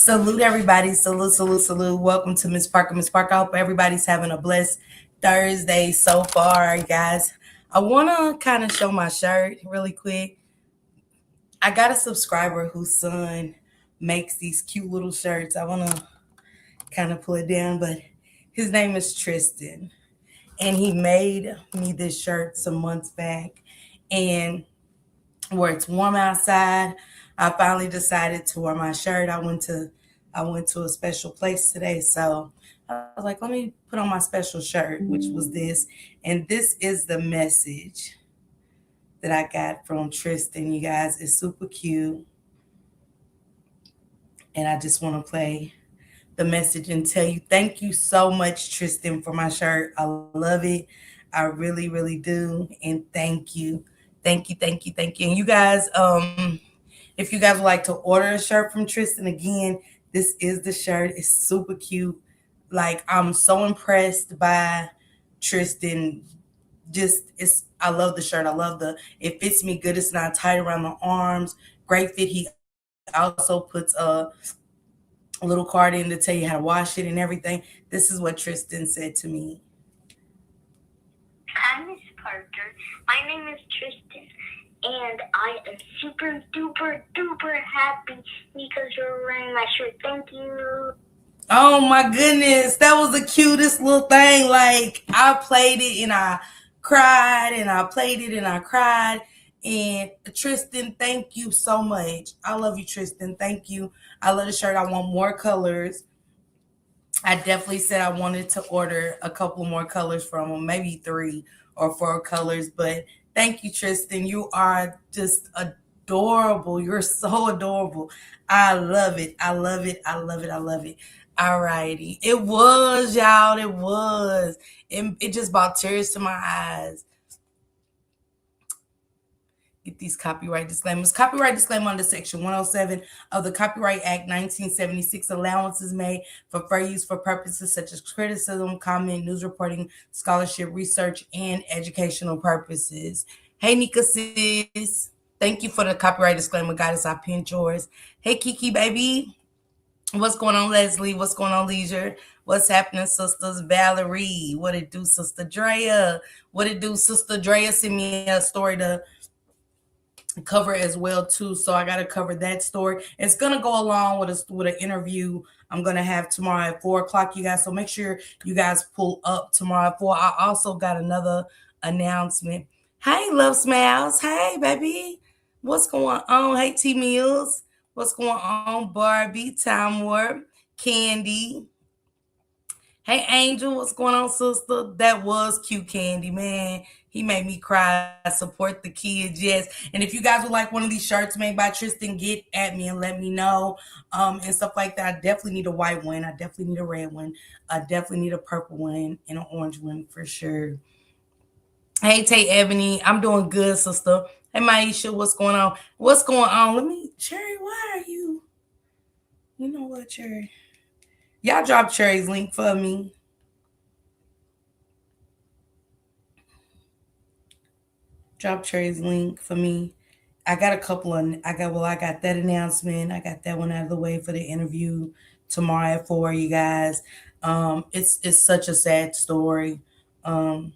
Salute everybody. Salute, salute, salute. Welcome to Miss Parker. Miss Parker, I hope everybody's having a blessed Thursday so far, guys. I want to kind of show my shirt really quick. I got a subscriber whose son makes these cute little shirts. I want to kind of pull it down, but his name is Tristan. And he made me this shirt some months back. And where it's warm outside, I finally decided to wear my shirt. I went to a special place today, so I was like, let me put on my special shirt, which was this. And this is the message that I got from Tristan, you guys. It's super cute. And I just want to play the message and tell you thank you so much, Tristan, for my shirt. I love it. I really, really do. And thank you. Thank you, thank you, thank you. And you guys, if you guys would like to order a shirt from Tristan, again, this is the shirt. It's super cute. Like, I'm so impressed by Tristan. Just, I love the shirt. I love it fits me good. It's not tight around the arms. Great fit. He also puts a little card in to tell you how to wash it and everything. This is what Tristan said to me. Hi, Miss Parker. My name is Tristan, and I am super duper duper happy because you're wearing my shirt. Thank you. Oh my goodness, that was the cutest little thing. Like, I played it and I cried and I played it and I cried. And Tristan, thank you so much. I love you, Tristan. Thank you. I love the shirt. I want more colors. I definitely said I wanted to order a couple more colors from him, maybe 3 or 4 colors. But thank you, Tristan. You are just adorable. You're so adorable. I love it. I love it. I love it. I love it. All righty. It was, y'all. It was. It just brought tears to my eyes. Get these copyright disclaimers. Copyright disclaimer under Section 107 of the Copyright Act 1976. Allowances made for fair use for purposes such as criticism, comment, news reporting, scholarship, research, and educational purposes. Hey, Nika sis. Thank you for the copyright disclaimer, guys. I pinned yours. Hey, Kiki, baby. What's going on, Leslie? What's going on, Leisure? What's happening, sisters? Valerie. What it do, Sister Drea? What it do, Sister Drea? Send me a story to cover as well too, so I got to cover that story. It's gonna go along with an interview I'm gonna have tomorrow at 4 o'clock, you guys. So make sure you guys pull up tomorrow at 4. I also got another announcement. Hey, Love Smiles. Hey, baby. What's going on? Hey, T Mills. What's going on? Barbie, Time Warp, Candy. Hey, Angel, what's going on, sister? That was cute, Candy, man. He made me cry. Support the kids, yes. And if you guys would like one of these shirts made by Tristan, get at me and let me know. And stuff like that. I definitely need a white one. I definitely need a red one. I definitely need a purple one and an orange one for sure. Hey, Tay Ebony, I'm doing good, sister. Hey, Maisha, what's going on? What's going on? Cherry, why are you? You know what, Cherry? Y'all drop Cherry's link for me. Drop Cherry's link for me. I got a couple of I got that announcement. I got that one out of the way for the interview tomorrow at 4, you guys. It's such a sad story. Um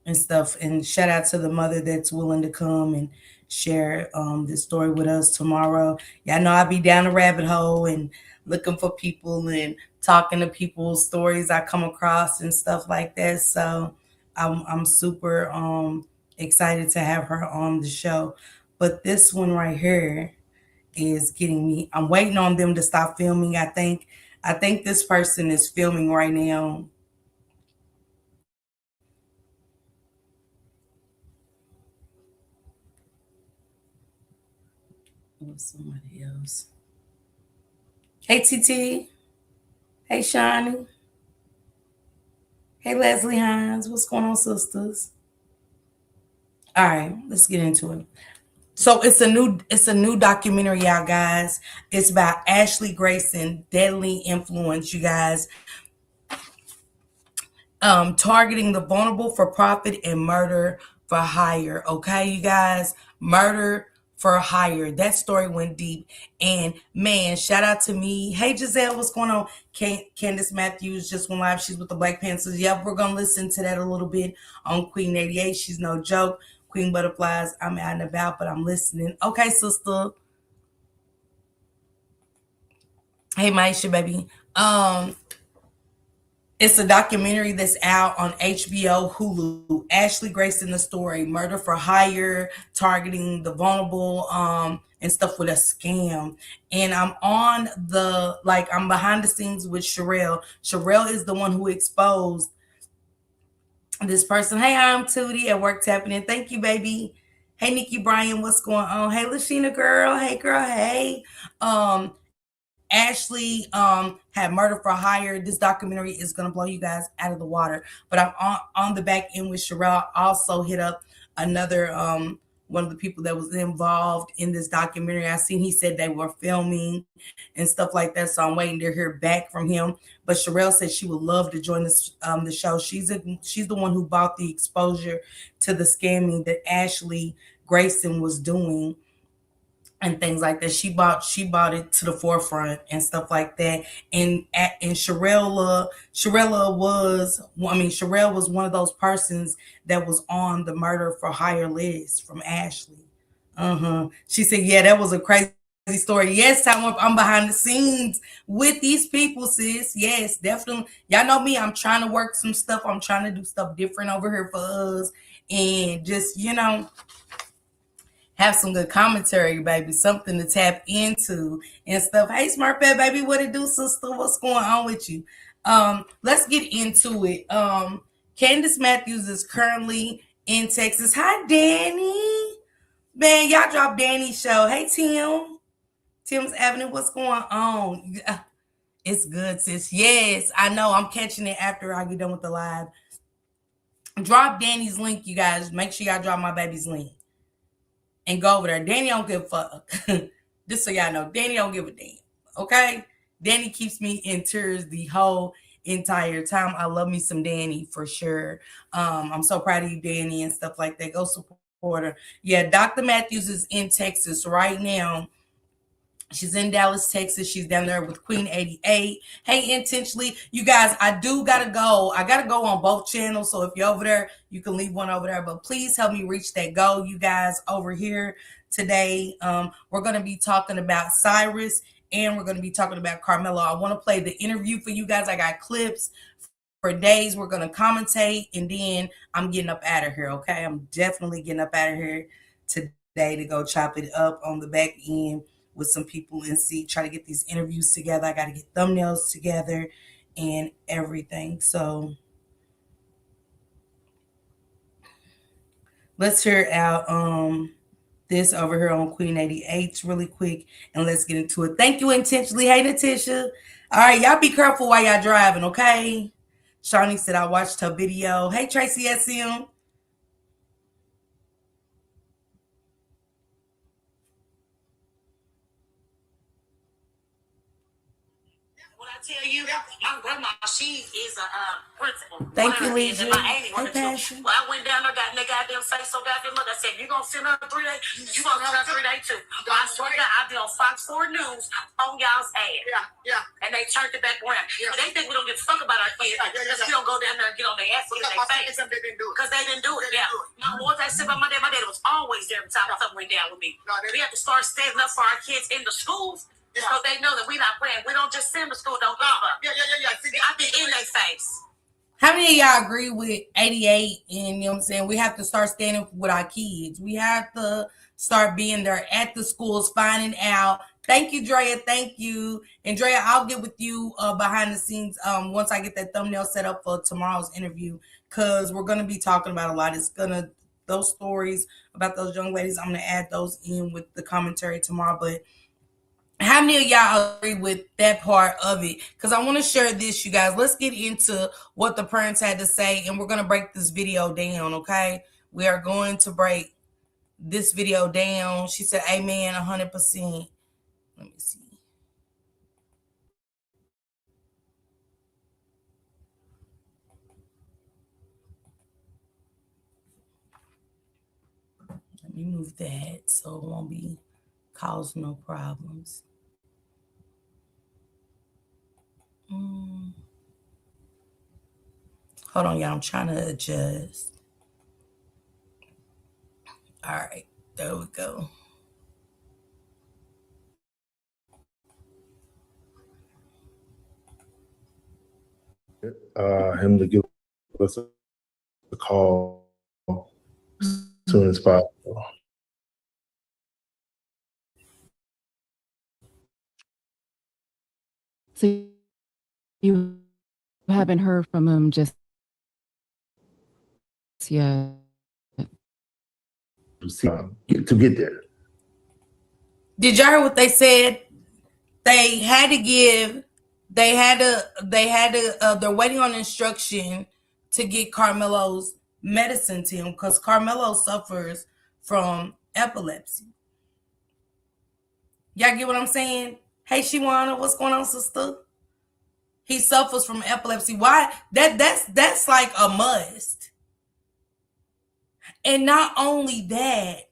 and stuff. And shout out to the mother that's willing to come and share this story with us tomorrow. Y'all know I be down the rabbit hole and looking for people and talking to people's stories I come across and stuff like that. So I'm super excited to have her on the show. But this one right here is getting me. I'm waiting on them to stop filming. I think this person is filming right now. Or somebody else. Hey, TT. Hey, Shani. Hey, Leslie Hines. What's going on, sisters? All right, let's get into it. So it's a new documentary, y'all guys. It's about Ashley Grayson, Deadly Influence, you guys. Targeting the vulnerable for profit and murder for hire. Okay, you guys, murder for hire. That story went deep. And man, shout out to me. Hey Giselle, what's going on? Candace Matthews just went live. She's with the Black Panthers. Yep, we're gonna listen to that a little bit on Queen 88. She's no joke. Queen Butterflies, I'm out and about, but I'm listening. Okay, sister. Hey Maisha, baby. It's a documentary that's out on HBO, Hulu. Ashley Grayson, the story, murder for hire, targeting the vulnerable, and stuff with a scam. And I'm on I'm behind the scenes with Sherelle. Sherelle is the one who exposed this person. Hey, I'm Tootie at work tapping in. Thank you, baby. Hey, Nikki Bryan, what's going on? Hey, Lashina girl. Hey, girl. Hey. Ashley had murder for hire. This documentary is gonna blow you guys out of the water. But I'm on the back end with Sherelle. Also hit up another one of the people that was involved in this documentary. I seen he said they were filming and stuff like that. So I'm waiting to hear back from him. But Sherelle said she would love to join this the show. She's the one who bought the exposure to the scamming that Ashley Grayson was doing and things like that. She bought it to the forefront and stuff like that. And Sherelle was one of those persons that was on the murder for hire list from Ashley. She said, "Yeah, that was a crazy story." Yes, I'm behind the scenes with these people, sis. Yes, definitely. Y'all know me. I'm trying to work some stuff. I'm trying to do stuff different over here for us, and just have some good commentary, baby, something to tap into and stuff. Hey, Smart Pet, baby, what it do, sister? What's going on with you? Let's get into it. Candace Matthews is currently in Texas. Hi, Danny. Man, y'all dropped Danny's show. Hey, Tim. Tim's Avenue, what's going on? It's good, sis. Yes, I know. I'm catching it after I get done with the live. Drop Danny's link, you guys. Make sure y'all drop my baby's link and go over there. Danny don't give a fuck. Just so y'all know, Danny don't give a damn. Okay? Danny keeps me in tears the whole entire time. I love me some Danny for sure. I'm so proud of you, Danny, and stuff like that. Go support her. Yeah, Dr. Matthews is in Texas right now. She's in Dallas, Texas. She's down there with Queen 88. Hey, intentionally, you guys, I do gotta go. I gotta go on both channels. So if you're over there, you can leave one over there. But please help me reach that goal, you guys, over here today. We're gonna be talking about Cyrus and we're gonna be talking about Karmelo. I want to play the interview for you guys. I got clips for days. We're gonna commentate, and then I'm getting up out of here. Okay, I'm definitely getting up out of here today to go chop it up on the back end with some people and see, try to get these interviews together. I got to get thumbnails together and everything. So let's hear out this over here on Queen 88 really quick and let's get into it. Thank you intentionally. Hey Natisha. All right, y'all be careful while y'all driving, okay? Shawnee said I watched her video. Hey Tracy SM. When I tell you, my grandma, she is a principal. Thank you, Legion. My auntie worked too. Well, I went down there, got in that goddamn face so goddamn much. I said, "You gonna send her 3 days? You gonna send her 3 days too?" Well, I swear to God, I'll be on Fox 4 News on y'all's ass. Yeah. And they turned it back around. Yeah. They think we don't give a fuck about our kids because we don't go down there and get on their ass and get their face. Because they didn't do it. Yeah. My boys, I said about my dad was always there every time something went down with me. We have to start standing up for our kids in the schools. Yeah. So they know that we not playing. We don't just send them to school, don't give up. Yeah. See, I be in their face. How many of y'all agree with 88? And you know what I'm saying? We have to start standing with our kids. We have to start being there at the schools, finding out. Thank you, Drea. Thank you. And Drea, I'll get with you behind the scenes once I get that thumbnail set up for tomorrow's interview. Because we're going to be talking about a lot. Those stories about those young ladies, I'm going to add those in with the commentary tomorrow. But how many of y'all agree with that part of it? Because I want to share this, you guys. Let's get into what the parents had to say, and we're going to break this video down, okay? We are going to break this video down. She said, amen, 100%. Let me see. Let remove that so it won't be cause no problems. Hold on, y'all. I'm trying to adjust. All right, there we go. Him to give us a call as soon as possible. So you haven't heard from him just yet? To get there. Did y'all hear what they said? They had to give. They're waiting on instruction to get Karmelo's medicine to him because Karmelo suffers from epilepsy. Y'all get what I'm saying? Hey, Shiwana, what's going on, sister? He suffers from epilepsy. Why? That's like a must. And not only that,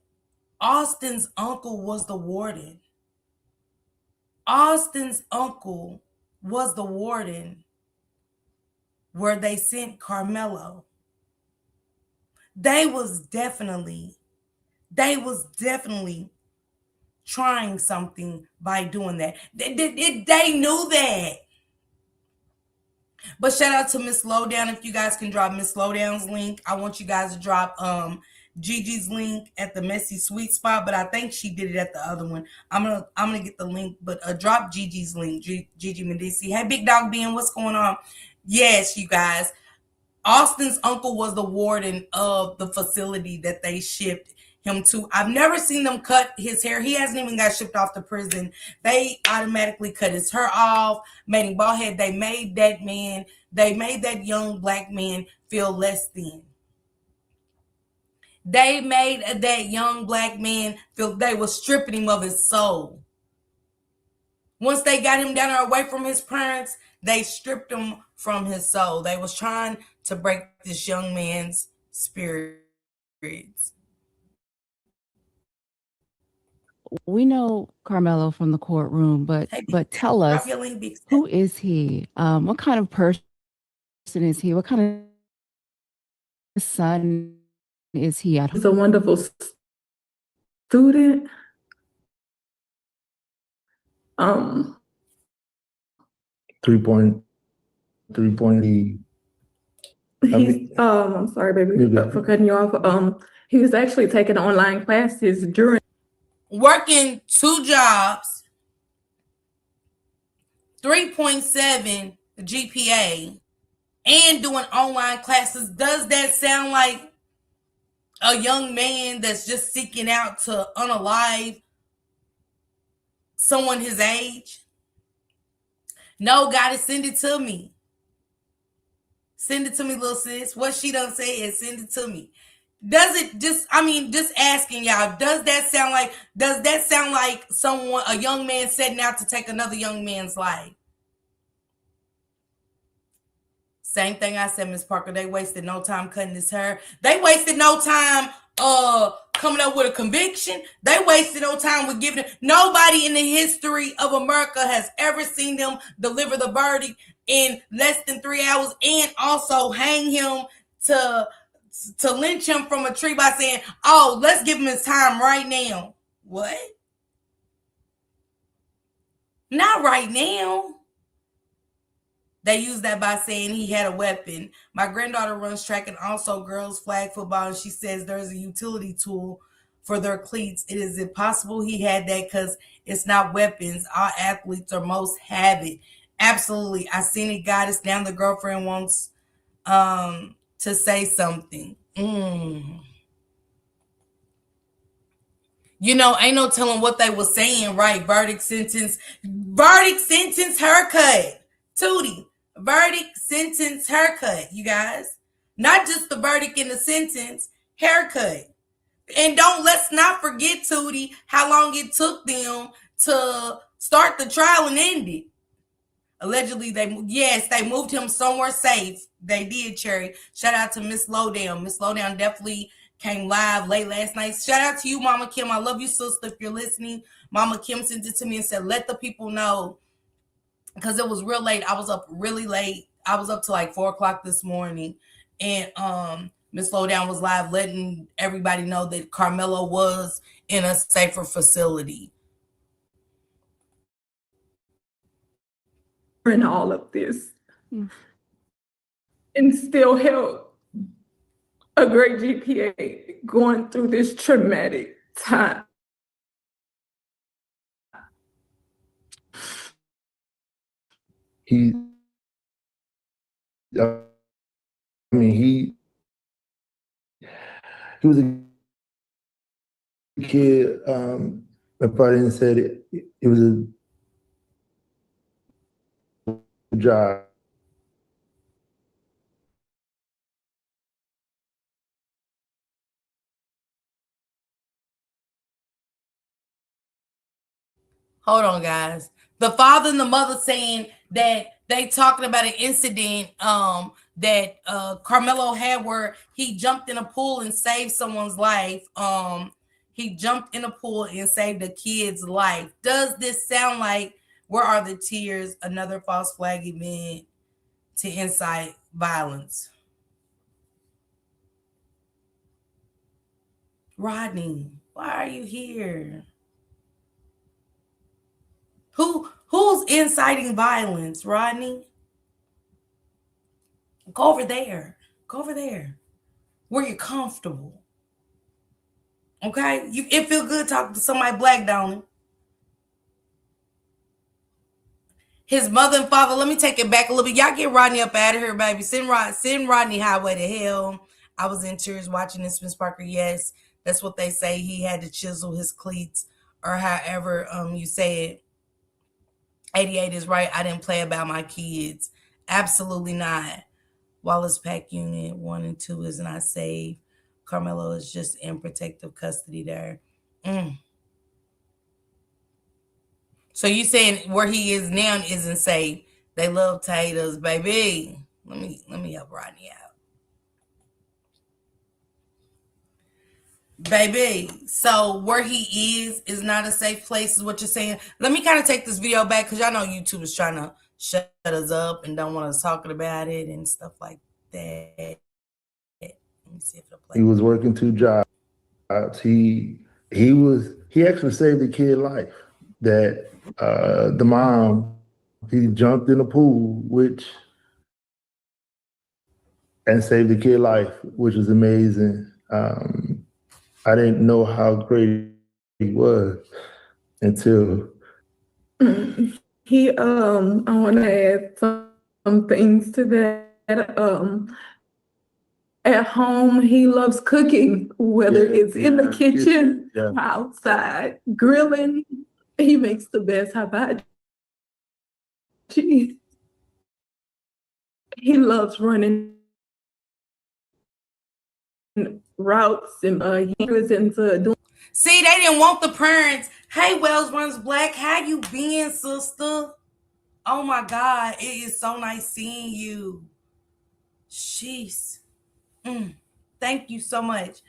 Austin's uncle was the warden. Austin's uncle was the warden where they sent Karmelo. They was definitely trying something by doing that. They knew that. But shout out to Miss Lowdown. If you guys can drop Miss Lowdown's link, I want you guys to drop Gigi's link at the Messy Sweet Spot, but I think she did it at the other one. I'm gonna get the link, but drop Gigi's link, Gigi Medici. Hey, Big Dog Ben, what's going on? Yes, you guys. Austin's uncle was the warden of the facility that they shipped him to. I've never seen them cut his hair. He hasn't even got shipped off to prison. They automatically cut his hair off, made him bald head. They made that young black man feel less than. They made that young black man feel they were stripping him of his soul. Once they got him down there away from his parents, they stripped him from his soul. They was trying to break this young man's spirits. We know Karmelo from the courtroom, but tell us, who is he? What kind of person is he? What kind of son is he at home? He's a wonderful student. 3.3. I'm sorry, baby, for cutting you off. He was actually taking online classes during working 2 jobs, 3.7 GPA, and doing online classes. Does that sound like a young man that's just seeking out to unalive someone his age? No, gotta send it to me. Send it to me, little sis. What she done say is send it to me. Does it just asking y'all, does that sound like someone, a young man setting out to take another young man's life? Same thing I said, Miss Parker. They wasted no time cutting his hair. They wasted no time coming up with a conviction. They wasted no time with giving it. Nobody in the history of America has ever seen them deliver the verdict in less than 3 hours and also hang him to lynch him from a tree by saying, oh, let's give him his time right now. What? Not right now. They use that by saying he had a weapon. My granddaughter runs track and also girls flag football, and she says there's a utility tool for their cleats. It is impossible he had that because it's not weapons. All athletes or most have it. Absolutely. I seen it, Goddess. Now the girlfriend wants to say something. You know, ain't no telling what they were saying, right? Verdict, sentence, haircut. Tootie, verdict, sentence, haircut, you guys. Not just the verdict and the sentence, haircut. And let's not forget, Tootie, how long it took them to start the trial and end it. Allegedly, they moved him somewhere safe. They did, Cherry. Shout out to Miss Lowdown. Miss Lowdown definitely came live late last night. Shout out to you, Mama Kim. I love you, sister. If you're listening, Mama Kim sent it to me and said, let the people know, because it was real late. I was up really late. I was up to like 4 o'clock this morning, and Miss Lowdown was live letting everybody know that Karmelo was in a safer facility. In all of this, and still held a great GPA going through this traumatic time. He was a kid. My father said it was a job. Hold on, guys. The father and the mother saying that they talking about an incident that Karmelo had where he jumped in a pool and saved someone's life. He jumped in a pool and saved a kid's life. Does this sound like Where Are the Tears? Another false flag event to incite violence. Rodney, why are you here? Who's inciting violence, Rodney? Go over there. Go over there. Where you're comfortable. Okay? It feel good talking to somebody black, don't it? His mother and father, let me take it back a little bit. Y'all get Rodney up out of here, baby. Send Rodney highway to hell. I was in tears watching this, Miss Parker. Yes, that's what they say. He had to chisel his cleats, or however you say it. 88 is right. I didn't play about my kids. Absolutely not. Wallace Pack Unit 1 and 2 is not safe. Karmelo is just in protective custody there. So you saying where he is now isn't safe? They love taters, baby. Let me help Rodney out. Baby, so where he is not a safe place is what you're saying. Let me kind of take this video back because y'all know YouTube is trying to shut us up and don't want us talking about it and stuff like that. Let me see if it'll play. He was working 2 jobs. He actually saved the kid's life. That the mom, he jumped in the pool, and saved the kid's life, which was amazing. I didn't know how great he was until he I want to add some things to that. At home, he loves cooking, whether it's in the kitchen or outside, grilling. He makes the best hibachi. He loves running routes, and he was into doing. See, they didn't want the parents. Hey, Wells Runs Black, how you been, sister? Oh my God, it is so nice seeing you. Jeez. Thank you so much.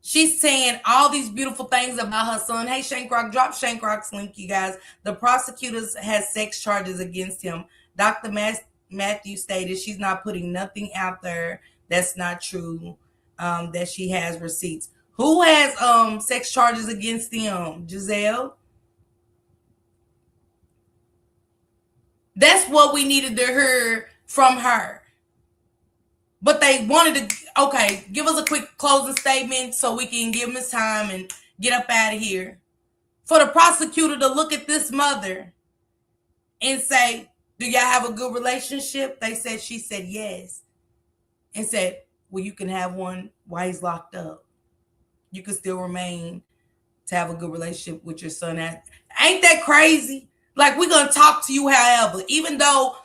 She's saying all these beautiful things about her son. Hey, Shankrock, drop Shankrock's link, you guys. The prosecutors has sex charges against him. Dr. Matthew stated she's not putting nothing out there that's not true, that she has receipts. Who has sex charges against him? Giselle? That's what we needed to hear from her. But they wanted to, okay, give us a quick closing statement so we can give Miss time and get up out of here. For the prosecutor to look at this mother and say, do y'all have a good relationship? She said yes. And said, well, you can have one while he's locked up. You can still remain to have a good relationship with your son. Ain't that crazy? Like, we're going to talk to you however, even though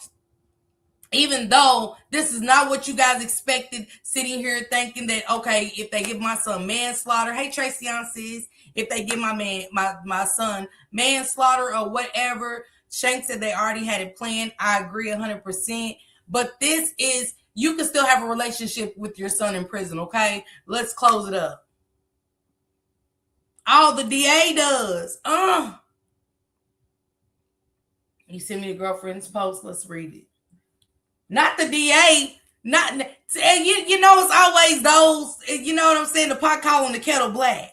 this is not what you guys expected, sitting here thinking that, okay, if they give my son manslaughter, hey, Tracy says, if they give my son manslaughter or whatever, Shank said they already had it planned. I agree 100%. But this is You can still have a relationship with your son in prison, okay? Let's close it up. All the DA does. You send me the girlfriend's post. Let's read it. Not the DA. Not you know, it's always those, you know what I'm saying? The pot calling the kettle black.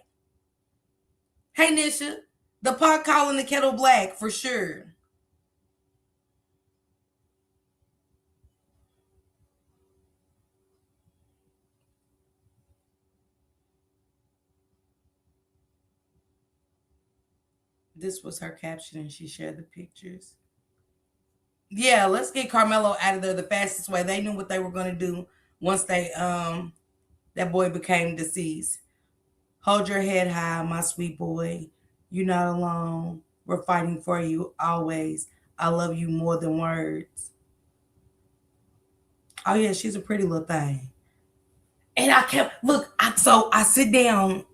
Hey, Nisha. The pot calling the kettle black for sure. This was her caption and she shared the pictures. Yeah, let's get Karmelo out of there the fastest way. They knew what they were going to do once they that boy became deceased. Hold your head high, my sweet boy. You're not alone. We're fighting for you always. I love you more than words. Oh yeah, she's a pretty little thing. And I kept I sit down.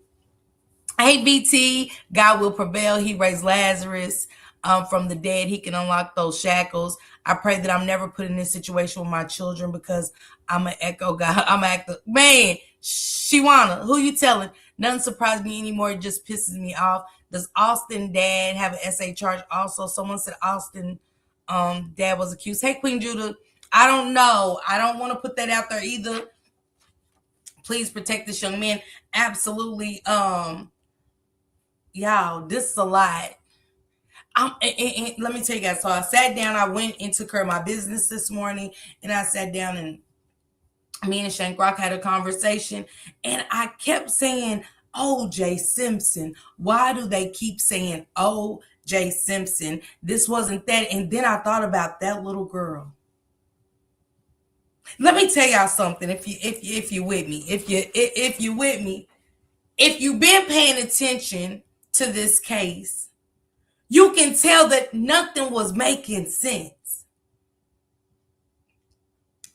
Hey, BT, God will prevail. He raised Lazarus from the dead. He can unlock those shackles. I pray that I'm never put in this situation with my children because I'm an echo God. I'm an actor. Man, Shiwana, who you telling? Nothing surprises me anymore. It just pisses me off. Does Austin dad have an SA charge also? Someone said Austin dad was accused. Hey, Queen Judah, I don't know. I don't want to put that out there either. Please protect this young man. Absolutely. Y'all, this is a lot. And let me tell you guys. So I sat down. I went and took care of my business this morning, and I sat down and me and Shank Rock had a conversation, and I kept saying, O.J. Simpson. Why do they keep saying O.J. Simpson? This wasn't that. And then I thought about that little girl. Let me tell y'all something. If you with me, if you with me, if you've been paying attention to this case, you can tell that nothing was making sense.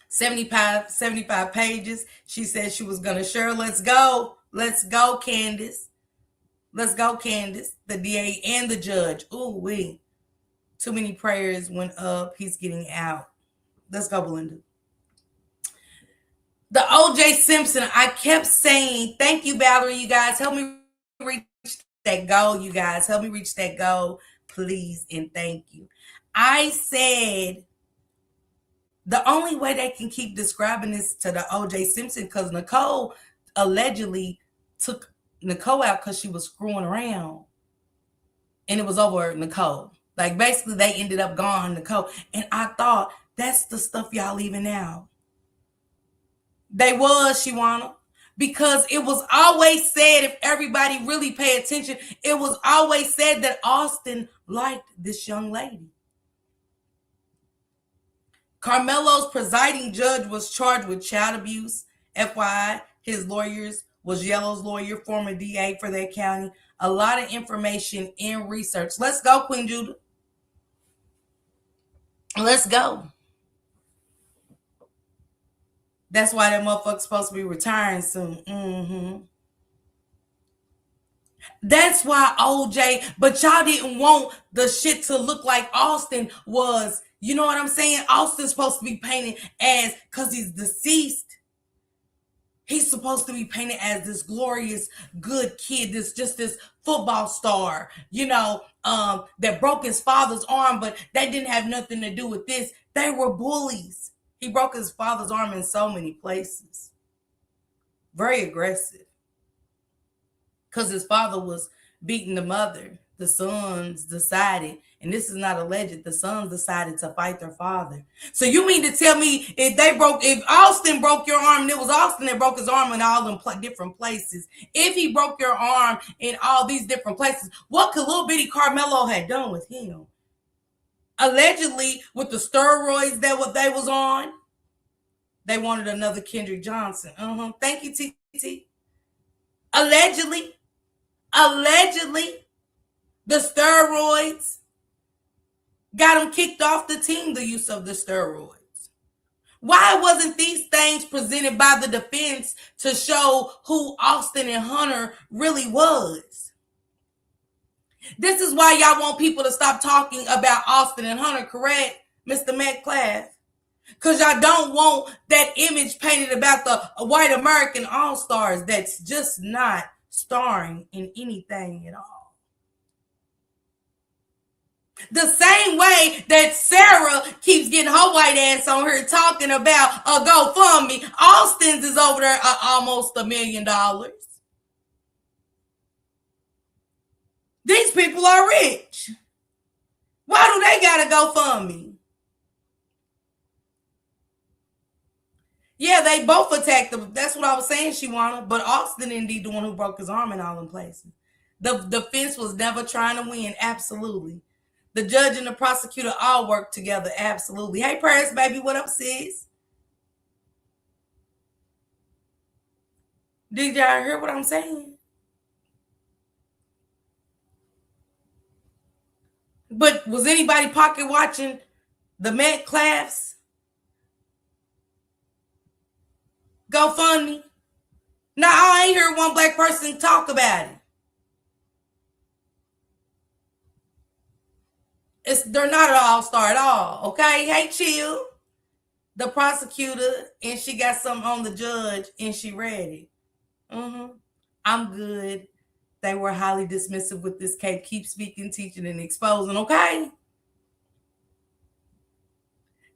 75 pages. She said she was going to share. Let's go. Let's go, Candace. Let's go, Candace. The DA and the judge. Ooh, wee. Too many prayers went up. He's getting out. Let's go, Belinda. The O.J. Simpson, I kept saying, thank you, Valerie, you guys. Help me reach that goal, you guys. Help me reach that goal, please, and thank you. I said the only way they can keep describing this to the O.J. Simpson, because Nicole allegedly took Nicole out because she was screwing around. And it was over Nicole. Like, basically, they ended up gone, Nicole. And I thought, that's the stuff y'all leaving out. They was, Shiwana, because it was always said, if everybody really pay attention, it was always said that Austin liked this young lady. Karmelo's presiding judge was charged with child abuse. FYI, his lawyers was Yellow's lawyer, former DA for that county. A lot of information in research. Let's go, Queen Judah. Let's go. That's why that motherfucker's supposed to be retiring soon. That's why OJ, but y'all didn't want the shit to look like Austin was. You know what I'm saying? Austin's supposed to be painted as, because he's deceased, he's supposed to be painted as this glorious, good kid, this football star, you know, that broke his father's arm, but that didn't have nothing to do with this. They were bullies. He broke his father's arm in so many places. Very aggressive. Because his father was beating the mother. The sons decided, and this is not alleged, the sons decided to fight their father. So you mean to tell me if Austin broke your arm, and it was Austin that broke his arm in all them different places, if he broke your arm in all these different places, what could little bitty Karmelo had done with him? Allegedly, with the steroids that what they was on, they wanted another Kendrick Johnson. Thank you, TT. Allegedly, the steroids got him kicked off the team, the use of the steroids. Why wasn't these things presented by the defense to show who Austin and Hunter really was? This is why y'all want people to stop talking about Austin and Hunter, correct, Mr. Metcalf? Because y'all don't want that image painted about the white American all-stars that's just not starring in anything at all. The same way that Sarah keeps getting her white ass on here talking about a GoFundMe, Austin's is over there almost $1 million. These people are rich. Why do they gotta GoFundMe? Yeah, they both attacked them. That's what I was saying, Shawana. But Austin, indeed, the one who broke his arm in all them places. The defense was never trying to win. Absolutely. The judge and the prosecutor all worked together. Absolutely. Hey, Paris, baby. What up, sis? Did y'all hear what I'm saying? But was anybody pocket watching the Met class? GoFundMe? No, I ain't heard one black person talk about it. They're not an all-star at all, okay? Hey, chill. The prosecutor, and she got something on the judge, and she read it. I'm good. They were highly dismissive with this case. Keep speaking, teaching, and exposing, okay?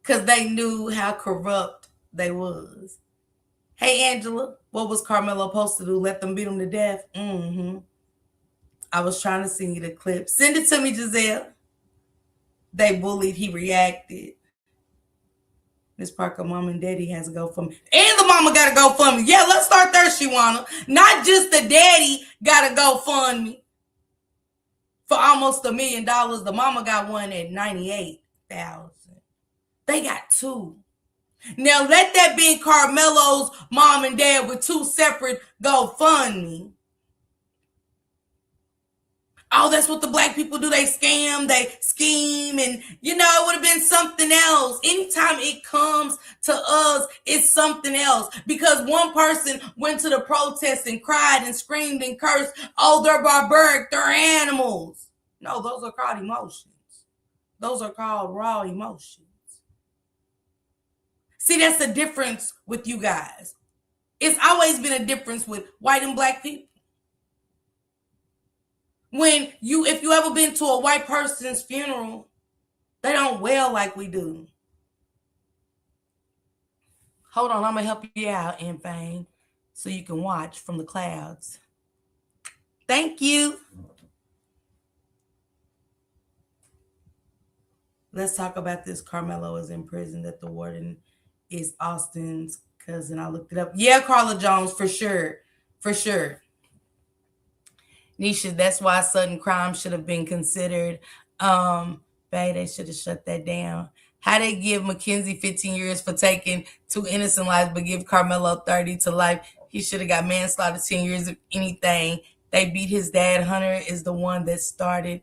Because they knew how corrupt they was. Hey, Angela, what was Karmelo supposed to do? Let them beat him to death? I was trying to send you the clip. Send it to me, Giselle. They bullied. He reacted. Miss Parker, mom and daddy has to go for me. And the mama got to go for me. Yeah, let's start there, Shawana. Not just the daddy got to go fund me for almost $1 million. The mama got one at $98,000. They got two. Now, let that be Karmelo's mom and dad with two separate GoFundMe. Oh, that's what the black people do. They scam, they scheme, and, it would have been something else. Anytime it comes to us, it's something else. Because one person went to the protest and cried and screamed and cursed, oh, they're barbaric, they're animals. No, those are called emotions. Those are called raw emotions. See, that's the difference with you guys. It's always been a difference with white and black people. If you ever been to a white person's funeral, they don't wail like we do. Hold on, I'm going to help you out, Fane, so you can watch from the clouds. Thank you. Let's talk about this. Karmelo is in prison, that the warden is Austin's cousin. I looked it up. Yeah, Carla Jones, for sure. For sure. Nisha, that's why sudden crime should have been considered. They should have shut that down. How they give Mackenzie 15 years for taking 2 innocent lives, but give Karmelo 30 to life? He should have got manslaughter, 10 years of anything. They beat his dad. Hunter is the one that started.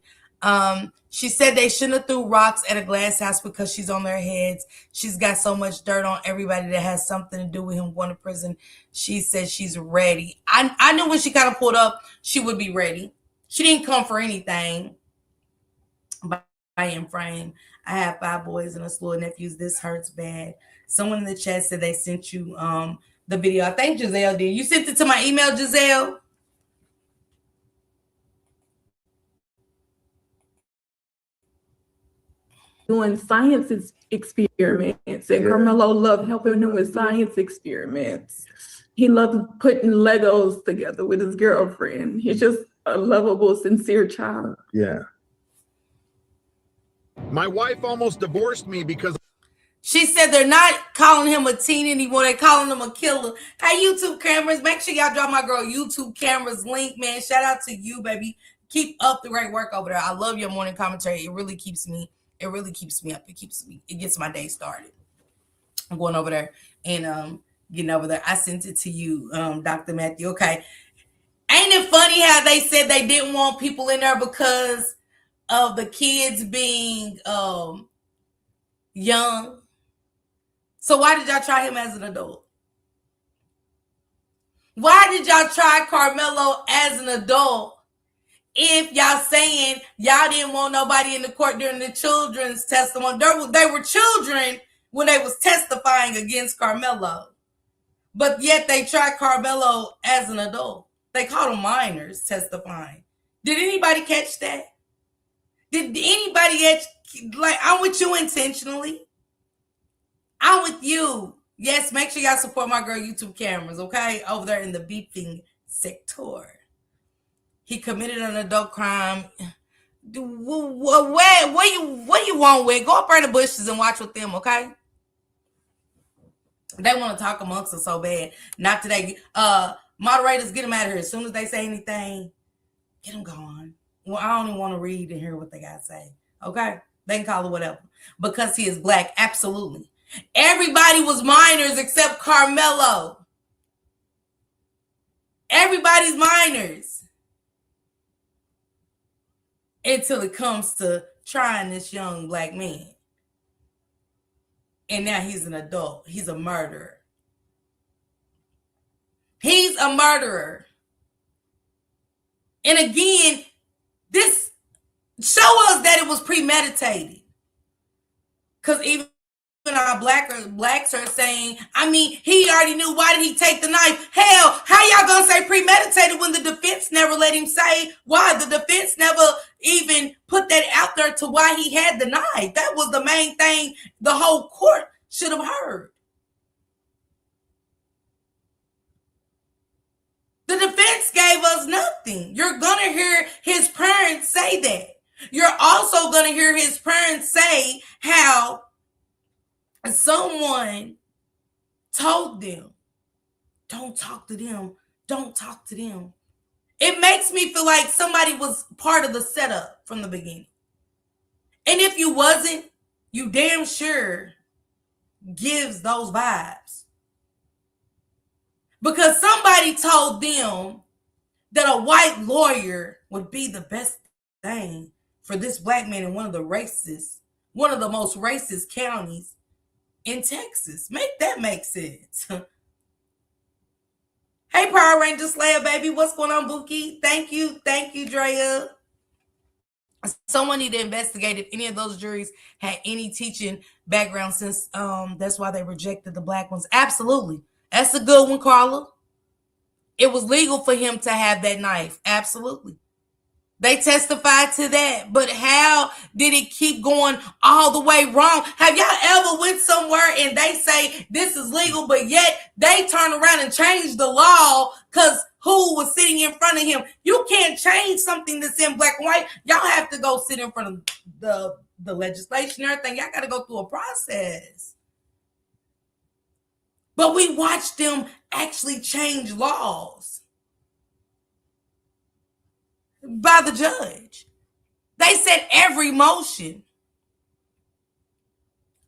She said they shouldn't have threw rocks at a glass house because she's on their heads. She's got so much dirt on everybody that has something to do with him going to prison. She said she's ready. I knew when she kind of pulled up, she would be ready. She didn't come for anything. But I am frame. I have 5 boys and a slew of nephews. This hurts bad. Someone in the chat said they sent you the video. I think Giselle did. You sent it to my email, Giselle? Doing science experiments, and Karmelo loved helping him with science experiments. He loved putting Legos together with his girlfriend. He's just a lovable, sincere child. Yeah. My wife almost divorced me because she said they're not calling him a teen anymore. They're calling him a killer. Hey, YouTube cameras, make sure y'all drop my girl YouTube cameras link, man. Shout out to you, baby. Keep up the great work over there. I love your morning commentary. It really keeps me up. It gets my day started. I'm going over there and getting over there. I sent it to you, Dr. Matthew. Okay. Ain't it funny how they said they didn't want people in there because of the kids being young? So why did y'all try him as an adult? Why did y'all try Karmelo as an adult if y'all saying y'all didn't want nobody in the court during the children's testimony? They were children, when they was testifying against Karmelo. But yet they tried Karmelo as an adult. They called them minors testifying. Did anybody catch that? Did anybody catch, like, I'm with you intentionally. I'm with you. Yes, make sure y'all support my girl YouTube cameras, okay? Over there in the beeping sector. He committed an adult crime. What you want with? Go up there in the bushes and watch with them, okay? They want to talk amongst us so bad. Not today. Moderators, get them out of here. As soon as they say anything, get them gone. Well, I don't even want to read and hear what they got to say. Okay? They can call it whatever. Because he is black. Absolutely. Everybody was minors except Karmelo. Everybody's minors. Until it comes to trying this young black man. And now he's an adult. He's a murderer. He's a murderer. And again, this show us that it was premeditated. Because even our blacks are saying, I mean, he already knew. Why did he take the knife? Hell, how y'all gonna say premeditated when the defense never let him say why? The defense never even put that out there to why he had the knife. That was the main thing the whole court should have heard. The defense gave us nothing. You're gonna hear his parents say that. You're also gonna hear his parents say how someone told them, don't talk to them. Don't talk to them. It makes me feel like somebody was part of the setup from the beginning. And if you wasn't, you damn sure gives those vibes. Because somebody told them that a white lawyer would be the best thing for this black man in one of the most racist counties in Texas. Make that make sense. Hey, Power Ranger Slayer, baby. What's going on, Buki? Thank you, Drea. Someone need to investigate if any of those juries had any teaching background, since that's why they rejected the black ones. Absolutely. That's a good one, Carla. It was legal for him to have that knife. Absolutely. They testified to that. But how did it keep going all the way wrong? Have y'all ever went somewhere and they say this is legal, but yet they turn around and change the law because who was sitting in front of him? You can't change something that's in black and white. Y'all have to go sit in front of the legislation and everything. Y'all got to go through a process. But we watched them actually change laws by the judge. They said every motion.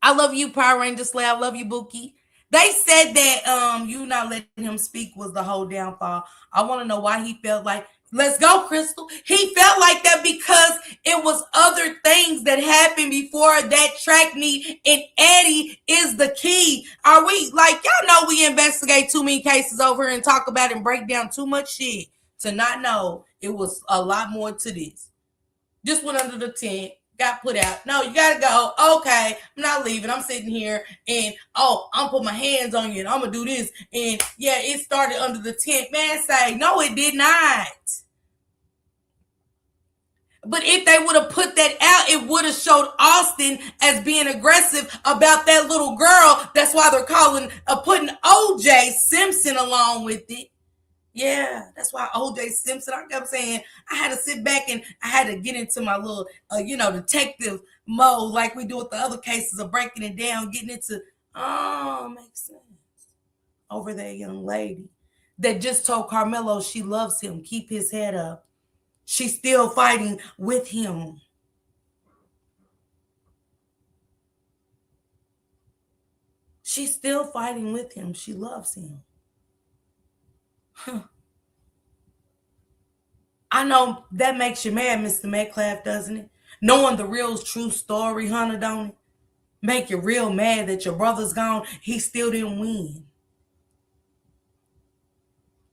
I love you, Power Ranger Slay. I love you, Buki. They said that you not letting him speak was the whole downfall. I want to know why he felt like, let's go, Crystal. He felt like that because it was other things that happened before that track meet, and Eddie is the key. Are we, like, y'all know we investigate too many cases over here and talk about it and break down too much shit to not know it was a lot more to this. Just went under the tent. Got put out. No, you gotta go. Okay, I'm not leaving. I'm sitting here and I'm put my hands on you and I'm gonna do this. And yeah, it started under the tent. Man, say no, it did not. But if they would have put that out, it would have showed Austin as being aggressive about that little girl. That's why they're putting OJ Simpson along with it. Yeah, that's why OJ Simpson, I kept saying I had to sit back and I had to get into my little, detective mode like we do with the other cases of breaking it down, getting into, makes sense. Over that young lady that just told Karmelo she loves him, keep his head up. She's still fighting with him. She's still fighting with him. She loves him. Huh. I know that makes you mad, Mr. Metcalf, doesn't it? Knowing the real true story, Hunter, don't it? Make you real mad that your brother's gone. He still didn't win.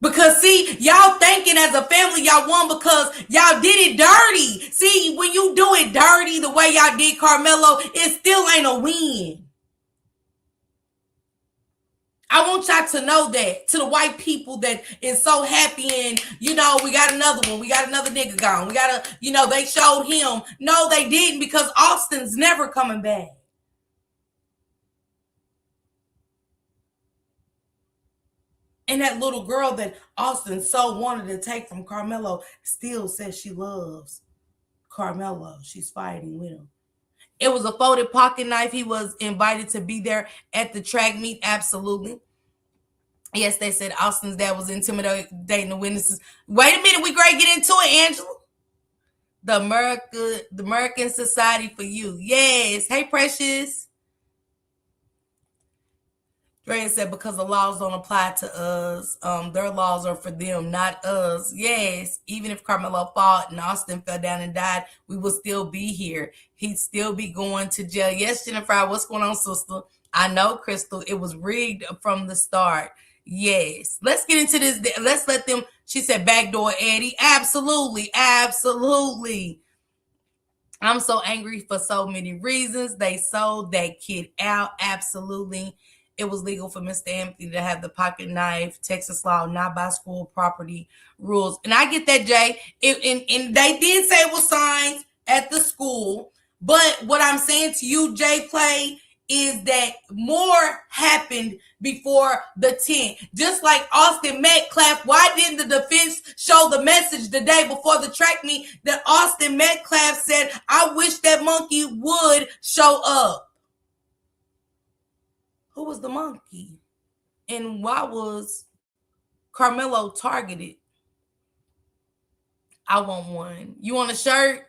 Because, see, y'all thinking as a family y'all won because y'all did it dirty. See, when you do it dirty the way y'all did Karmelo, it still ain't a win. I want y'all to know that, to the white people that is so happy and, we got another one. We got another nigga gone. We got they showed him. No, they didn't, because Austin's never coming back. And that little girl that Austin so wanted to take from Karmelo still says she loves Karmelo. She's fighting with him. It was a folded pocket knife. He was invited to be there at the track meet. Absolutely. Yes, they said Austin's dad was intimidating the witnesses. Wait a minute. We great get into it, Angela. The American Society for You. Yes. Hey, Precious. Drea said, because the laws don't apply to us. Their laws are for them, not us. Yes, even if Karmelo fought and Austin fell down and died, we would still be here. He'd still be going to jail. Yes, Jennifer, what's going on, sister? I know, Crystal, it was rigged from the start. Yes. Let's get into this. Let's let them, she said, backdoor Eddie. Absolutely, absolutely. I'm so angry for so many reasons. They sold that kid out. Absolutely. It was legal for Mr. Anthony to have the pocket knife. Texas law, not by school property rules. And I get that, Jay. And they did say it was signs at the school. But what I'm saying to you, Jay Play, is that more happened before the 10th. Just like Austin Metcalf, why didn't the defense show the message the day before the track meet that Austin Metcalf said, I wish that monkey would show up? Who was the monkey? And why was Karmelo targeted? I want one. You want a shirt?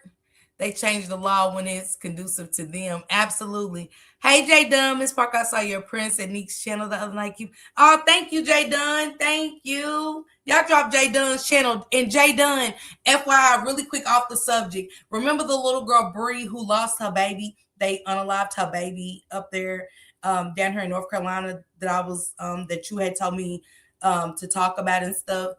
They changed the law when it's conducive to them. Absolutely. Hey, Jay Dunn, Miss Parker, I saw your Prince at Neek's channel the other night. Oh, thank you, Jay Dunn. Thank you. Y'all dropped Jay Dunn's channel. And Jay Dunn, FYI, really quick off the subject. Remember the little girl, Bree, who lost her baby? They unalived her baby up there down here in North Carolina that I was, that you had told me to talk about and stuff.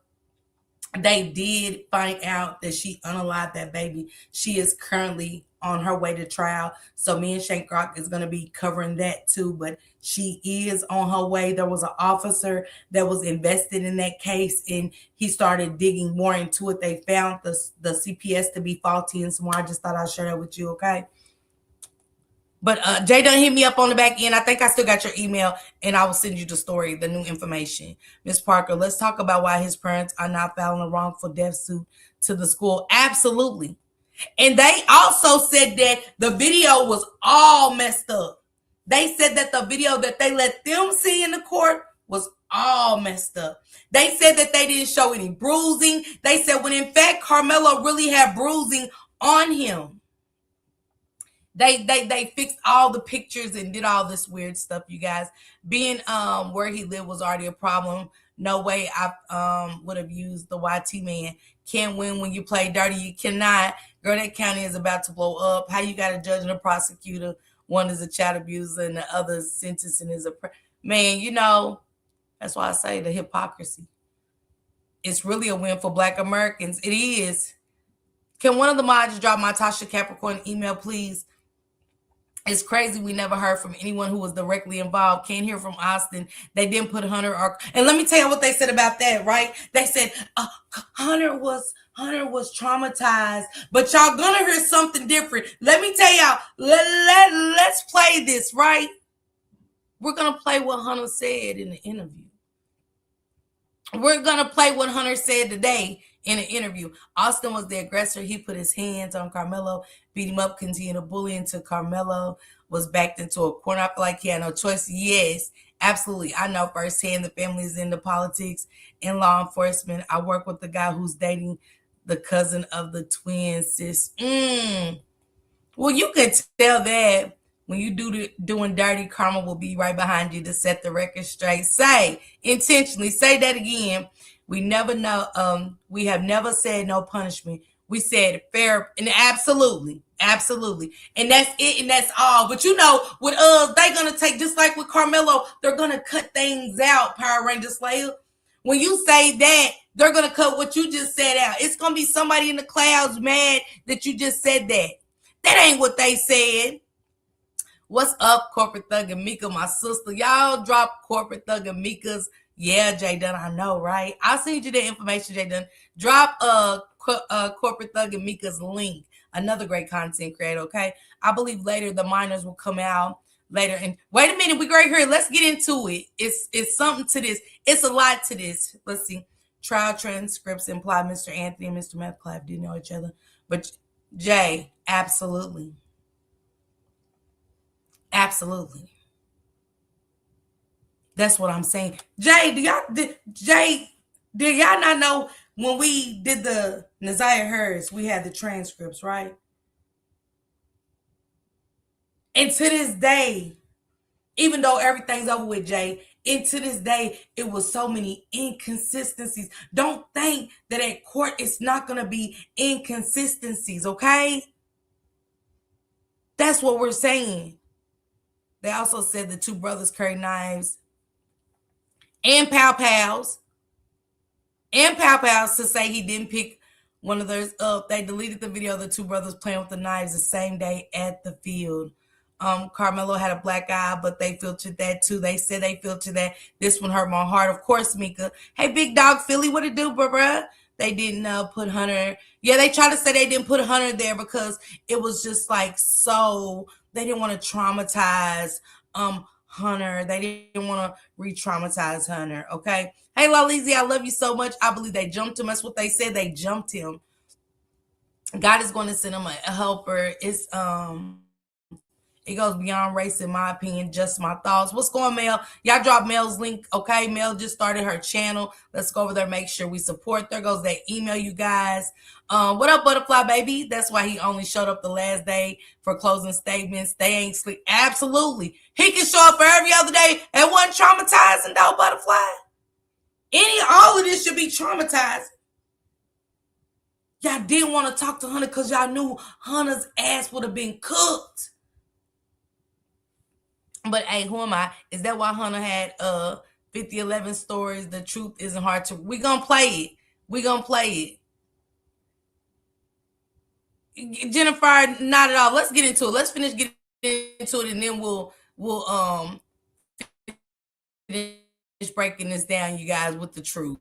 They did find out that she unalived that baby. She is currently on her way to trial. So me and Shank Rock is going to be covering that too. But she is on her way. There was an officer that was invested in that case, and he started digging more into it. They found the CPS to be faulty and some more. I just thought I'd share that with you, okay? But Jay Dunn hit me up on the back end. I think I still got your email, and I will send you the story, the new information. Miss Parker, let's talk about why his parents are not filing a wrongful death suit to the school. Absolutely. And they also said that the video was all messed up. They said that the video that they let them see in the court was all messed up. They said that they didn't show any bruising. They said when in fact Karmelo really had bruising on him. They fixed all the pictures and did all this weird stuff, you guys. Being where he lived was already a problem. No way I would have used the YT man. Can't win when you play dirty. You cannot. Girl, that county is about to blow up. How you got a judge and a prosecutor? One is a child abuser and the other sentencing is a man, that's why I say the hypocrisy. It's really a win for Black Americans. It is. Can one of the mods drop my Tasha Capricorn email, please? It's crazy we never heard from anyone who was directly involved. Can't hear from Austin. They didn't put Hunter and let me tell you what they said about that, right? They said Hunter was traumatized, but y'all gonna hear something different. Let me tell y'all, let's play this, right? We're gonna play what Hunter said in the interview. We're gonna play what Hunter said today in an interview. Austin was the aggressor. He put his hands on Karmelo, beat him up, continued to bully until Karmelo was backed into a corner. I feel like he had no choice. Yes, absolutely. I know firsthand the family is into politics and law enforcement. I work with the guy who's dating the cousin of the twin sis. Well, you could tell that when you doing dirty, karma will be right behind you to set the record straight. Say intentionally, say that again. We never know. We have never said no punishment. We said fair and absolutely. And that's it. And that's all. But with us, they're going to take, just like with Karmelo, they're going to cut things out, Power Ranger Slayer. When you say that, they're going to cut what you just said out. It's going to be somebody in the clouds mad that you just said that. That ain't what they said. What's up, Corporate Thug and Mika, my sister? Y'all drop Corporate Thug and Mika's. Yeah, Jay Dunn, I know, right? I'll send you the information, Jay Dunn. Drop Corporate Thug and Mika's link. Another great content creator, okay? I believe later the minors will come out later. And wait a minute, we right here. Let's get into it. It's something to this. It's a lot to this. Let's see. Trial transcripts imply Mr. Anthony and Mr. Metcalf didn't know each other. But Jay, absolutely. Absolutely. That's what I'm saying. Jay, did y'all not know when we did the Naziah Harris, we had the transcripts, right? And to this day, even though everything's over with, Jay, and to this day, it was so many inconsistencies. Don't think that at court it's not going to be inconsistencies, okay? That's what we're saying. They also said the two brothers carried knives and pow-pows to say he didn't pick one of theirs up. They deleted the video of the two brothers playing with the knives the same day at the field. Karmelo had a black eye, but they filtered that too. They said they filtered that. This one hurt my heart. Of course, Mika. Hey, Big Dog Philly, what it do, bruh? They didn't put Hunter. Yeah, they tried to say they didn't put Hunter there because it was just like so. They didn't want to traumatize Hunter. They didn't want to re-traumatize Hunter. Okay. Hey, Lalizi, I love you so much. I believe they jumped him. That's what they said. They jumped him. God is going to send him a helper. It goes beyond race, in my opinion. Just my thoughts. What's going, Mel? Y'all drop Mel's link. Okay, Mel just started her channel. Let's go over there, make sure we support. There goes that email, you guys. What up, Butterfly Baby? That's why he only showed up the last day for closing statements. They ain't sleep. Absolutely. He can show up for every other day. It wasn't traumatizing, though, Butterfly. All of this should be traumatizing. Y'all didn't want to talk to Hunter because y'all knew Hunter's ass would have been cooked. But hey, who am I? Is that why Hunter had 5011 stories? The truth isn't hard to. We gonna play it. Jennifer, not at all. Let's get into it. Let's finish getting into it, and then we'll finish breaking this down, you guys, with the truth.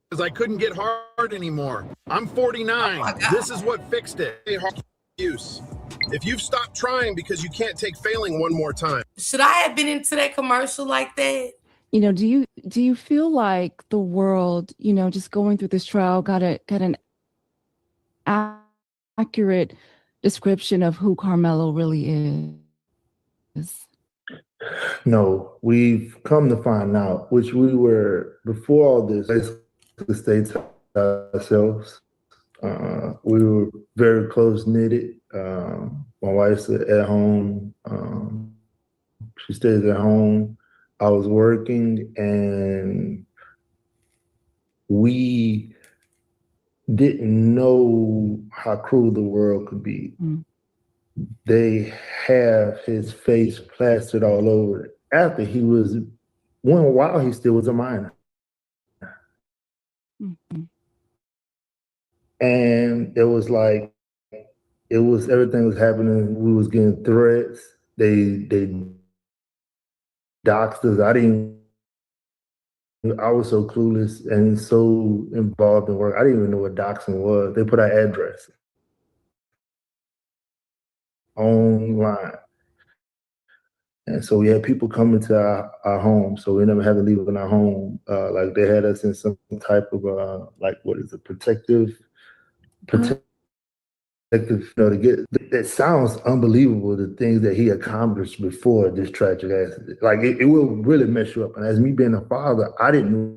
Because I couldn't get hard anymore. I'm 49. This is what fixed it. Use. If you've stopped trying because you can't take failing one more time. Should I have been into that commercial like that? You know, do you feel like the world, you know, just going through this trial got an accurate description of who Karmelo really is? No, we've come to find out, which we were before all this, basically stayed to ourselves. We were very close knitted. My wife's at home. She stays at home. I was working, and we didn't know how cruel the world could be. Mm. They have his face plastered all over it. After he was, while he still was a minor. Mm-hmm. And it was like, everything was happening. We was getting threats. They doxed us. I was so clueless and so involved in work. I didn't even know what doxing was. They put our address online. And so we had people coming to our home. So we never had to leave in our home. Like they had us in some type of protective, to get, that sounds unbelievable, the things that he accomplished before this tragic accident. Like it will really mess you up. And as me being a father, I didn't know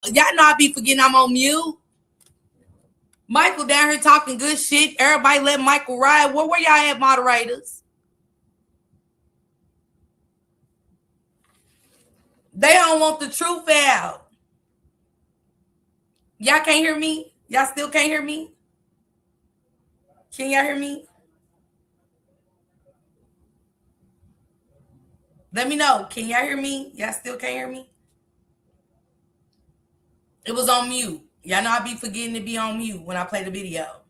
Y'all know I be forgetting I'm on mute. Michael down here talking good shit. Everybody let Michael ride. Where y'all at, moderators? They don't want the truth out. Y'all can't hear me? Y'all still can't hear me? Can y'all hear me? Let me know. Can y'all hear me? Y'all still can't hear me? It was on mute. Y'all know I be forgetting to be on mute when I play the video.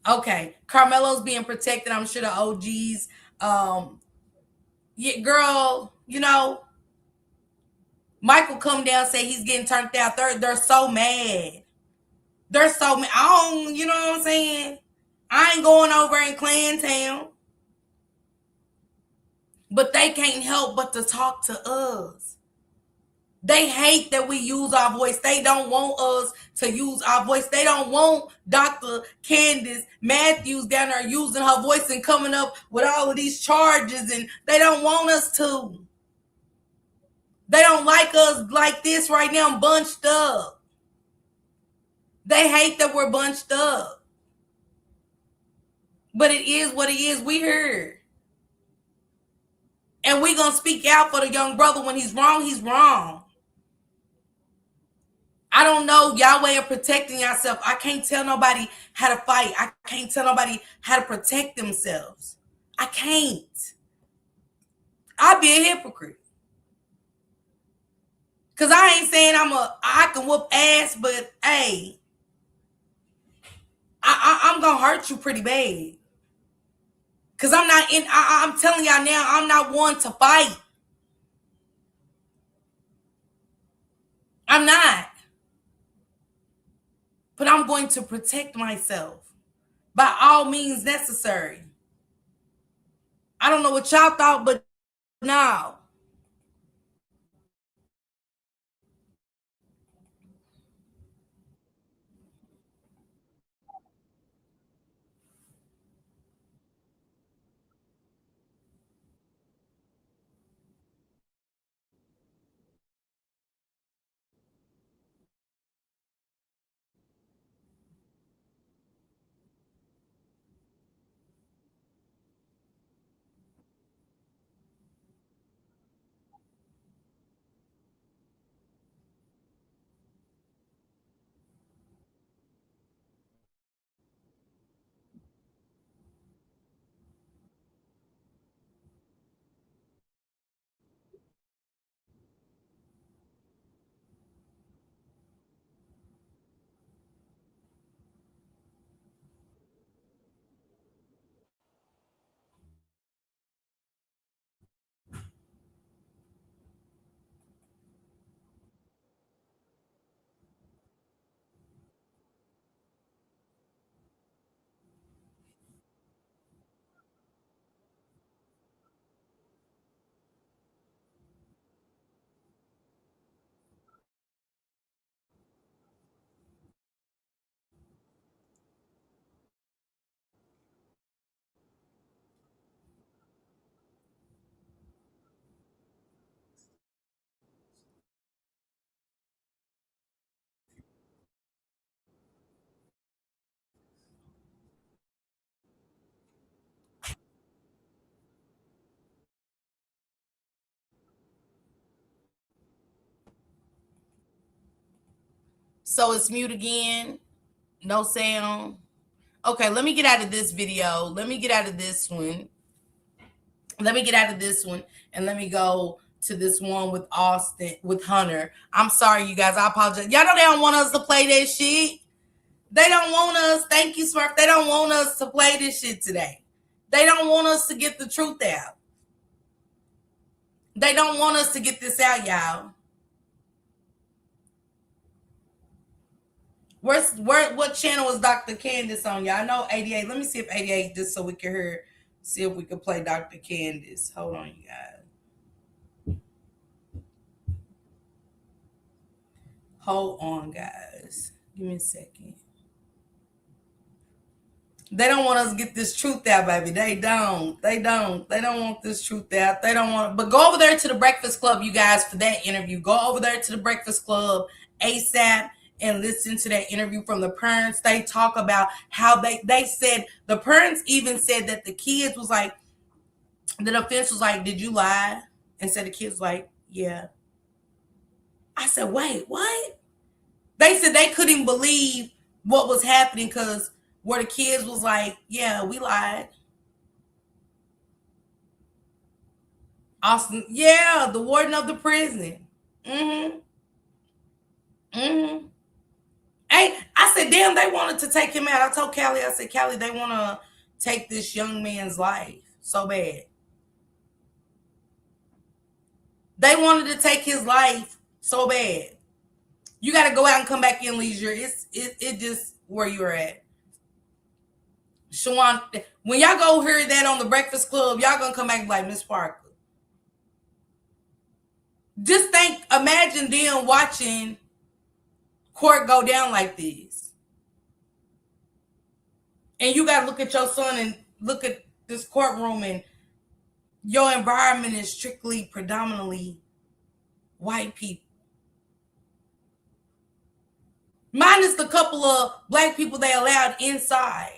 Okay. Karmelo's being protected. I'm sure the OGs. Yeah, girl, you know, Michael come down say he's getting turned out. They're so mad. They're so mad. I don't, you know what I'm saying? I ain't going over in Clan Town. But they can't help but to talk to us. They hate that we use our voice. They don't want us to use our voice. They don't want Dr. Candace Matthews down there using her voice and coming up with all of these charges, and they don't want us to. They don't like us like this right now, bunched up. They hate that we're bunched up. But it is what it is. We heard. And we gonna speak out for the young brother. When he's wrong, he's wrong. I don't know y'all way of protecting yourself. I can't tell nobody how to fight. I can't tell nobody how to protect themselves. I can't. I'd be a hypocrite. Cause I ain't saying I can whoop ass, but hey, I'm gonna hurt you pretty bad. Cause I'm telling y'all now, I'm not one to fight. I'm not. But I'm going to protect myself by all means necessary. I don't know what y'all thought, but no. So it's mute again. No sound. Okay, let me get out of this video. Let me get out of this one. And let me go to this one with Austin, with Hunter. I'm sorry, you guys. I apologize. Y'all know they don't want us to play that shit. They don't want us. Thank you, Smurf. They don't want us to play this shit today. They don't want us to get the truth out. They don't want us to get this out, y'all. What channel is Dr. Candace on, y'all? I know 88. Let me see if 88, just so we can hear, see if we can play Dr. Candace. Hold on, you guys. Hold on, guys. Give me a second. They don't want us to get this truth out, baby. They don't want this truth out. They don't want, but go over there to the Breakfast Club, you guys, for that interview. Go over there to the Breakfast Club ASAP and listen to that interview from the parents. They talk about how they said, the parents even said that the kids was like, the defense was like, did you lie? And said the kids like, yeah. I said, wait, what? They said they couldn't believe what was happening because where the kids was like, yeah, we lied. Austin, yeah, the warden of the prison. Hey, I said, damn, they wanted to take him out. I told Callie, I said, Callie, they want to take this young man's life so bad. They wanted to take his life so bad. You got to go out and come back in, Leisure. It just where you're at. Shawan, when y'all go hear that on the Breakfast Club, y'all gonna come back like Miss Parker. Just imagine them watching court go down like this. And you gotta look at your son and look at this courtroom, and your environment is strictly predominantly white people. Minus the couple of black people they allowed inside.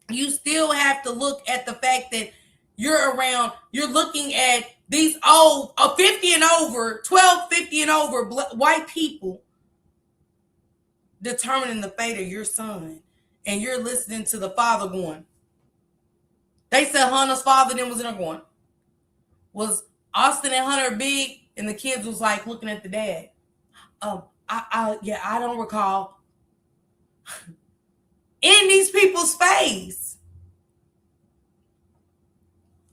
You still have to look at the fact that you're looking at these old 50 and over, 12, 50 and over white people determining the fate of your son. And you're listening to the father going. They said Hunter's father then was in there going, was Austin and Hunter big? And the kids was like looking at the dad. I don't recall. In these people's face.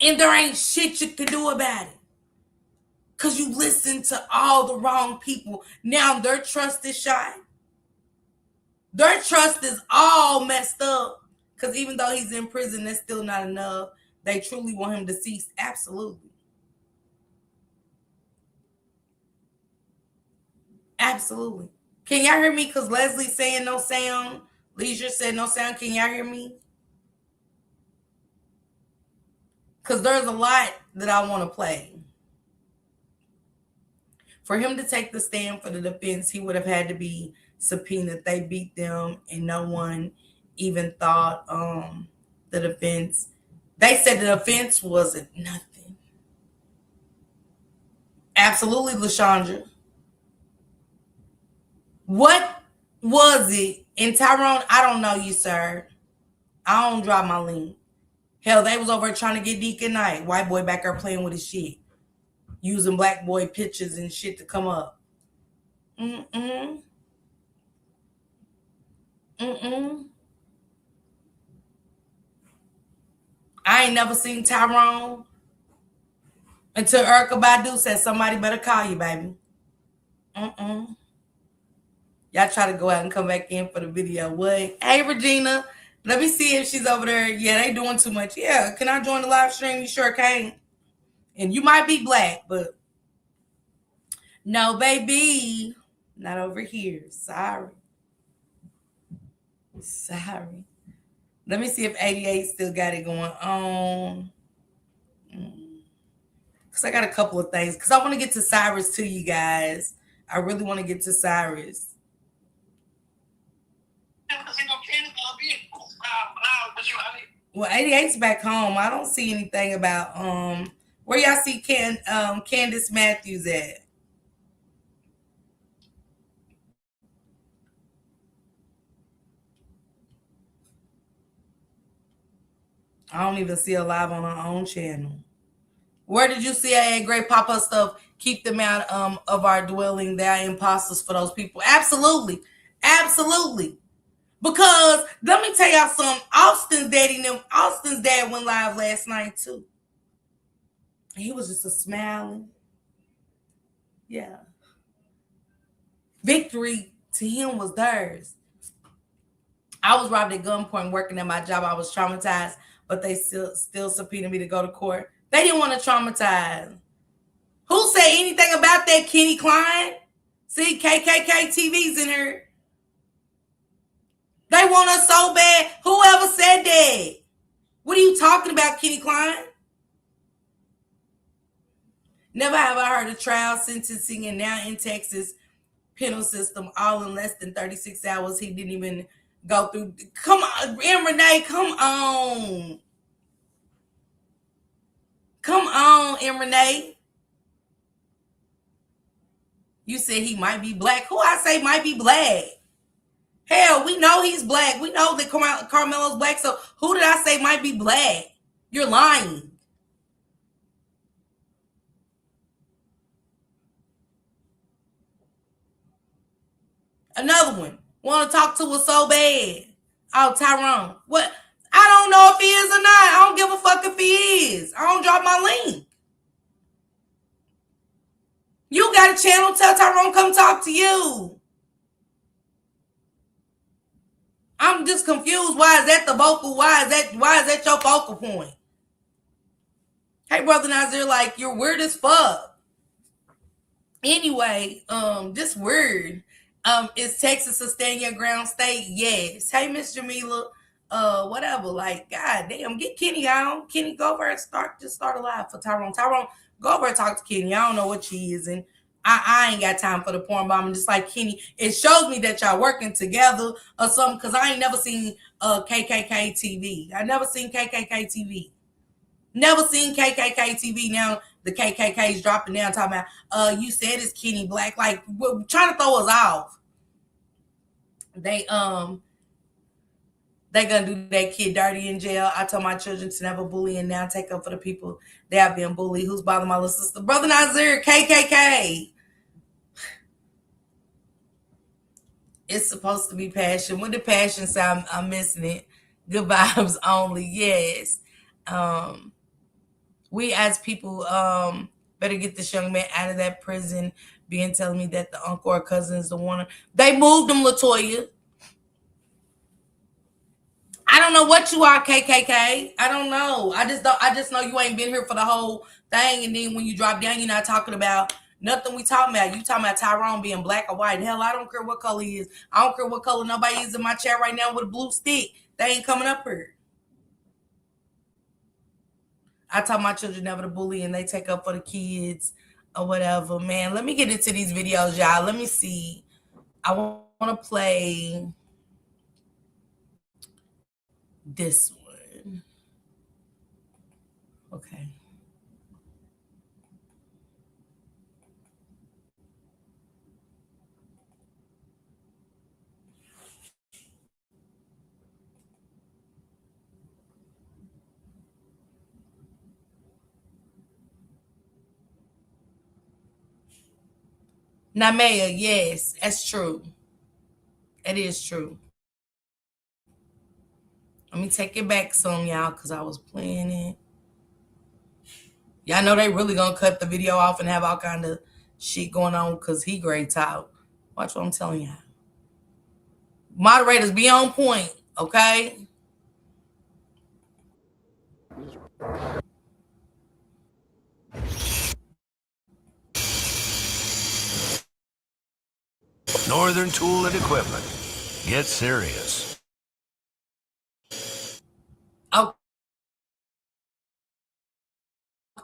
And there ain't shit you can do about it. Because you listen to all the wrong people. Now their trust is shot. Their trust is all messed up. Because even though he's in prison, that's still not enough. They truly want him deceased. Absolutely. Absolutely. Can y'all hear me? Because Leslie's saying no sound. Leisure said no sound. Can y'all hear me? Because there's a lot that I want to play. For him to take the stand for the defense, he would have had to be subpoenaed. They beat them, and no one even thought the defense. They said the defense wasn't nothing. Absolutely, LaShondra. What was it? And Tyrone, I don't know you, sir. I don't drop my link. Hell, they was over trying to get Deacon Knight. White boy back there playing with his shit. Using black boy pictures and shit to come up. I ain't never seen Tyrone until Erykah Badu said somebody better call you, baby. Y'all try to go out and come back in for the video. What? Hey, Regina. Let me see if she's over there. Yeah, they doing too much. Yeah, can I join the live stream? You sure can. And you might be black, but no, baby. Not over here. Sorry. Let me see if 88 still got it going on. Because I got a couple of things. Because I want to get to Cyrus too, you guys. I really want to get to Cyrus. Well, 88's back home. I don't see anything about where y'all see Candace Matthews at. I don't even see her live on her own channel. Where did you see her at? Great pop-up stuff. Keep them out of our dwelling. They are imposters for those people. Absolutely. Absolutely. Because let me tell y'all something. Austin's dad went live last night too. He was just a smiling. Yeah. Victory to him was theirs. I was robbed at gunpoint working at my job. I was traumatized, but they still subpoenaed me to go to court. They didn't want to traumatize. Who said anything about that, Kenny Klein? See, KKK TV's in here. They want us so bad. Whoever said that? What are you talking about, Kenny Klein? Never have I heard of trial, sentencing, and now in Texas penal system all in less than 36 hours. He didn't even go through. Come on, M. Renee, come on. Come on, M. Renee. You said he might be black. Who I say might be black? Hell, we know he's black. We know that Karmelo's black. So who did I say might be black? You're lying. Another one. Want to talk to us so bad. Oh, Tyrone. What? I don't know if he is or not. I don't give a fuck if he is. I don't drop my link. You got a channel, tell Tyrone come talk to you. I'm just confused. Why is that the vocal? Why is that your focal point? Hey, Brother Nazir, like, you're weird as fuck. Anyway, this word. Is Texas a stand your ground state? Yes. Hey, Miss Jamila. Whatever. Like, god damn, get Kenny on. Kenny, go over and start a live for Tyrone. Tyrone, go over and talk to Kenny. I don't know what she is, and I ain't got time for the porn bombing. Just like Kenny, it shows me that y'all working together or something, because I ain't never seen KKK TV. I never seen KKK TV. Never seen KKK TV. Now the KKK is dropping down talking about, you said it's Kenny Black. Like, trying to throw us off. They gonna do that kid dirty in jail. I told my children to never bully and now take up for the people that have been bullied. Who's bothering my little sister? Brother Nazir, KKK. It's supposed to be passion. What did passion say? I'm missing it. Good vibes only. Yes. We as people better get this young man out of that prison. Being telling me that the uncle or cousin is the one. They moved him, LaToya. I don't know what you are, KKK. I don't know. I just know you ain't been here for the whole thing. And then when you drop down, you're not talking about nothing we talking about. You talking about Tyrone being black or white. Hell, I don't care what color he is. I don't care what color nobody is in my chat right now with a blue stick. They ain't coming up here. I taught my children never to bully and they take up for the kids or whatever. Man, let me get into these videos, y'all. Let me see. I want to play this one. Okay. Namea, yes, that's true. It is true. Let me take it back some, y'all, because I was playing it. Y'all know they really gonna cut the video off and have all kind of shit going on because he grades out. Watch what I'm telling y'all. Moderators, be on point, okay? Northern Tool and Equipment. Get serious. Oh.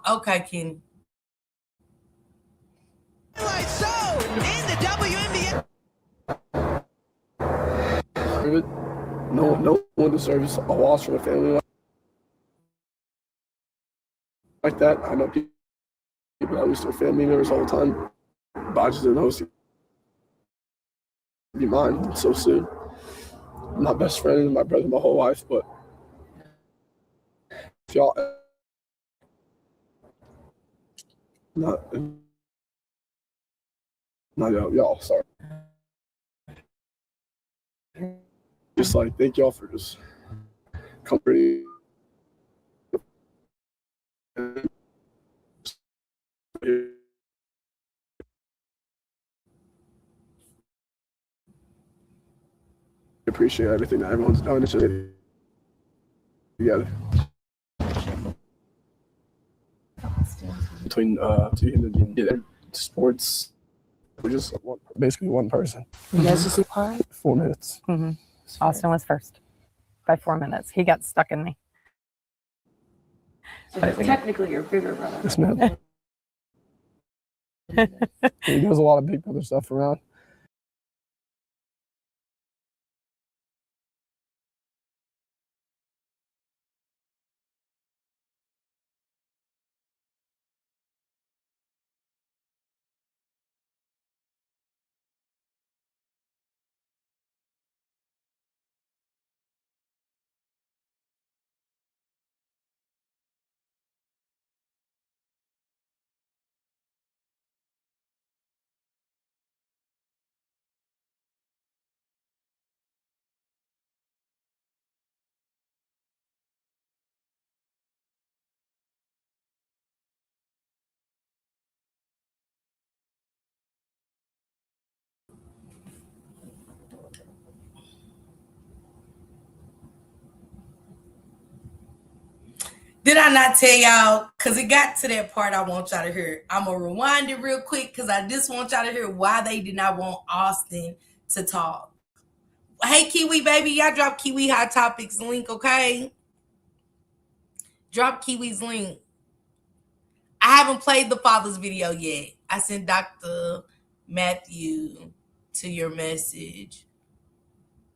Okay, Kenny. So, in the WNBA. No one deserves a loss from a family like that. I know people that lose their family members all the time, but I just didn't know it was be mine so soon. My best friend and my brother my whole life, but if y'all not y'all, sorry. Just like thank y'all for just comforting. Appreciate everything that everyone's done. It's just together. Between sports, we're just basically one person. You guys just apart? 4 minutes. Mm-hmm. Austin was first by 4 minutes. He got stuck in me. So technically, your bigger brother. Yes, ma'am. He does a lot of big brother stuff around. Did I not tell y'all? Because it got to that part I want y'all to hear. I'm going to rewind it real quick because I just want y'all to hear why they did not want Austin to talk. Hey, Kiwi, baby, y'all drop Kiwi Hot Topics link, okay? Drop Kiwi's link. I haven't played the father's video yet. I sent Dr. Matthew to your message.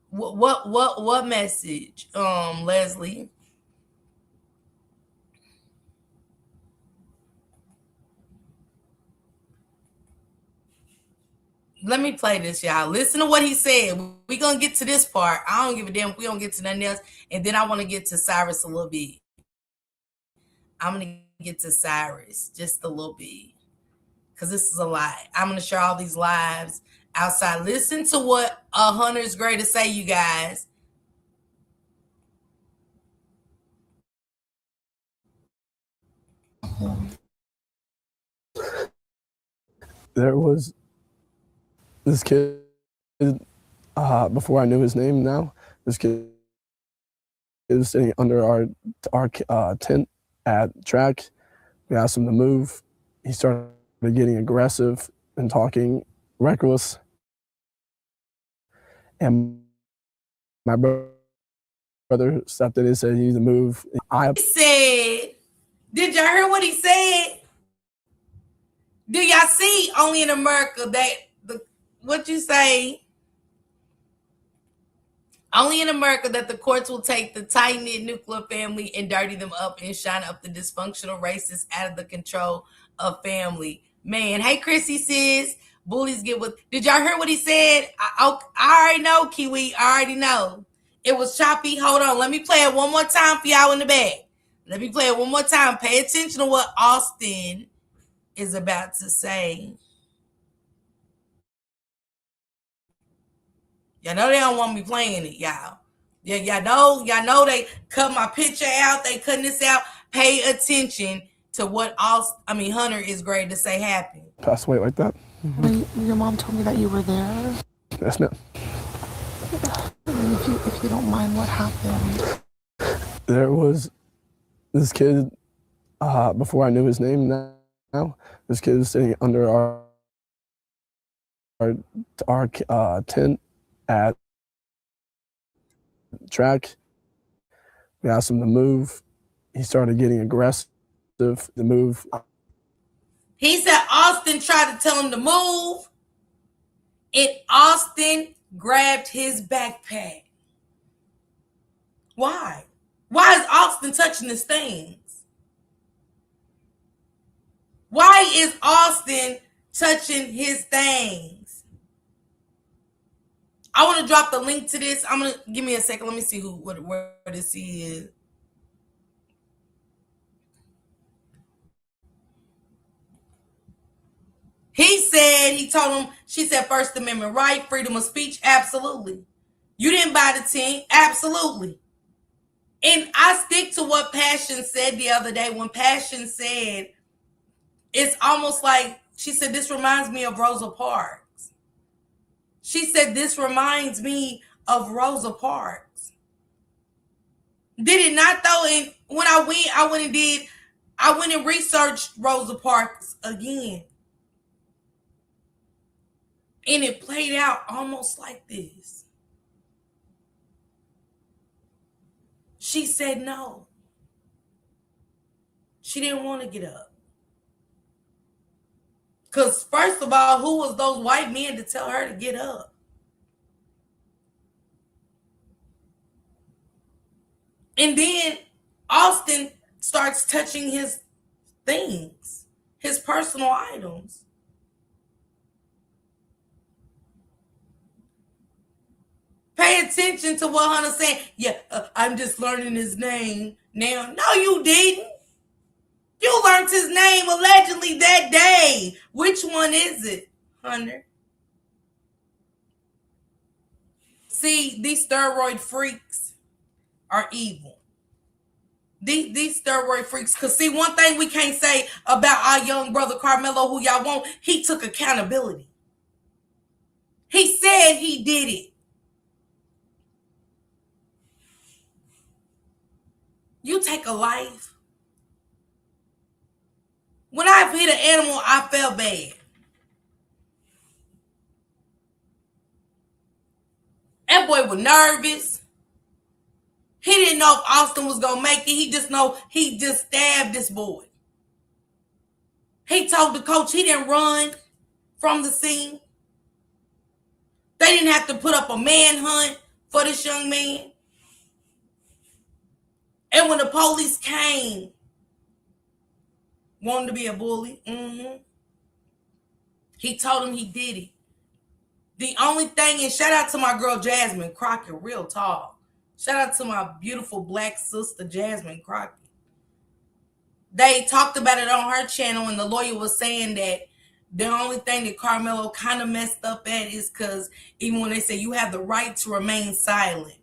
What message, Leslie? Let me play this, y'all. Listen to what he said. We're going to get to this part. I don't give a damn if we don't get to nothing else. And then I want to get to Cyrus a little bit. I'm going to get to Cyrus just a little bit. Because this is a lot. I'm going to share all these lives outside. Listen to what Hunter's great to say, you guys. There was this kid, before I knew his name now, this kid was sitting under our tent at track. We asked him to move. He started getting aggressive and talking reckless. And my brother stepped in and said, "You need to move." He said, did y'all hear what he said? Do y'all see only in America what you say? Only in America that the courts will take the tight-knit nuclear family and dirty them up and shine up the dysfunctional racists out of the control of family. Man, hey, Chrissy says, bullies get with. Did y'all hear what he said? I already know, Kiwi. I already know. It was choppy. Hold on. Let me play it one more time for y'all in the back. Let me play it one more time. Pay attention to what Austin is about to say. Y'all know they don't want me playing it, y'all. Yeah, y'all know they cut my picture out. They cutting this out. Pay attention to what Hunter is great to say happened. Passed away like that. Mm-hmm. Your mom told me that you were there. Yes, ma'am. If you don't mind, what happened? There was this kid, before I knew his name now, this kid was sitting under our tent at track. We asked him to move. He started getting aggressive to move. He said Austin tried to tell him to move, and Austin grabbed his backpack. Why? Why is Austin touching his things? Why is Austin touching his things? I want to drop the link to this. I'm gonna give me a second. Let me see where this is. He said, she said First Amendment right, freedom of speech, absolutely. You didn't buy the tent, absolutely. And I stick to what Passion said the other day when Passion said, it's almost like, she said, this reminds me of Rosa Parks. She said, this reminds me of Rosa Parks. Did it not though? And when I went and researched Rosa Parks again. And it played out almost like this. She said no. She didn't want to get up. Because first of all, who was those white men to tell her to get up? And then Austin starts touching his things, his personal items. Pay attention to what Hunter's saying. Yeah, I'm just learning his name now. No, you didn't. You learned his name allegedly that day. Which one is it, Hunter? See, these steroid freaks are evil. These steroid freaks, because see, one thing we can't say about our young brother Karmelo, who y'all want, he took accountability. He said he did it. You take a life. When I've hit an animal, I felt bad. That boy was nervous. He didn't know if Austin was going to make it. He just know he just stabbed this boy. He told the coach he didn't run from the scene. They didn't have to put up a manhunt for this young man. And when the police came, wanted to be a bully, he told him he did it. The only thing, and shout out to my girl Jasmine Crockett, real tall. Shout out to my beautiful black sister Jasmine Crockett. They talked about it on her channel, and the lawyer was saying that the only thing that Karmelo kind of messed up at is because even when they say you have the right to remain silent,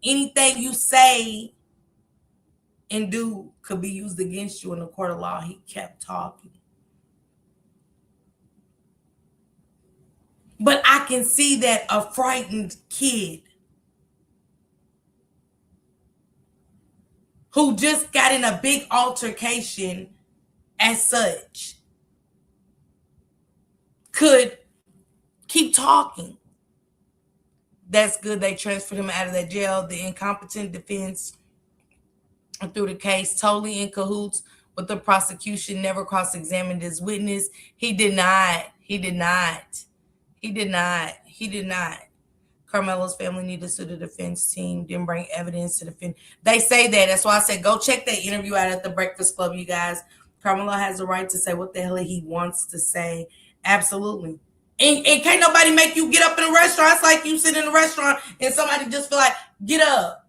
anything you say and do could be used against you in the court of law. He kept talking. But I can see that a frightened kid who just got in a big altercation as such could keep talking. That's good. They transferred him out of that jail. The incompetent defense through the case, totally in cahoots with the prosecution, never cross-examined his witness. He did not. Karmelo's family needed to sue the defense team, didn't bring evidence to defend. They say that. That's why I said go check that interview out at the Breakfast Club, you guys. Karmelo has the right to say what the hell he wants to say. Absolutely. And can't nobody make you get up in a restaurant. It's like you sit in a restaurant and somebody just feel like, get up.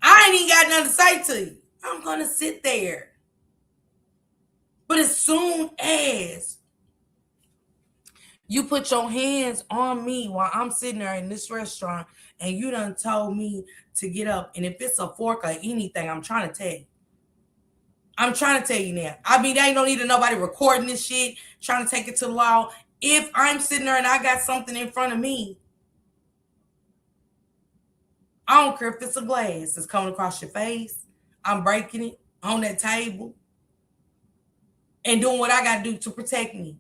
I ain't even got nothing to say to you. I'm going to sit there. But as soon as you put your hands on me while I'm sitting there in this restaurant and you done told me to get up, and if it's a fork or anything, I'm trying to tell you. I'm trying to tell you now. I mean, they ain't no need of nobody recording this shit, trying to take it to the law. If I'm sitting there and I got something in front of me, I don't care if it's a glass that's coming across your face. I'm breaking it on that table and doing what I got to do to protect me.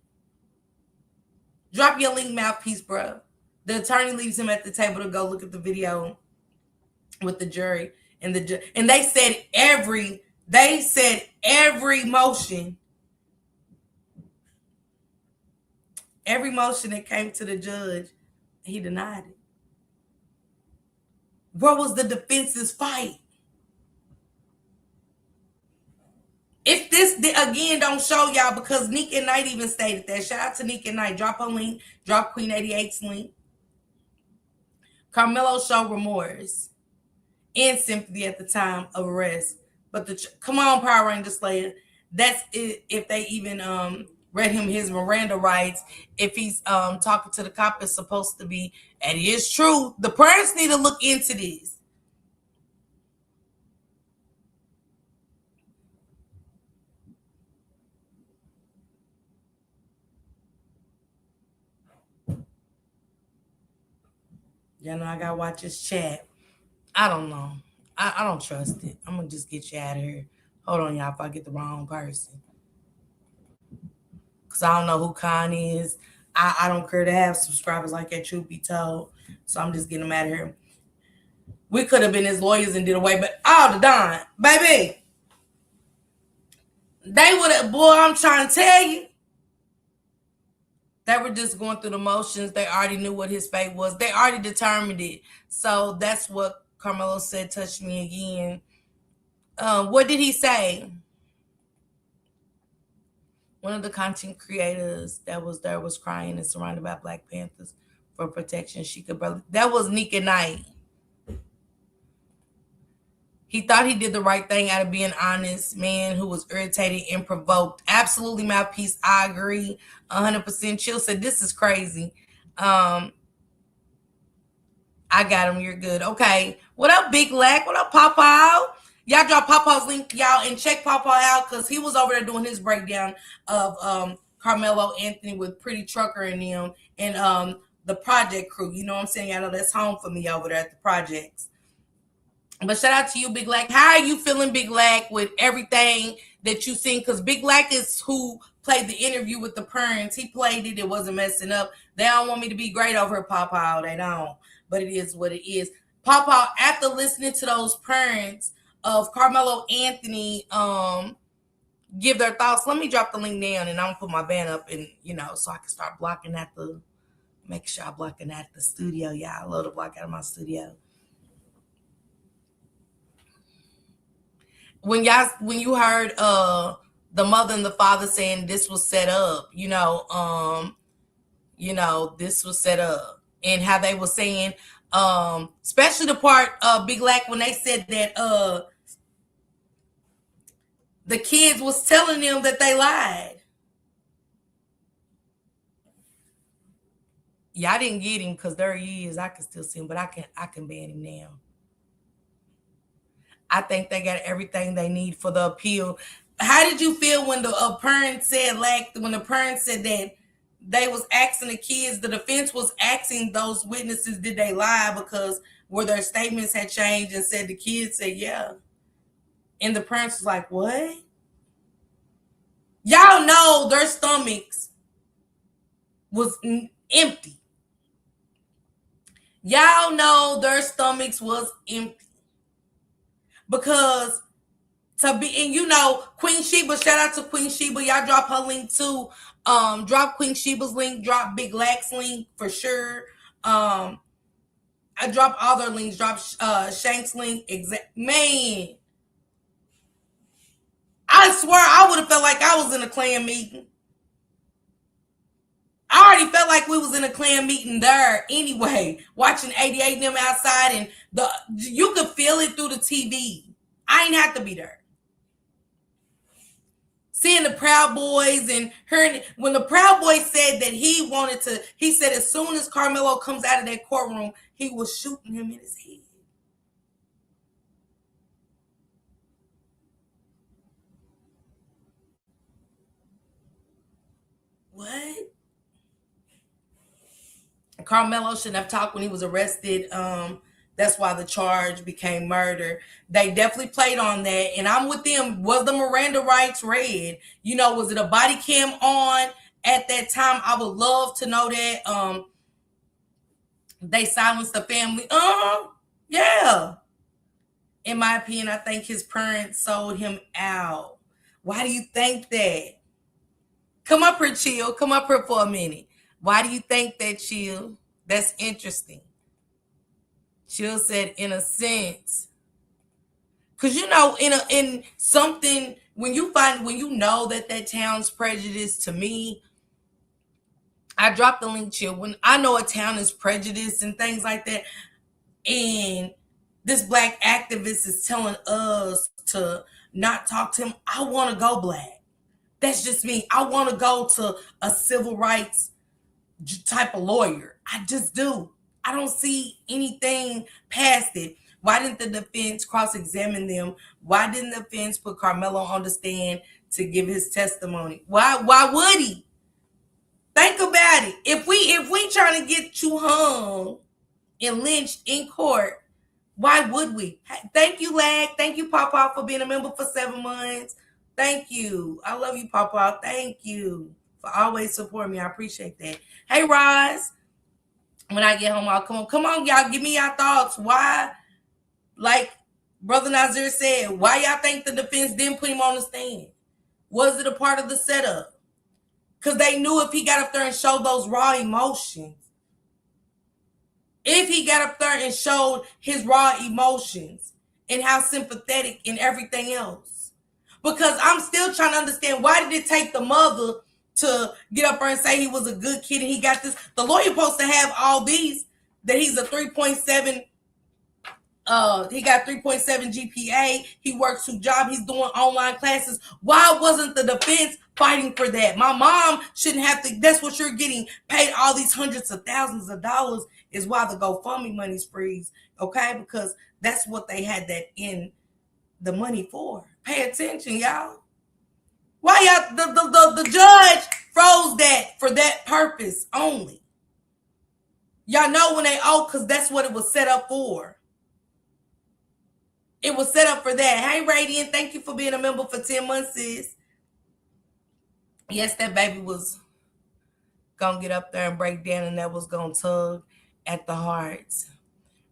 Drop your link mouthpiece, bro. The attorney leaves him at the table to go look at the video with the jury. And they said every motion that came to the judge, he denied it. Where was the defense's fight? If this, again, don't show y'all, because Nick and Knight even stated that. Shout out to Nick and Knight. Drop her link. Drop Queen 88's link. Karmelo showed remorse and sympathy at the time of arrest. But come on, Power Ranger Slayer. That's it, if they even read him his Miranda rights. If he's talking to the cop, it's supposed to be, and it is true. The parents need to look into this. Y'all know I gotta watch his chat. I don't know. I don't trust it. I'm gonna just get you out of here. Hold on, y'all, if I get the wrong person. Because I don't know who Khan is. I don't care to have subscribers like that, truth be told. So I'm just getting them out of here. We could have been his lawyers and did away, but all the dime, baby. They would have, boy, I'm trying to tell you. They were just going through the motions. They already knew what his fate was. They already determined it. So that's what Karmelo said, touch me again. What did he say? One of the content creators that was there was crying and surrounded by Black Panthers for protection. She could barely. That was Nika Knight. He thought he did the right thing out of being honest, man who was irritated and provoked. Absolutely, mouthpiece. I agree. 100%. Chill said, this is crazy. I got him. You're good. Okay. What up, Big Lack? What up, Papa? Y'all drop Papa's link, y'all, and check Papa out because he was over there doing his breakdown of Karmelo Anthony with Pretty Trucker and them and the project crew. You know what I'm saying? I know that's home for me over there at the projects. But shout out to you, Big Lack. How are you feeling, Big Lack, with everything that you've seen? Because Big Lack is who played the interview with the parents. He played it. It wasn't messing up. They don't want me to be great over here, Papa. They don't. But it is what it is. Papa, after listening to those parents of Karmelo Anthony give their thoughts, let me drop the link down and I'm going to put my band up and, so I can start blocking at make sure I'm blocking at the studio. Yeah, I love to block out of my studio. When you heard the mother and the father saying this was set up, this was set up, and how they were saying, especially the part Big Lack when they said that the kids was telling them that they lied. Yeah, I didn't get him because there he is. I can still see him, but I can ban him now. I think they got everything they need for the appeal. How did you feel when the parent said, when the parent said that they was asking the kids, the defense was asking those witnesses, did they lie because where their statements had changed and said the kids said, yeah. And the parents was like, what? Y'all know their stomachs was empty. Y'all know their stomachs was empty. Because to be, and Queen Sheba, shout out to Queen Sheba. Y'all drop her link too. Drop Queen Sheba's link, drop Big Lack's link for sure. I drop all their links, drop Shank's link. Man, I swear I would have felt like I was in a Klan meeting. I already felt like we was in a Klan meeting there anyway, watching 88 and them outside, and you could feel it through the TV. I ain't have to be there. Seeing the Proud Boys and hearing when the Proud Boys said that he said as soon as Karmelo comes out of that courtroom, he was shooting him in his head. What? Karmelo shouldn't have talked when he was arrested. That's why the charge became murder. They definitely played on that. And I'm with them. Was the Miranda rights read? Was it a body cam on at that time? I would love to know that. They silenced the family. Yeah. In my opinion, I think his parents sold him out. Why do you think that? Come up here, Chill. Come up here for a minute. Why do you think that, Chill? That's interesting. Chill said, in a sense, because in something when you know that town's prejudiced, to me, I dropped the link, Chill. When I know a town is prejudiced and things like that, and this Black activist is telling us to not talk to him, I want to go Black. That's just me. I want to go to a civil rights type of lawyer. I just do. I don't see anything past it. Why didn't the defense cross-examine them? Why didn't the defense put Karmelo on the stand to give his testimony? Why would he? Think about it. If we trying to get you hung and lynched in court, why would we? Thank you, Lag. Thank you, Papa, for being a member for 7 months. Thank you. I love you, Papa. Thank you for always supporting me. I appreciate that. Hey, Roz. When I get home, I'll come on, y'all. Give me your thoughts. Why Like Brother Nazir said, why y'all think the defense didn't put him on the stand? Was it a part of the setup? Because they knew if he got up there and showed those raw emotions, if he got up there and showed his raw emotions and how sympathetic and everything else. Because I'm still trying to understand, why did it take the mother to get up there and say he was a good kid and he got this? The lawyer supposed to have all these, that he's a 3.7, he got 3.7 GPA, he works 2 jobs, he's doing online classes. Why wasn't the defense fighting for that? My mom shouldn't have to, that's what you're getting paid all these hundreds of thousands of dollars, is why the GoFundMe money's freeze, okay? Because that's what they had that in the money for. Pay attention, y'all. Why y'all, the judge froze that for that purpose only. Y'all know when they owe, because that's what it was set up for. It was set up for that. Hey, Radiant, thank you for being a member for 10 months, sis. Yes, that baby was going to get up there and break down, and that was going to tug at the heart.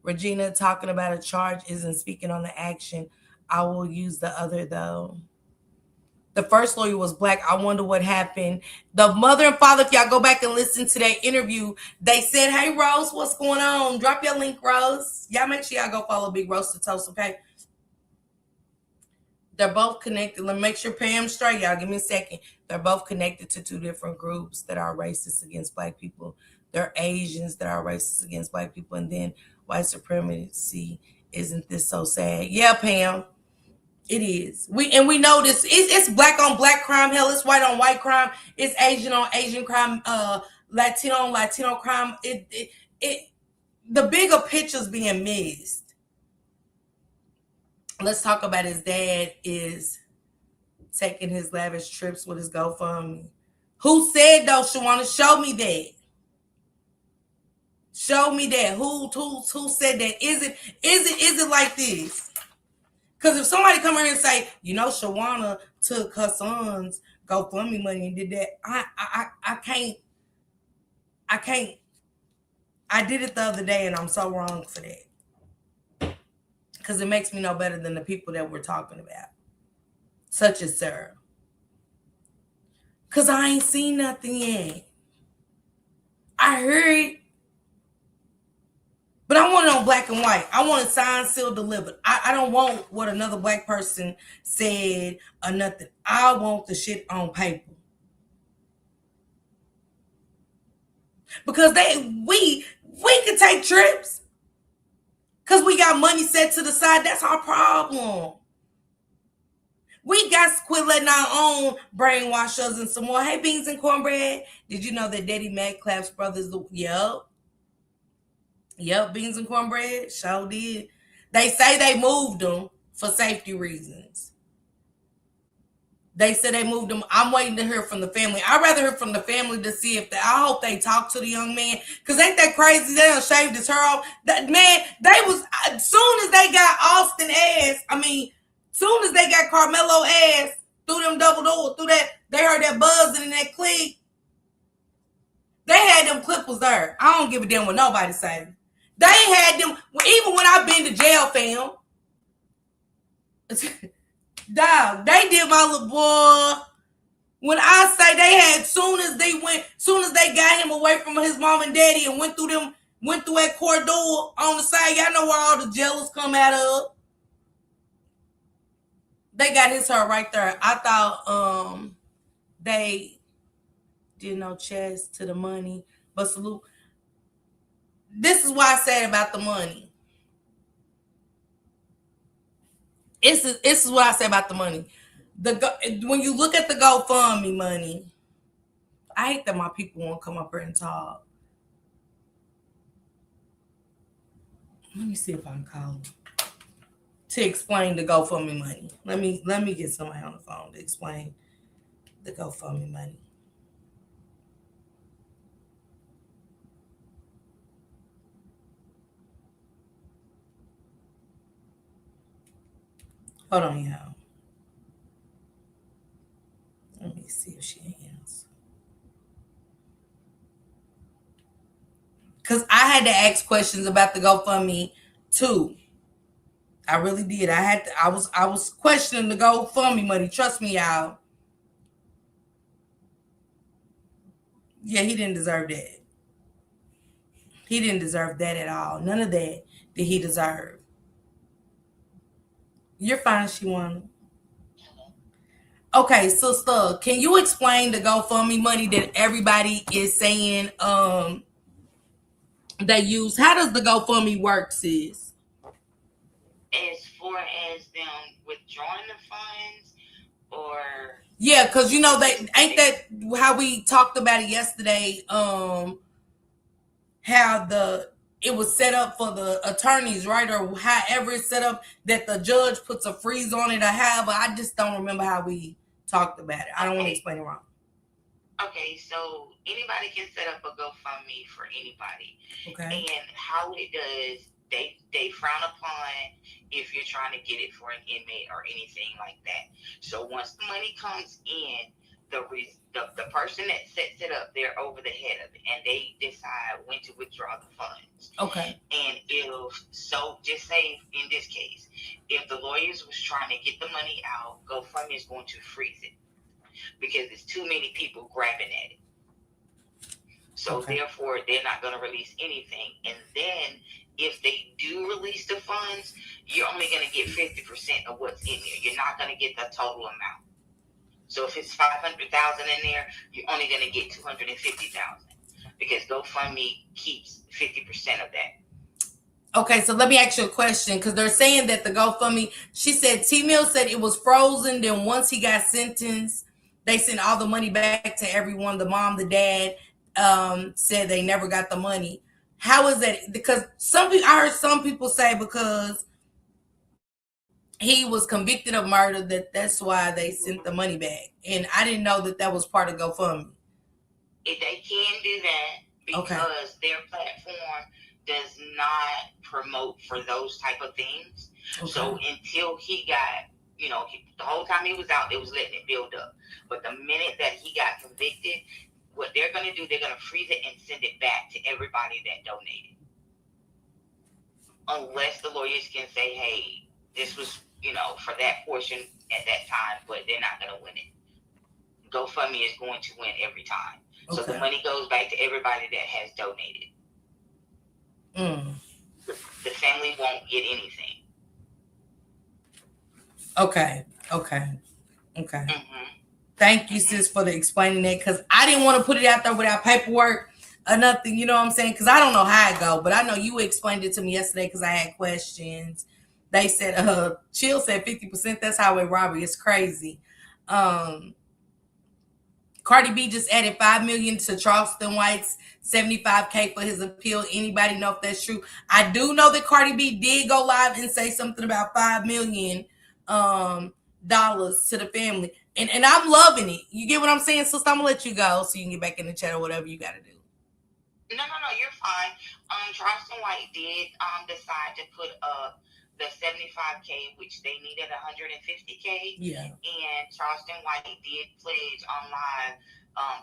Regina talking about a charge isn't speaking on the action. I will use the other, though. The first lawyer was black. I wonder what happened. The mother and father, if y'all go back and listen to that interview, they said, hey, Rose, what's going on? Drop your link, Rose. Y'all make sure y'all go follow Big Rose to Toast, okay? They're both connected. Let me make sure Pam's straight, y'all. Give me a second. They're both connected to 2 different groups that are racist against black people. They're Asians that are racist against black people. And then white supremacy. Isn't this so sad? Yeah, Pam. It is. We know this. It's black on black crime. Hell, it's white on white crime. It's Asian on Asian crime. Latino on Latino crime. The bigger picture's being missed. Let's talk about his dad is taking his lavish trips with his GoFundMe. Who said though, Shawana? Show me that. Show me that. Who said that? Is it like this? Because if somebody come here and say, you know, Shawana took her son's GoFundMe money and did that, I can't. I did it the other day and I'm so wrong for that. Because it makes me no better than the people that we're talking about. Such as Sarah. Because I ain't seen nothing yet. I heard, but I want it on black and white. I want it signed, sealed, delivered. I don't want what another black person said or nothing. I want the shit on paper. Because we can take trips. Because we got money set to the side. That's our problem. We got to quit letting our own brainwash us and some more. Hey, Beans and Cornbread. Did you know that Daddy Mac Claps Brothers? Yep, Beans and Cornbread. Sure did. They say they moved them for safety reasons. They said they moved them. I'm waiting to hear from the family. I'd rather hear from the family to see if I hope they talk to the young man. Because ain't that crazy? They done shaved his hair off. That man, they was, as soon as they got Austin ass, soon as they got Karmelo ass through them double doors, through that, they heard that buzzing in that click. They had them clippers there. I don't give a damn what nobody say. They had them, even when I've been to jail, fam. Dog, they did my little boy. When I say they had, soon as they got him away from his mom and daddy and went through that corridor on the side, y'all know where all the jealous come out of. They got his hair right there. I thought they did no chest to the money, but salute. This is why I said about the money. This is what I say about the money. When you look at the GoFundMe money, I hate that my people won't come up here and talk. Let me see if I can call them to explain the GoFundMe money. Let me get somebody on the phone to explain the GoFundMe money. Hold on, y'all. Let me see if she answers. Because I had to ask questions about the GoFundMe too. I really did. I was questioning the GoFundMe money. Trust me, y'all. Yeah, he didn't deserve that. He didn't deserve that at all. None of that did he deserve. You're fine, Shawana. Okay, sister, can you explain the GoFundMe money that everybody is saying they use? How does the GoFundMe work, sis? As far as them withdrawing the funds, or yeah, because you know they ain't that how we talked about it yesterday. How it was set up for the attorneys, right? Or however it's set up that the judge puts a freeze on it, or however. I just don't remember how we talked about it. I don't want to explain it wrong. Okay, so anybody can set up a GoFundMe for anybody. Okay. And how it does, they frown upon if you're trying to get it for an inmate or anything like that. So once the money comes in, the person that sets it up, they're over the head of it, and they decide when to withdraw the funds. Okay. And just say in this case, if the lawyers was trying to get the money out, GoFundMe is going to freeze it because there's too many people grabbing at it. So therefore, they're not going to release anything. And then if they do release the funds, you're only going to get 50% of what's in there. You're not going to get the total amount. So if it's 500,000 in there, you're only going to get 250,000 because GoFundMe keeps 50% of that. Okay, so let me ask you a question because they're saying that the GoFundMe, she said T-Mill said it was frozen. Then once he got sentenced, they sent all the money back to everyone. The mom, the dad said they never got the money. How is that? Because I heard some people say because he was convicted of murder that's why they sent the money back. And I didn't know that was part of GoFundMe. If they can do that because their platform does not promote for those type of things. Okay. So until he got, the whole time he was out, they was letting it build up. But the minute that he got convicted, what they're going to do, they're going to freeze it and send it back to everybody that donated. Unless the lawyers can say, hey, this was, for that portion at that time, but they're not going to win it. GoFundMe is going to win every time. Okay. So the money goes back to everybody that has donated. The family won't get anything. Okay. Mm-hmm. Thank you, sis, for explaining that because I didn't want to put it out there without paperwork or nothing. You know what I'm saying? Because I don't know how it go, but I know you explained it to me yesterday because I had questions. They said, Chill said 50%. That's highway robbery. It's crazy. Cardi B just added $5 million to Charleston White's $75K for his appeal. Anybody know if that's true? I do know that Cardi B did go live and say something about $5 million dollars to the family. And I'm loving it. You get what I'm saying? So I'm gonna let you go so you can get back in the chat or whatever you gotta do. No, you're fine. Charleston White did decide to put up the $75K, which they needed $150K. Yeah. And Charleston White did pledge online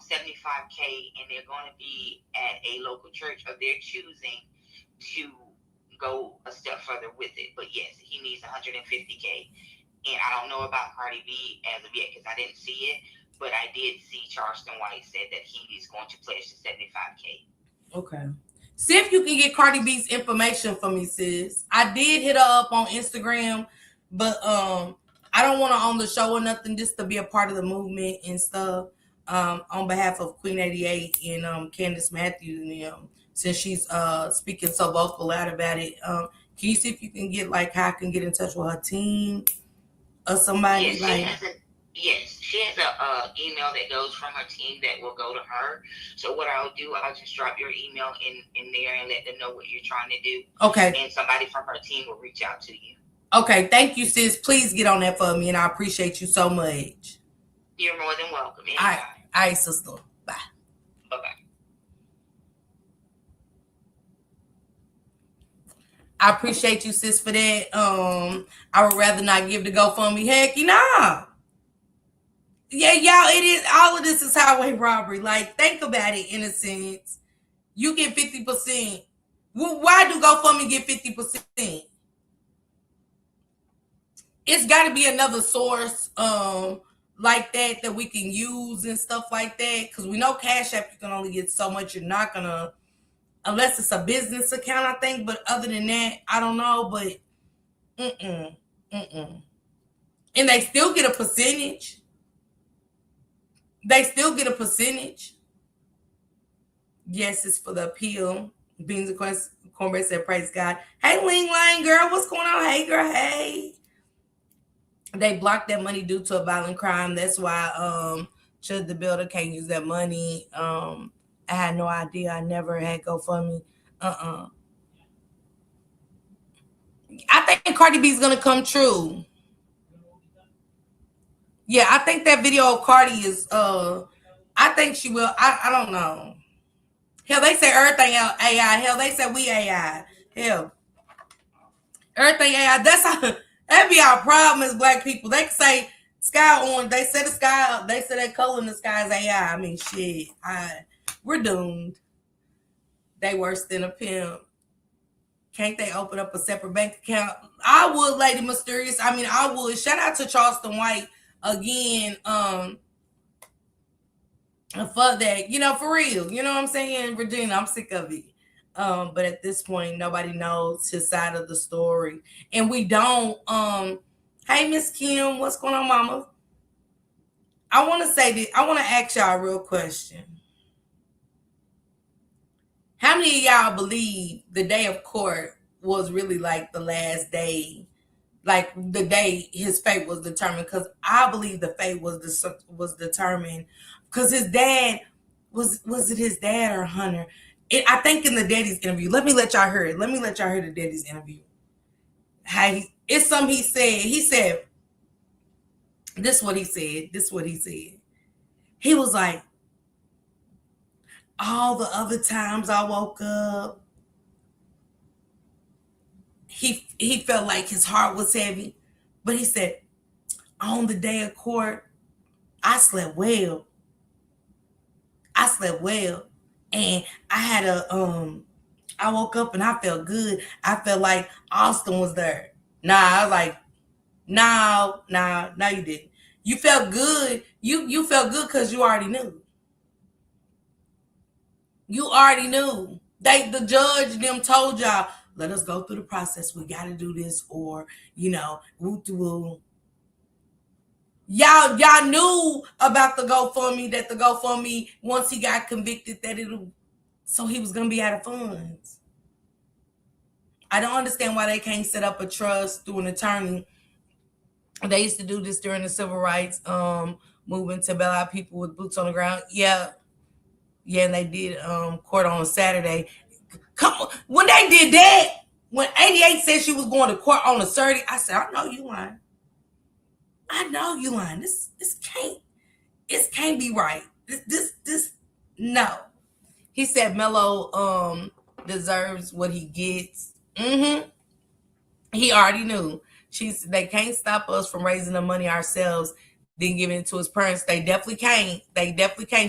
$75K, and they're going to be at a local church of their choosing to go a step further with it. But yes, he needs $150K. And I don't know about Cardi B as of yet because I didn't see it, but I did see Charleston White said that he is going to pledge the $75K. Okay. See if you can get Cardi B's information for me, sis. I did hit her up on Instagram, but I don't want her on the show or nothing, just to be a part of the movement and stuff. On behalf of Queen 88 and Candace Matthews and them, since she's speaking so vocal out about it. Can you see if you can get how I can get in touch with her team or somebody? Yes, she has a email that goes from her team that will go to her. So what I'll do, I'll just drop your email in there and let them know what you're trying to do. Okay. And somebody from her team will reach out to you. Okay, thank you, sis. Please get on that for me, and I appreciate you so much. You're more than welcome. All right, sister. Bye. Bye-bye. I appreciate you, sis, for that. I would rather not give the GoFundMe. Heck, nah. Yeah, y'all, it is. All of this is highway robbery. Think about it in a sense. You get 50%. Well, why do GoFundMe get 50%? it's got to be another source like that we can use and stuff like that, because we know Cash App you can only get so much. You're not gonna, unless it's a business account, I think. But other than that, I don't know. But and they still get a percentage. They still get a percentage. Yes, it's for the appeal. Beans and Cornbread said, praise God. Hey, Ling Line girl, what's going on? Hey, girl, hey. They blocked that money due to a violent crime. That's why Should the Builder can't use that money. I had no idea. I never had GoFundMe. I think Cardi B is gonna come true. Yeah, I think that video of Cardi is I think she will. I don't know. Hell, they say everything else AI. Hell, they say we AI. Hell, everything AI. That's how that be our problem as Black people. They can say sky orange. They say the sky. They say that color in the sky is AI. I mean, shit. We're doomed. They worse than a pimp. Can't they open up a separate bank account? I would, Lady Mysterious. I mean, I would. Shout out to Charleston White again. For that, for real. You know what I'm saying? Regina, I'm sick of it. But at this point, nobody knows his side of the story. And we don't. Hey, Miss Kim, what's going on, mama? I want to say that. I want to ask y'all a real question. How many of y'all believe the day of court was really like the last day, like the day his fate was determined? Because I believe the fate was determined because his dad was it his dad or Hunter? I think in the daddy's interview. Let me let y'all hear it. Let me let y'all hear the daddy's interview. It's something he said. He said, this is what he said. This is what he said. He was like, all the other times I woke up, he felt like his heart was heavy. But he said, on the day of court, I slept well. I slept well. And I had I woke up and I felt good. I felt like Austin was there. I was like, no, you didn't. You felt good. You felt good because you already knew. You already knew. The judge them told y'all, let us go through the process. We got to do this, or woo. Y'all knew about the GoFundMe, that the GoFundMe, once he got convicted, so he was gonna be out of funds. I don't understand why they can't set up a trust through an attorney. They used to do this during the civil rights movement to bail out people with boots on the ground. Yeah, and they did court on Saturday. Come on, when they did that, when 88 said she was going to court on a Saturday, I said, I know you lying. I know you lying. This can't be right. This no. He said Melo deserves what he gets. He already knew. They can't stop us from raising the money ourselves, then giving it to his parents. They definitely can't.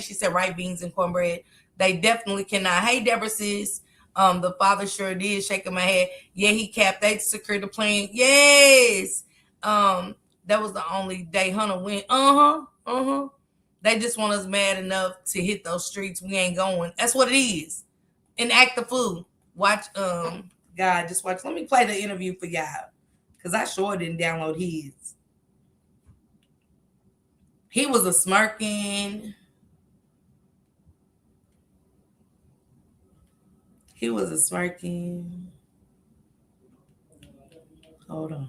She said, right, Beans and Cornbread. They definitely cannot. Hey, Deborah, sis. The father sure did, shaking my head. Yeah, he capped. They secured the plane. Yes. That was the only day Hunter went. They just want us mad enough to hit those streets. We ain't going. That's what it is. An act of fool. Watch, God, just watch. Let me play the interview for y'all. Because I sure didn't download his. He was a smirking. Hold on.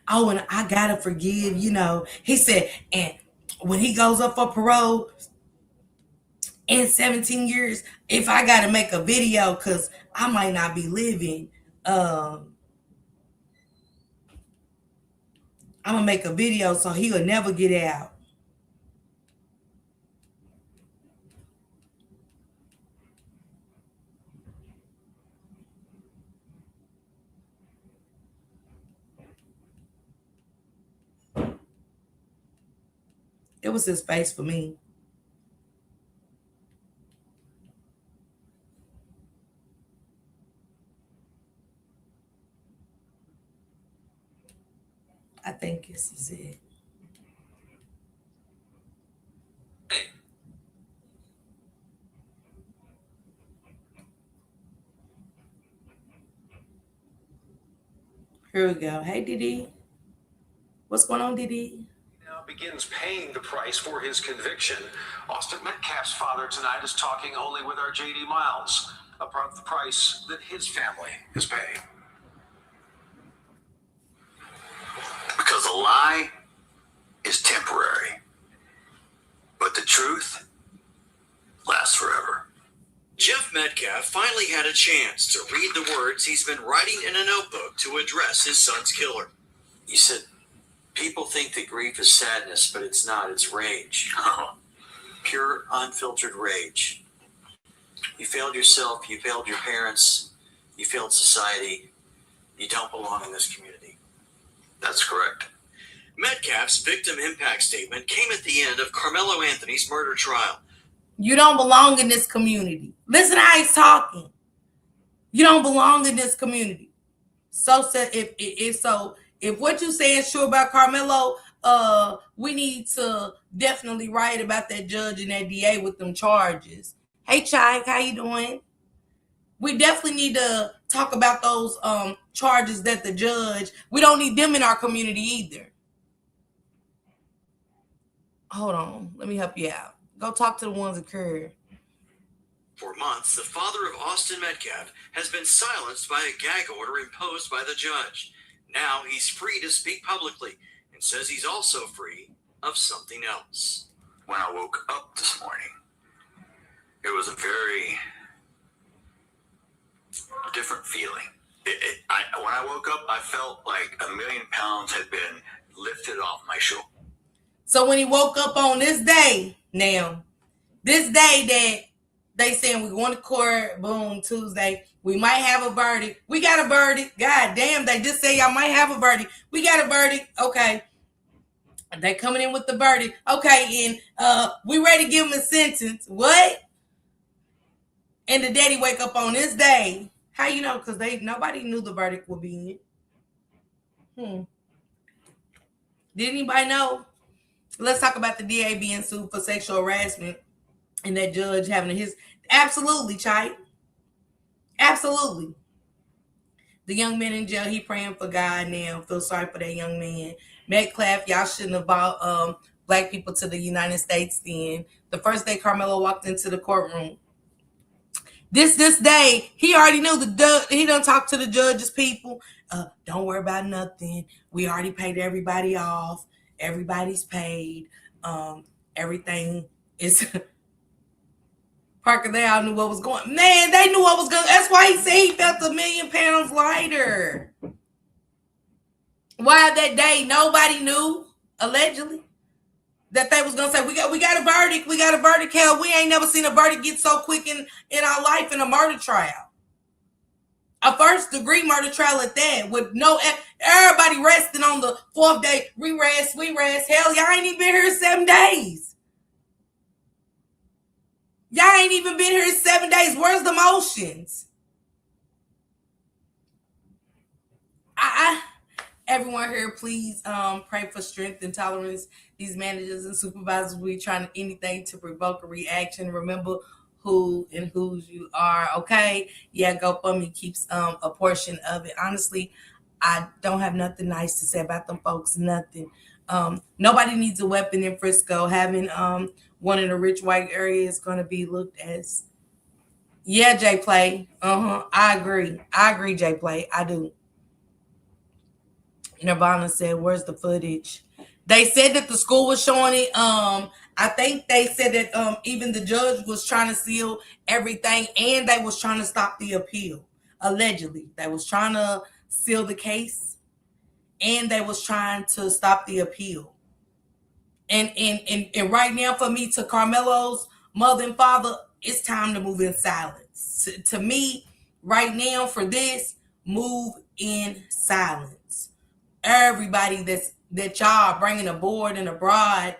Oh, and I gotta forgive, he said, and when he goes up for parole in 17 years, if I gotta make a video, because I might not be living, I'm gonna make a video so he'll never get out. It was his face for me. I think this is it. Here we go. Hey, Didi. What's going on, Didi? Now begins paying the price for his conviction. Austin Metcalf's father tonight is talking only with our JD Miles about the price that his family is paying. Because a lie is temporary, but the truth lasts forever. Jeff Metcalf finally had a chance to read the words he's been writing in a notebook to address his son's killer. You said, people think that grief is sadness, but it's not. It's rage. Pure, unfiltered rage. You failed yourself. You failed your parents. You failed society. You don't belong in this community. That's correct. Metcalf's victim impact statement came at the end of Karmelo Anthony's murder trial. You don't belong in this community. Listen how he's talking. You don't belong in this community. So if what you say is true about Karmelo, we need to definitely write about that judge and that DA with them charges. Hey, Chai, how you doing? We definitely need to talk about those charges that the judge. We don't need them in our community either. Hold on, let me help you out. Go talk to the ones that care. For months, the father of Austin Metcalf has been silenced by a gag order imposed by the judge. Now he's free to speak publicly and says he's also free of something else. When I woke up this morning, it was a very different feeling. When I woke up, I felt like 1,000,000 pounds had been lifted off my shoulder. So when he woke up on this day, now, this day that they saying we're going to court, boom, Tuesday, we might have a verdict. We got a verdict. God damn, they just say y'all might have a verdict. We got a verdict. Okay. They coming in with the verdict. Okay, and we ready to give him a sentence. What? And the daddy wake up on this day. How you know? Because nobody knew the verdict would be in. Did anybody know? Let's talk about the DA being sued for sexual harassment and that judge having his. Absolutely, Chai. Absolutely. The young man in jail, he praying for God now. Feel sorry for that young man. Metcalf, y'all shouldn't have brought black people to the United States then. The first day Karmelo walked into the courtroom. This day, he already knew he done talked to the judge's people. Don't worry about nothing. We already paid everybody off. Everybody's paid. Everything is Parker. They all knew what was going. Man, they knew what was going. That's why he said he felt 1,000,000 pounds lighter. Why that day nobody knew, allegedly, that they was gonna say we got a verdict. We got a verdict. Hell, we ain't never seen a verdict get so quick in our life in a murder trial. A first-degree murder trial at that, with no everybody resting on the 4th day. We rest. Hell, y'all ain't even been here 7 days. Y'all ain't even been here 7 days. Where's the motions? Everyone here, please pray for strength and tolerance. These managers and supervisors, we trying anything to provoke a reaction. Remember who and whose you are, okay? Yeah, GoFundMe keeps a portion of it. Honestly, I don't have nothing nice to say about them folks, nothing. Nobody needs a weapon in Frisco. Having one in a rich white area is going to be looked as, yeah, J Play. I agree, J Play. I do. Nirvana said, where's the footage? They said that the school was showing it. I think they said that even the judge was trying to seal everything, and they was trying to stop the appeal. Allegedly, they was trying to seal the case, and they was trying to stop the appeal. And right now, for me, to Karmelo's mother and father, it's time to move in silence. To me, right now, for this, move in silence. Everybody that y'all bringing aboard and abroad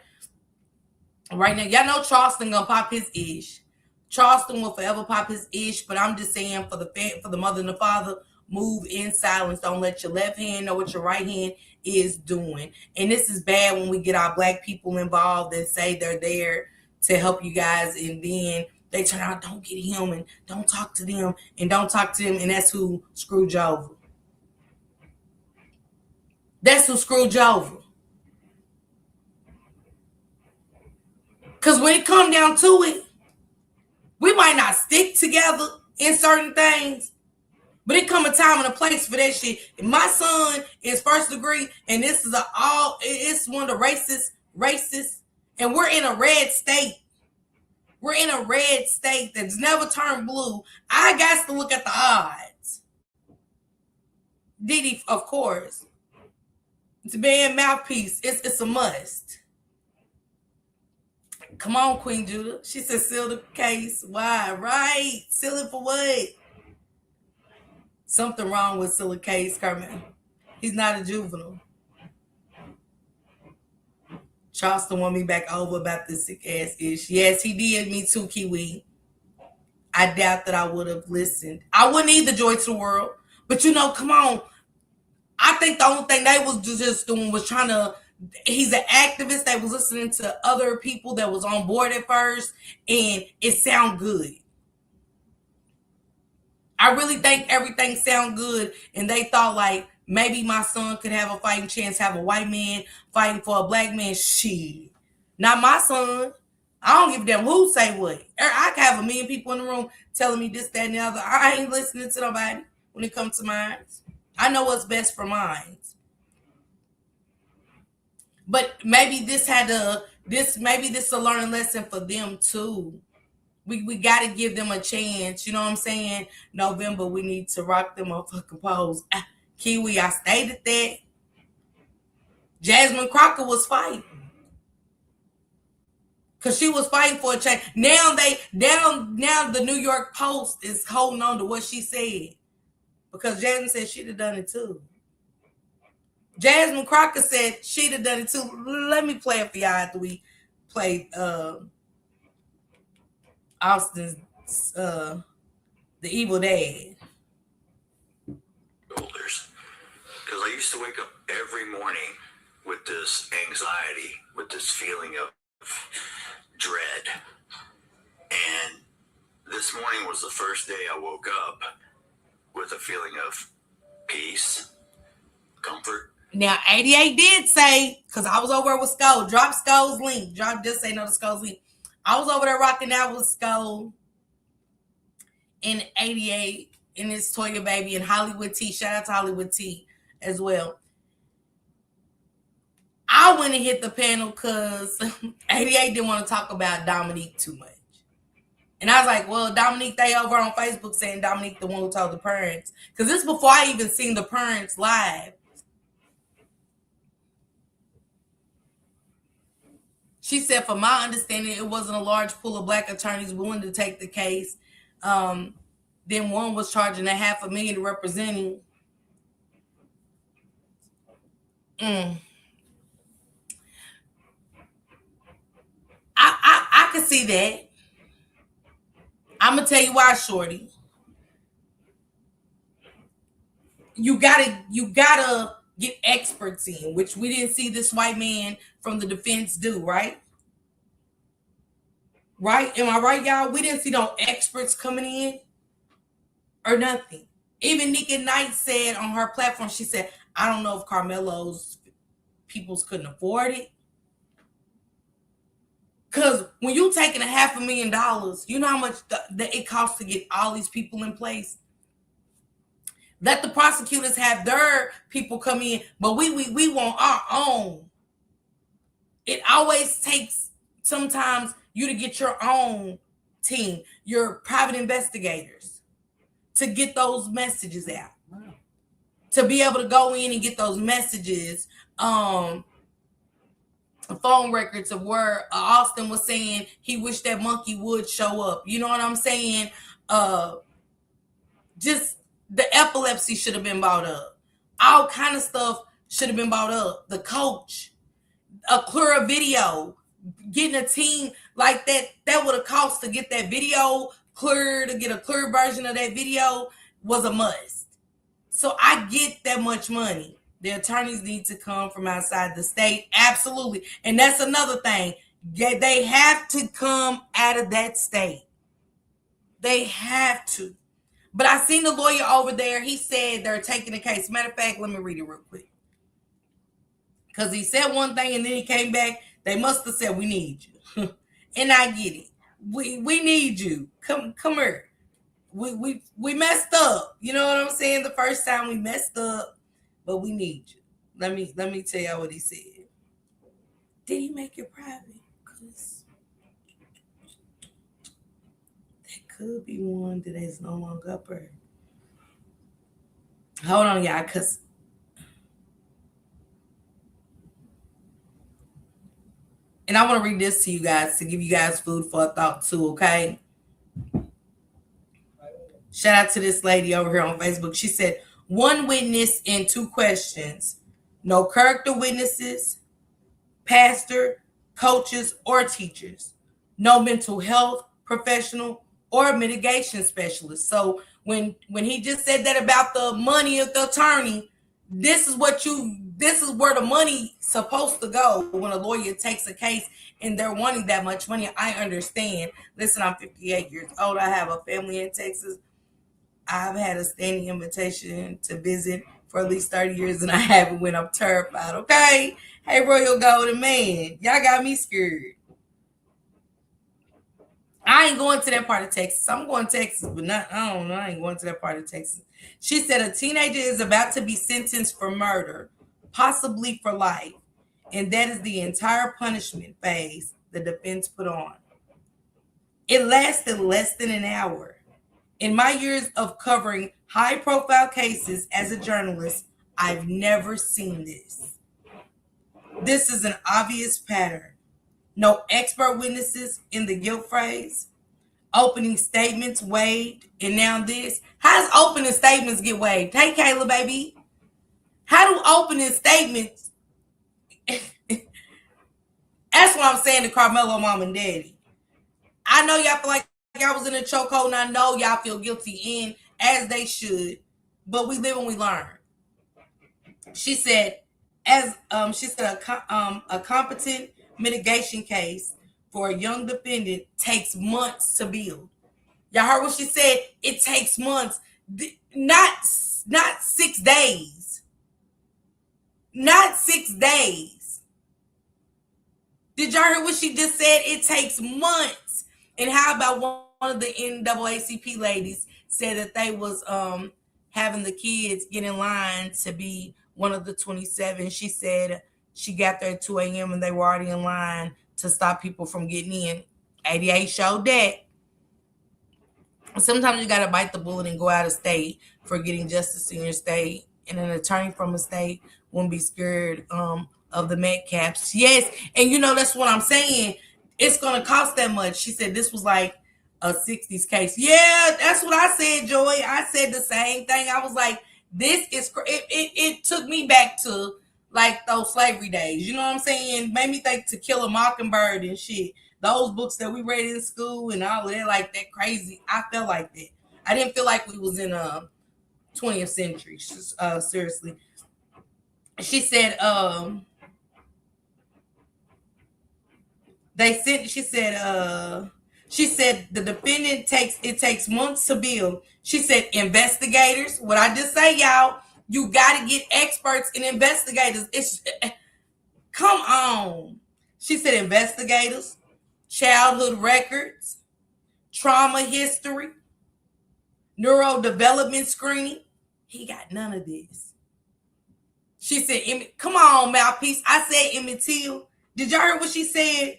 right now, y'all know Charleston gonna pop his ish. Charleston will forever pop his ish, but I'm just saying for the mother and the father, move in silence. Don't let your left hand know what your right hand is doing. And this is bad when we get our Black people involved and say they're there to help you guys, and then they turn out, don't get him, and don't talk to them, and don't talk to them, and that's who screwed you over. That's who screwed you over. Because when it comes down to it, we might not stick together in certain things, but it come a time and a place for that shit. If my son is first degree, and this is it's one of the racist, and we're in a red state. We're in a red state that's never turned blue. I got to look at the odds. Diddy, of course. To be a mouthpiece, it's a must. Come on, Queen Judah. She said, seal the case. Why? Right. Seal it for what? Something wrong with seal the case, Karmelo. He's not a juvenile. Charleston won me back over about this sick ass ish. Yes, he did. Me too, Kiwi. I doubt that I would have listened. I wouldn't either, Joy to the World. But come on. I think the only thing they was just doing was trying to. He's an activist that was listening to other people that was on board at first, and it sound good. I really think everything sound good, and they thought like maybe my son could have a fighting chance, have a white man fighting for a Black man. Shit, not my son. I don't give a damn who say what. I can have a million people in the room telling me this, that, and the other. I ain't listening to nobody when it comes to mine. I know what's best for mine. But maybe this is a learning lesson for them too. We got to give them a chance. You know what I'm saying? November, we need to rock them motherfucking pose. Kiwi, I stated that. Jasmine Crocker was fighting. Because she was fighting for a change. Now the New York Post is holding on to what she said. Because Jasmine said she'd have done it too. Jasmine Crocker said she'd have done it too. Let me play it for y'all after we play Austin's The Evil Dad. Because I used to wake up every morning with this anxiety, with this feeling of dread. And this morning was the first day I woke up with a feeling of peace, comfort. Now, 88 did say, because I was over there with Skull, drop Skull's link. Just say no to Skull's link. I was over there rocking out with Skull in 88 in his Toya Baby and Hollywood T. Shout out to Hollywood T as well. I went and hit the panel because 88 didn't want to talk about Dominique too much. And I was like, well, Dominique, they over on Facebook saying Dominique the one who told the parents. Because this is before I even seen the parents live. She said, from my understanding, it wasn't a large pool of Black attorneys willing to take the case. Then one was charging $500,000 to representing. I can see that. I'm gonna tell you why, Shorty. You gotta get experts in, which we didn't see this white man from the defense do, right? Right? Am I right, y'all? We didn't see no experts coming in or nothing. Even Nika Knight said on her platform, she said, I don't know if Karmelo's peoples couldn't afford it. Because when you're taking $500,000, you know how much it costs to get all these people in place? Let the prosecutors have their people come in, but we want our own. It always takes sometimes you to get your own team, your private investigators, to get those messages out. Wow. To be able to go in and get those messages, phone records of where Austin was saying he wished that monkey would show up. You know what I'm saying? Just the epilepsy should have been brought up. All kind of stuff should have been brought up. The coach, a clearer video, getting a team like that would have cost to get that video clear, to get a clear version of that video was a must. So I get that much money. The attorneys need to come from outside the state. Absolutely. And that's another thing. They have to come out of that state. They have to. But I seen the lawyer over there. He said they're taking the case. Matter of fact, let me read it real quick. Because he said one thing and then he came back. They must have said, we need you. And I get it. We need you. Come here. We messed up. You know what I'm saying? The first time we messed up, but we need you. Let me tell y'all what he said. Did he make it private? Because that could be one that is no longer up there. Hold on, y'all, because and I want to read this to you guys to give you guys food for thought too, okay? Shout out to this lady over here on Facebook. She said, 1 witness and 2 questions. No character witnesses, pastor, coaches, or teachers. No mental health professional or mitigation specialist. So when he just said that about the money of the attorney, this is where the money's supposed to go when a lawyer takes a case and they're wanting that much money. I understand. Listen, I'm 58 years old. I have a family in Texas. I've had a standing invitation to visit for at least 30 years and I haven't went. I'm terrified, okay? Hey, Royal Golden Man, y'all got me scared. I ain't going to that part of Texas. I'm going to Texas, but I ain't going to that part of Texas. She said a teenager is about to be sentenced for murder, possibly for life. And that is the entire punishment phase the defense put on. It lasted less than an hour. In my years of covering high-profile cases as a journalist, I've never seen this. This is an obvious pattern. No expert witnesses in the guilt phase. Opening statements waived, and now this. How does opening statements get waived? Hey, Kayla, baby. How do opening statements? That's what I'm saying to Karmelo, mom and daddy. I know y'all feel like y'all was in a chokehold, and I know y'all feel guilty, and as they should, but we live and we learn. She said, a competent mitigation case for a young defendant takes months to build. Y'all heard what she said? It takes months, not 6 days. Not 6 days. Did y'all hear what she just said? It takes months. And how about one of the NAACP ladies said that they was having the kids get in line to be one of the 27. She said she got there at 2 a.m. and they were already in line to stop people from getting in. 88 showed that. Sometimes you got to bite the bullet and go out of state for getting justice in your state. And an attorney from a state won't be scared of the Metcalfs. Yes, and that's what I'm saying. It's going to cost that much. She said this was like a 60s case. Yeah, that's what I said, Joy. I said the same thing. I was like, this is, it took me back to like those slavery days. You know what I'm saying? Made me think To Kill a Mockingbird and shit. Those books that we read in school and all that, like that crazy. I felt like that. I didn't feel like we was in a 20th century. Seriously. She said, she said the defendant takes months to build. She said investigators, what I just say, y'all, you got to get experts and investigators. Come on. She said investigators, childhood records, trauma history, neurodevelopment screening. He got none of this. She said, come on, mouthpiece. I said Emmett Till. Did y'all hear what she said?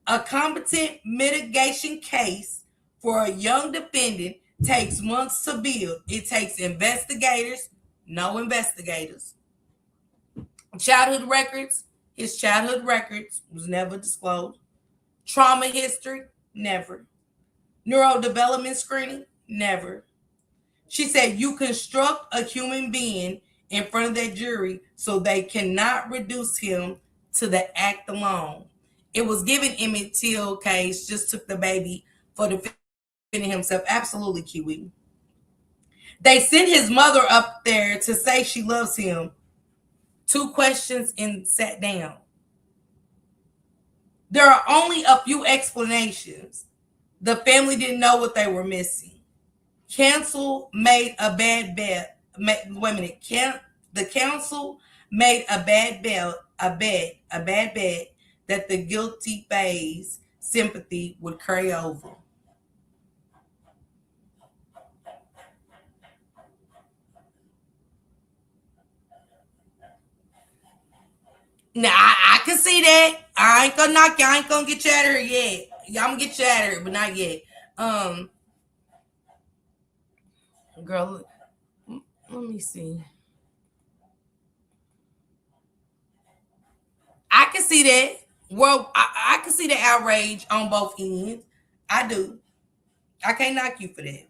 A competent mitigation case for a young defendant takes months to build. It takes investigators, no investigators. Childhood records, his childhood records was never disclosed. Trauma history, never. Neurodevelopment screening, never. She said you construct a human being in front of that jury so they cannot reduce him to the act alone. It was given Emmett Till case, just took the baby for defending himself. Absolutely, Kiwi. They sent his mother up there to say she loves him. 2 questions and sat down. There are only a few explanations. The family didn't know what they were missing. Council made a bad bet. Wait a minute. The council made a bad bet that the guilty phase sympathy would carry over. Now I can see that. I ain't gonna knock you. I ain't gonna get you out of here yet. I'm gonna get you out of here, but not yet. Girl, let me see. I can see that. Well, I can see the outrage on both ends. I do. I can't knock you for that.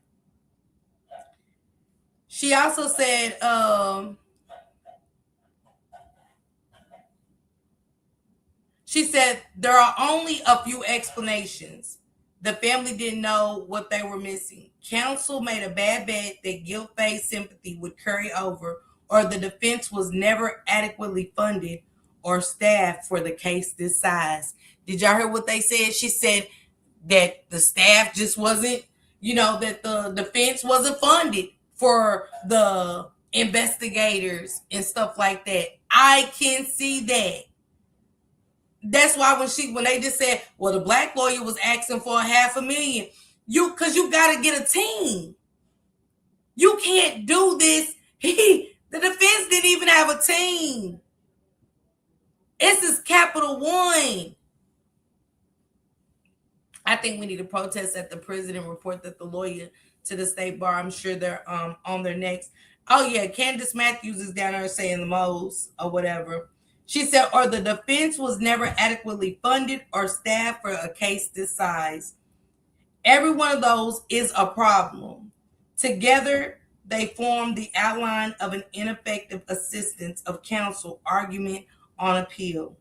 She also said, she said there are only a few explanations. The family didn't know what they were missing. Counsel made a bad bet that guilt-based sympathy would carry over, or the defense was never adequately funded or staffed for the case this size. Did y'all hear what they said? She said that the staff just wasn't, that the defense wasn't funded for the investigators and stuff like that. I can see that. That's why when they just said, well, the black lawyer was asking for $500,000, because you got to get a team. You can't do this. The defense didn't even have a team. This is Capital One. I think we need to protest at the prison and report that the lawyer to the state bar. I'm sure they're on their necks. Oh yeah, Candace Matthews is down there saying the most or whatever. She said, or the defense was never adequately funded or staffed for a case this size. Every one of those is a problem. Together, they form the outline of an ineffective assistance of counsel argument on appeal.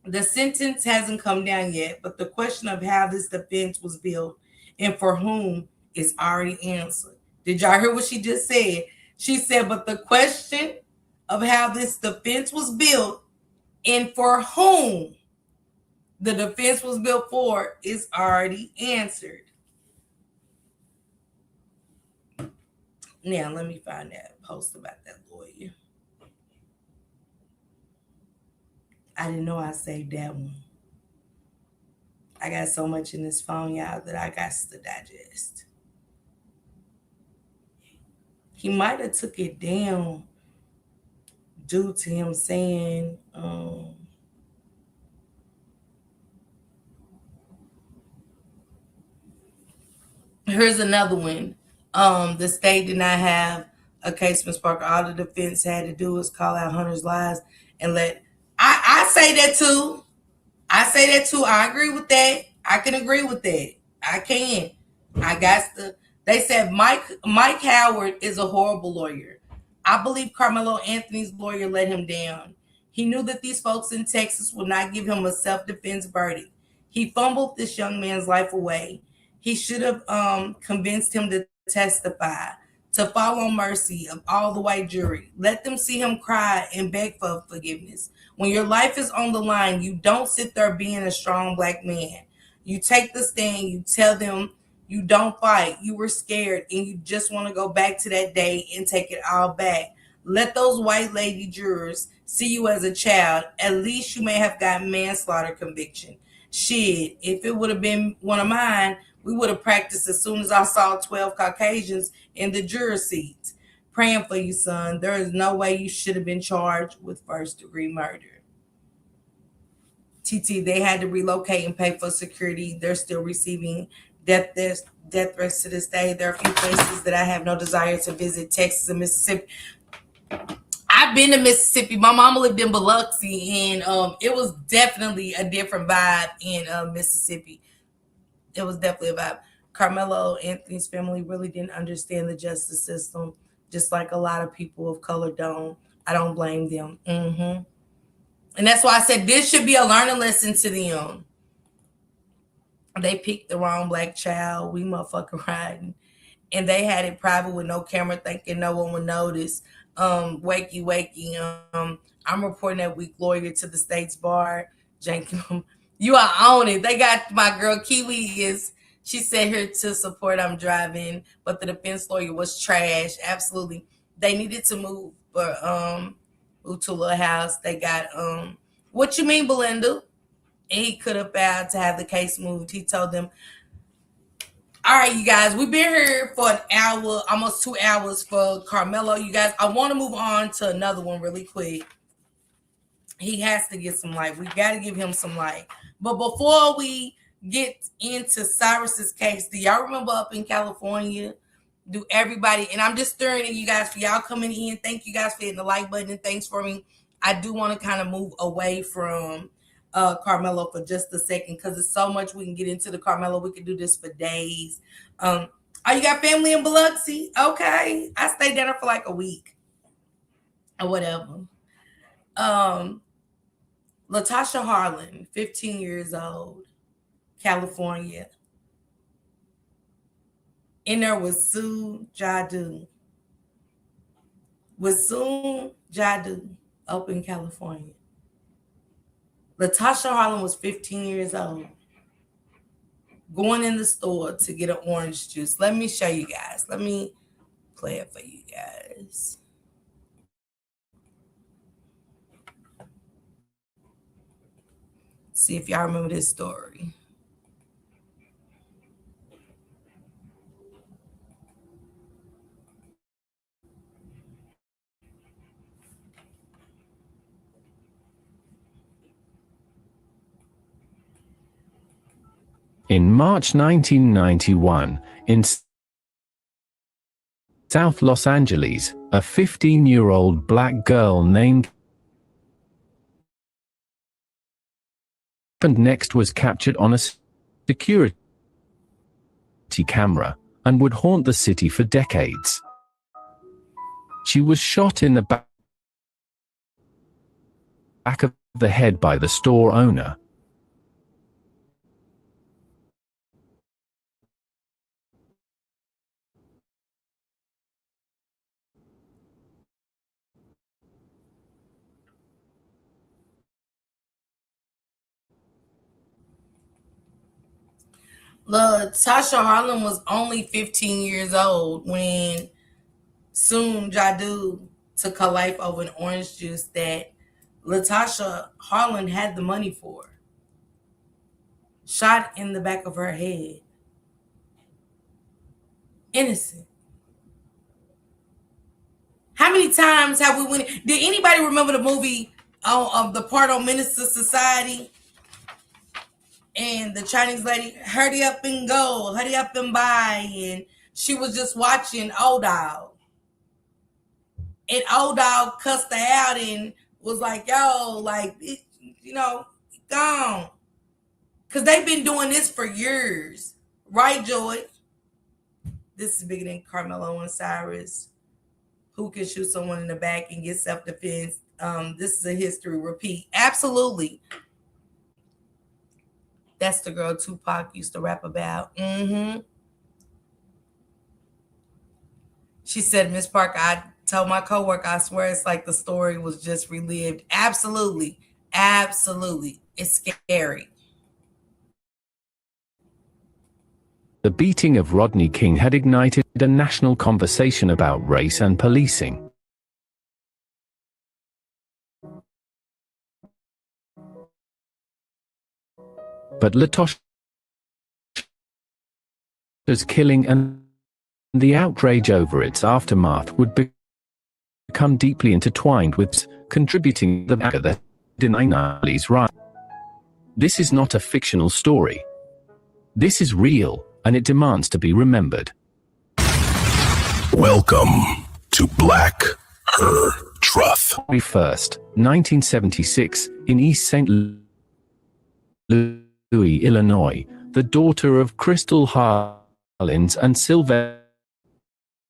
The sentence hasn't come down yet, but the question of how this defense was built and for whom is already answered. Did y'all hear what she just said? She said, but the question of how this defense was built and for whom the defense was built for is already answered. Now, let me find that post about that lawyer. I didn't know I saved that one. I got so much in this phone, y'all, that I got to digest. He might have took it down due to him saying, here's another one. The state did not have a case, Ms. Parker. All the defense had to do was call out Hunter's lies and let. I say that too. I agree with that. I can agree with that. I can. They said Mike Howard is a horrible lawyer. I believe Karmelo Anthony's lawyer let him down. He knew that these folks in Texas would not give him a self-defense verdict. He fumbled this young man's life away. He should have convinced him to testify, to follow mercy of all the white jury. Let them see him cry and beg for forgiveness. When your life is on the line, you don't sit there being a strong black man. You take the stand, you tell them you don't fight, you were scared, and you just want to go back to that day and take it all back. Let those white lady jurors see you as a child. At least you may have gotten manslaughter conviction. Shit, if it would have been one of mine, we would have practiced as soon as I saw 12 Caucasians in the juror seats. Praying for you, son. There is no way you should have been charged with first-degree murder. TT, they had to relocate and pay for security. They're still receiving death threats to this day. There are a few places that I have no desire to visit, Texas and Mississippi. I've been to Mississippi. My mama lived in Biloxi, and it was definitely a different vibe in Mississippi. It was definitely a vibe. Karmelo Anthony's family really didn't understand the justice system, just like a lot of people of color don't. I don't blame them. And that's why I said this should be a learning lesson to them. They picked the wrong black child. We motherfucking riding. and they had it private with no camera, thinking no one would notice. Wakey. I'm reporting that week lawyer to the state's bar. Jankum, you are on it. They got my girl Kiwi she said here to support I'm driving, but the defense lawyer was trash. Absolutely. They needed to move, but move to a little house. They got what you mean, Belinda? And he could have vowed to have the case moved. He told them, all right, you guys, we've been here for an hour, almost 2 hours for Karmelo. You guys, I want to move on to another one really quick. He has to get some light. We got to give him some light. But before we get into Cyrus's case, do y'all remember up in California? Do everybody, and I'm just stirring in you guys for y'all coming in. Thank you guys for hitting the like button and thanks for me. I do want to kind of move away from Karmelo for just a second because there's so much we can get into the Karmelo. We could do this for days. Oh, you got family in Biloxi? Okay. I stayed there for like a week or whatever. Latasha Harlan, 15 years old, California. In there was Sue Jadu. With Sue Jadu up in California. Latasha Harlan was 15 years old. Going in the store to get an orange juice. Let me show you guys. Let me play it for you guys. See if y'all remember this story. In March 1991, in South Los Angeles, a 15-year-old black girl named next was captured on a security camera and would haunt the city for decades. She was shot in the back of the head by the store owner. Latasha Harlan was only 15 years old when Sue Jadu took her life over an orange juice that Latasha Harlan had the money for. Shot in the back of her head. Innocent. How many times have we went? Did anybody remember the movie of the part on Minister Society? And the Chinese lady, hurry up and go, hurry up and buy. And she was just watching Old Dog. And Old Dog cussed her out and was like, yo, like, gone. Because they've been doing this for years. Right, Joy? This is bigger than Karmelo and Cyrus. Who can shoot someone in the back and get self-defense? This is a history repeat. Absolutely. That's the girl Tupac used to rap about. She said, Miss Parker, I told my coworker, I swear it's like the story was just relived. Absolutely. Absolutely. It's scary. The beating of Rodney King had ignited a national conversation about race and policing. But Latasha's killing and the outrage over its aftermath would become deeply intertwined with contributing to the anger that denying Ali's right. This is not a fictional story. This is real, and it demands to be remembered. Welcome to Black Her Truth. February 1st, 1976, in East St. Louis, Illinois, the daughter of Crystal Harlins and Sylvester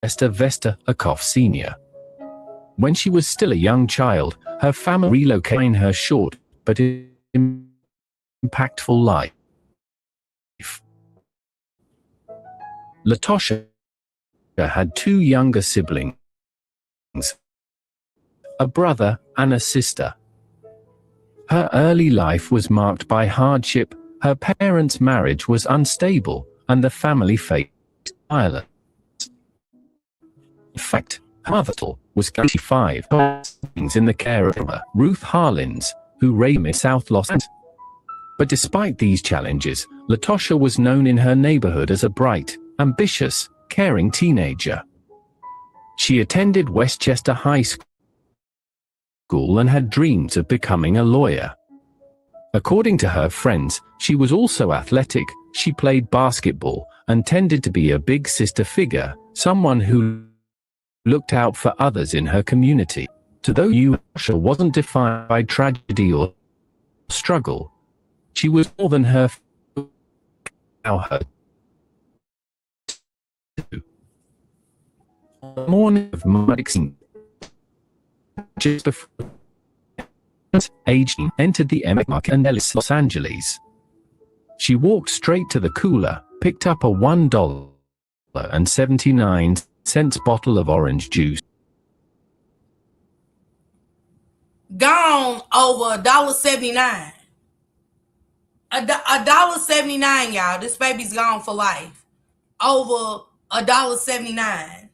Vesta Akoff Sr. When she was still a young child, her family relocated in her short but impactful life. Latasha had two younger siblings, a brother and a sister. Her early life was marked by hardship, her parents' marriage was unstable, and the family faced violence. In fact, her mother was 25 in the care of Ruth Harlins, who raised in South Los Angeles. But despite these challenges, Latosha was known in her neighborhood as a bright, ambitious, caring teenager. She attended Westchester High School and had dreams of becoming a lawyer. According to her friends, she was also athletic, she played basketball, and tended to be a big sister figure, someone who looked out for others in her community. To those Latosha wasn't defined by tragedy or struggle. She was more than her On the morning of March 16, just before age entered the M Market in Los Angeles. She walked straight to the cooler, picked up a $1.79 bottle of orange juice. Gone over $1.79. $1.79, y'all. This baby's gone for life. Over $1.79.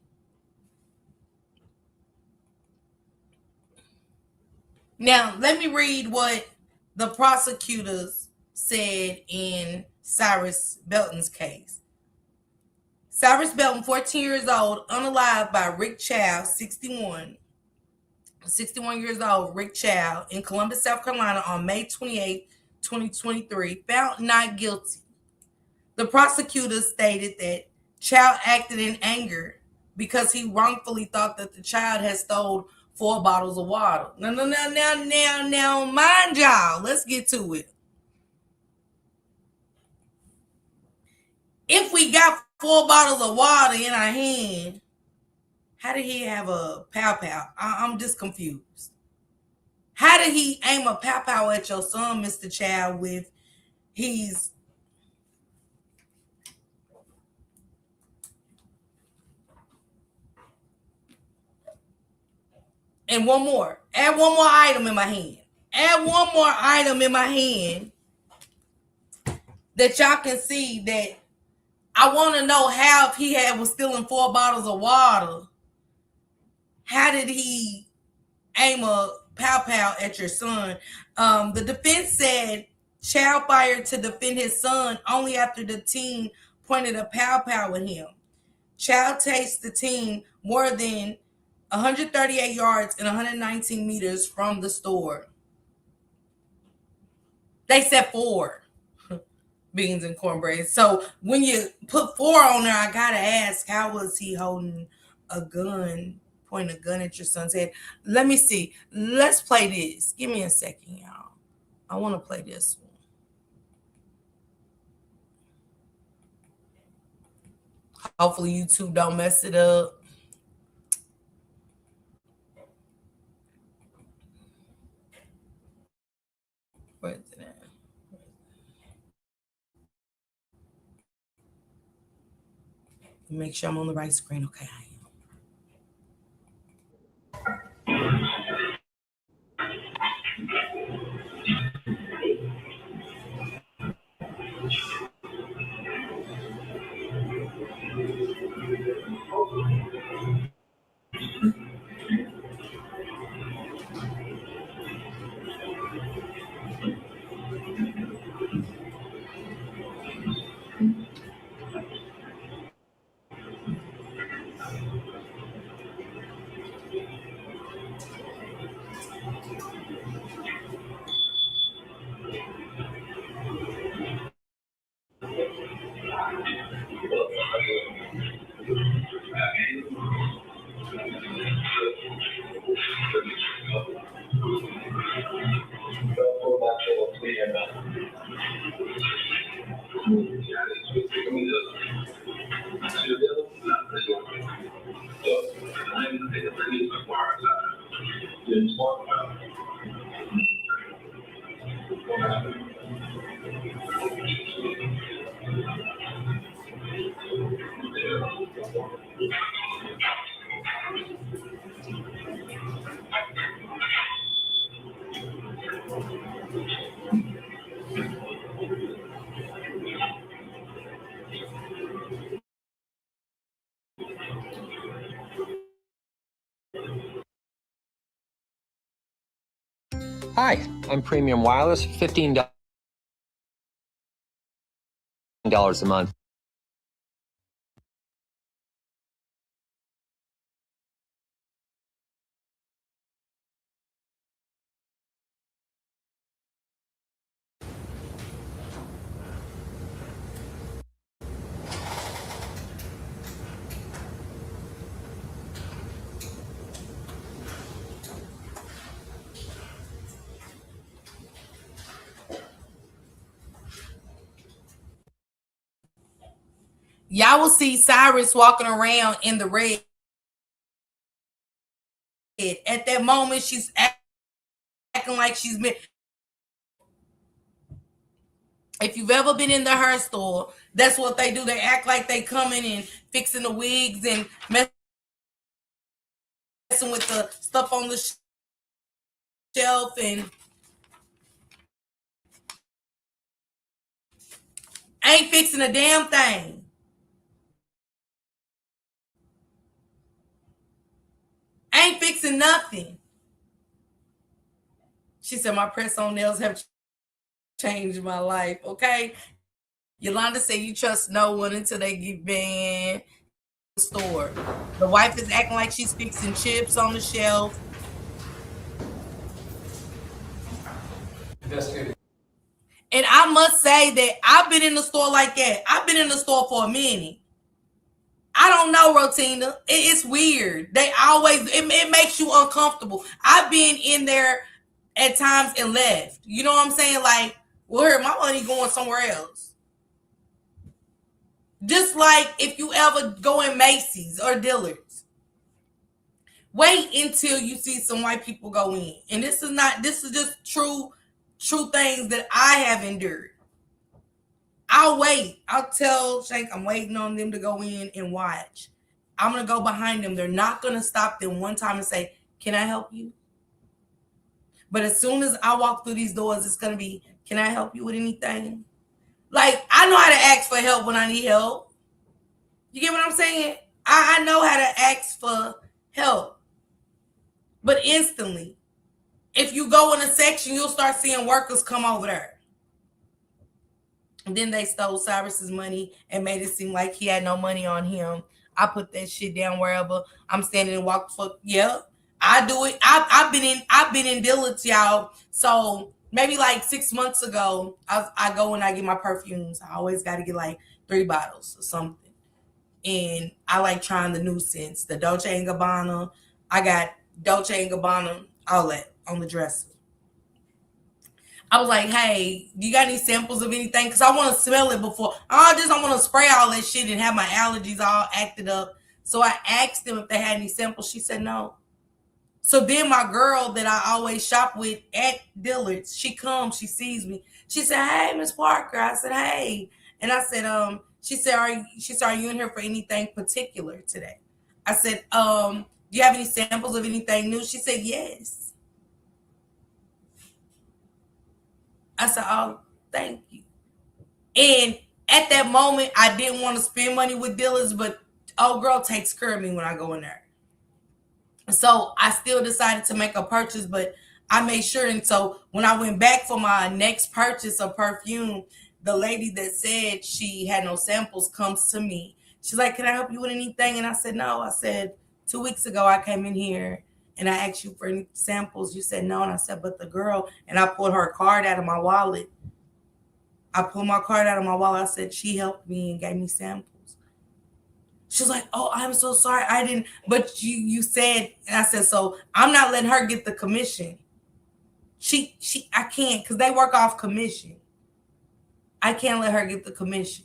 Now, let me read what the prosecutors said in Cyrus Belton's case. Cyrus Belton, 14 years old, unalived by Rick Chow, 61 years old, Rick Chow, in Columbus, South Carolina on May 28, 2023, found not guilty. The prosecutors stated that Chow acted in anger because he wrongfully thought that the child had stolen 4 bottles of water. Now, mind y'all, let's get to it. If we got 4 bottles of water in our hand, how did he have a pow-pow? I'm just confused. How did he aim a pow-pow at your son, Mr. Chow, with he's... And one more. Add one more item in my hand. Add one more item in my hand that y'all can see that I want to know how, if he was stealing 4 bottles of water, how did he aim a pow-pow at your son? The defense said Chow fired to defend his son only after the teen pointed a pow-pow at him. Chow chased the teen more than 138 yards and 119 meters from the store. They said 4 beans and cornbread. So when you put 4 on there, I gotta ask, how was he holding a gun, pointing a gun at your son's head? Let me see. Let's play this. Give me a second, y'all. I want to play this one. Hopefully YouTube don't mess it up. Where's it at? Make sure I'm on the right screen. Okay, I am. Hi, I'm Premium Wireless, $15 a month. Y'all will see Cyrus walking around in the red. At that moment, she's acting like she's been. If you've ever been in the hair store, that's what they do. They act like they coming and fixing the wigs and messing with the stuff on the shelf and ain't fixing a damn thing. Ain't fixing nothing. She said, my press-on nails have changed my life, okay? Yolanda said, you trust no one until they get banned. Store. The wife is acting like she's fixing chips on the shelf. And I must say that I've been in the store like that. I've been in the store for a minute. I don't know, Rotina. It's weird. They always, it makes you uncomfortable. I've been in there at times and left. You know what I'm saying? Like, well, my money going somewhere else. Just like if you ever go in Macy's or Dillard's. Wait until you see some white people go in. And this is just true things that I have endured. I'll wait. I'll tell Shank I'm waiting on them to go in and watch. I'm going to go behind them. They're not going to stop them one time and say, can I help you? But as soon as I walk through these doors, it's going to be, can I help you with anything? Like, I know how to ask for help when I need help. You get what I'm saying? I know how to ask for help. But instantly, if you go in a section, you'll start seeing workers come over there. And then they stole Cyrus's money and made it seem like he had no money on him. I put that shit down wherever I'm standing and walk for. Yeah, I do it. I've been in Dillard's, y'all. So maybe like 6 months ago, I go and I get my perfumes. I always got to get like 3 bottles or something. And I like trying the new scents, the Dolce & Gabbana. I got Dolce & Gabbana outlet on the dresser. I was like, hey, do you got any samples of anything? Because I want to smell it before. I just don't want to spray all that shit and have my allergies all acted up. So I asked them if they had any samples. She said no. So then my girl that I always shop with at Dillard's, she comes, she sees me. She said, hey, Miss Parker. I said, hey. And I said, she said, are you in here for anything particular today? I said, do you have any samples of anything new? She said, yes. I said, oh, thank you. And at that moment, I didn't want to spend money with dealers, but old girl takes care of me when I go in there. So I still decided to make a purchase, but I made sure. And so when I went back for my next purchase of perfume, the lady that said she had no samples comes to me. She's like, can I help you with anything? And I said, no. I said, 2 weeks ago, I came in here and I asked you for any samples. You said no. And I said, but the girl, and I pulled her card out of my wallet. I said, she helped me and gave me samples. She was like, oh, I'm so sorry. I didn't, but you said, and I said, so I'm not letting her get the commission. I can't, because they work off commission. I can't let her get the commission.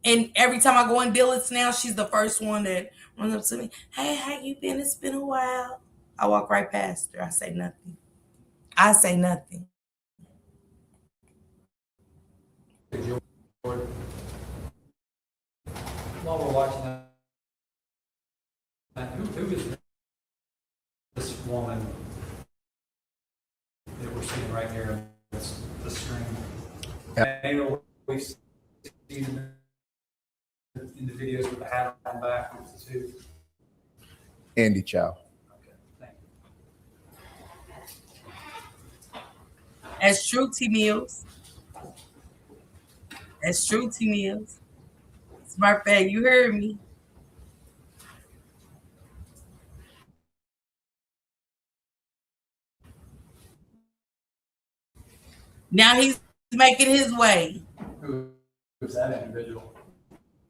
And every time I go in Dillard's now, she's the first one that runs up to me. Hey, how you been? It's been a while. I walk right past her. I say nothing. While we're watching that, who is this woman that we're seeing right here on the screen? And we've seen in the videos with the hat on the back with the two. Andy Chow. That's true, T Mills. That's true, T Mills. Smart fact, you heard me. Now he's making his way. Who's that individual?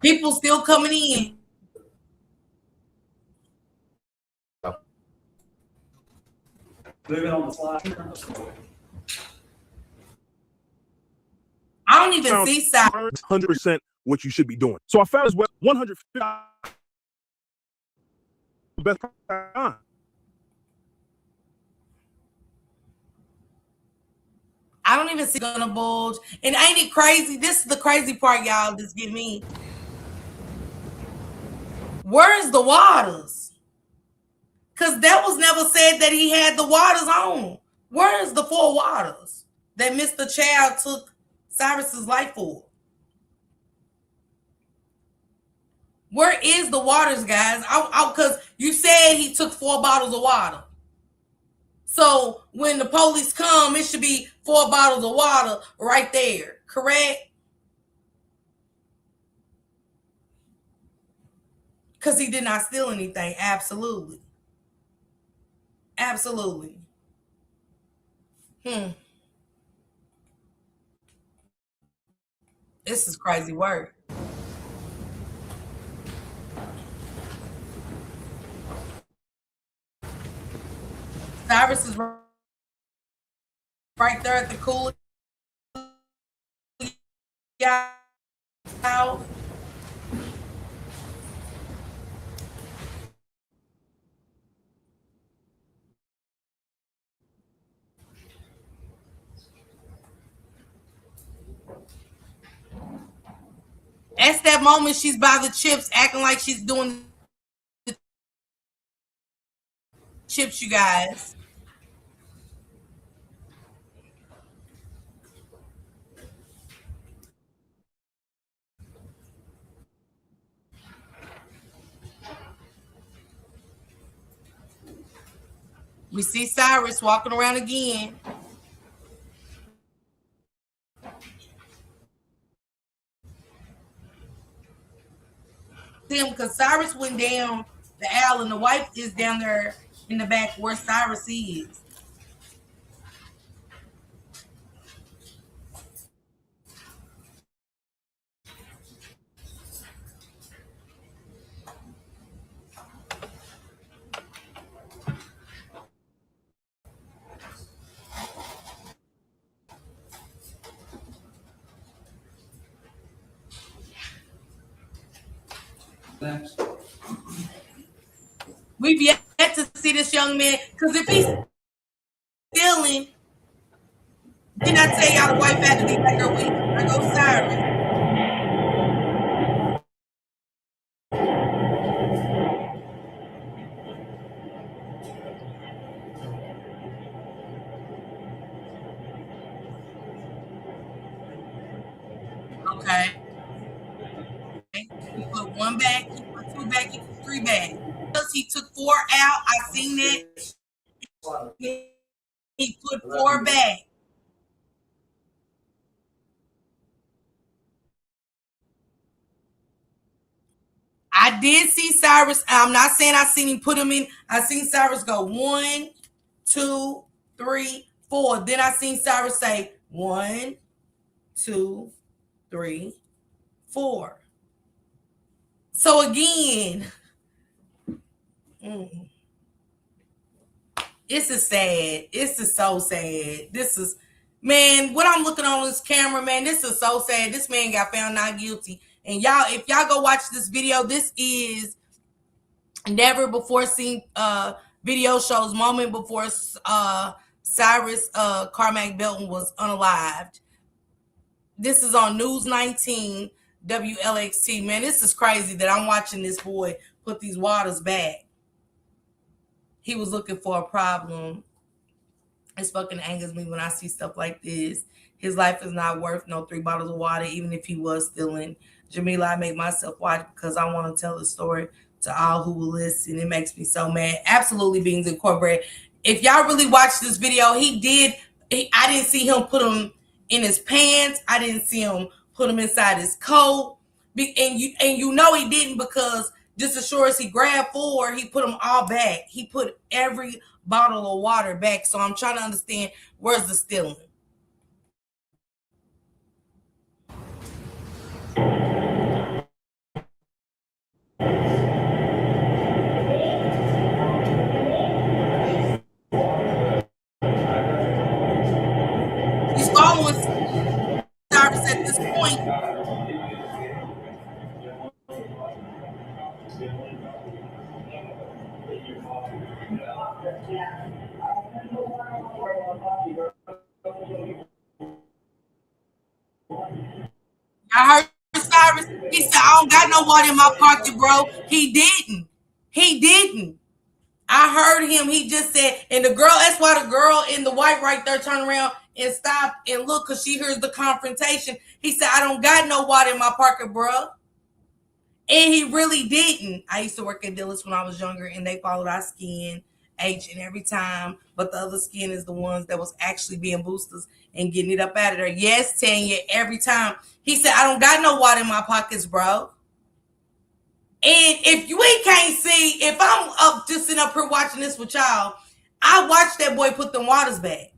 People still coming in. Living on the slide. I don't even see Cyrus. 100% what you should be doing. So I found as well 150 best time. I don't even see gonna bulge. And ain't it crazy? This is the crazy part, y'all. Just get me. Where's the waters? Because that was never said that he had the waters on. Where's the 4 waters that Mr. Chow took Cyrus's life for? Where is the waters, guys? Because you said he took 4 bottles of water. So when the police come, it should be 4 bottles of water right there, correct? Because he did not steal anything. Absolutely. Absolutely. This is crazy work. Cyrus is right there at the cooler. Out. At that moment, she's by the chips, acting like she's doing the chips, you guys. We see Cyrus walking around again. Because Cyrus went down the aisle and the wife is down there in the back where Cyrus is. Next. We've yet to see this young man, because if he's stealing, didn't I tell y'all the wife had to be back her week? I go Cyrus. Okay. He put 1 back, he put 2 back, he put 3 back. He took 4 out. I seen that. He put 4 back. I did see Cyrus. I'm not saying I seen him put him in. I seen Cyrus go 1, 2, 3, 4. Then I seen Cyrus say 1, 2, 3, 4. So again, this is sad. This is so sad. This is, man, what I'm looking on this camera, man, this is so sad. This man got found not guilty. And y'all, if y'all go watch this video, this is never before seen video shows moment before Cyrus Carmack Belton was unalived. This is on News 19 WLXT. Man, this is crazy that I'm watching this boy put these waters back. He was looking for a problem. It fucking angers me when I see stuff like this. His life is not worth no 3 bottles of water, even if he was stealing. Jamila, I make myself watch because I want to tell the story to all who will listen. It makes me so mad. Absolutely Beans Incorporated. If y'all really watch this video, I didn't see him put them in his pants. I didn't see him put them inside his coat. And you know he didn't, because just as sure as he grabbed 4, he put them all back. He put every bottle of water back. So I'm trying to understand, where's the stealing? He's following Cyrus at this point. I heard Cyrus. He said, I don't got no water in my pocket, bro. He didn't. I heard him. He just said, and the girl, that's why the girl in the white right there turned around and stopped and looked, because she hears the confrontation. He said, I don't got no water in my pocket, bro. And he really didn't. I used to work at Dillard's when I was younger, and they followed our skin H and every time, but the other skin is the ones that was actually being boosters and getting it up out of there. Yes, Tanya, every time. He said, I don't got no water in my pockets, bro. And if we can't see, if I'm up just sitting up here watching this with y'all, I watched that boy put them waters back.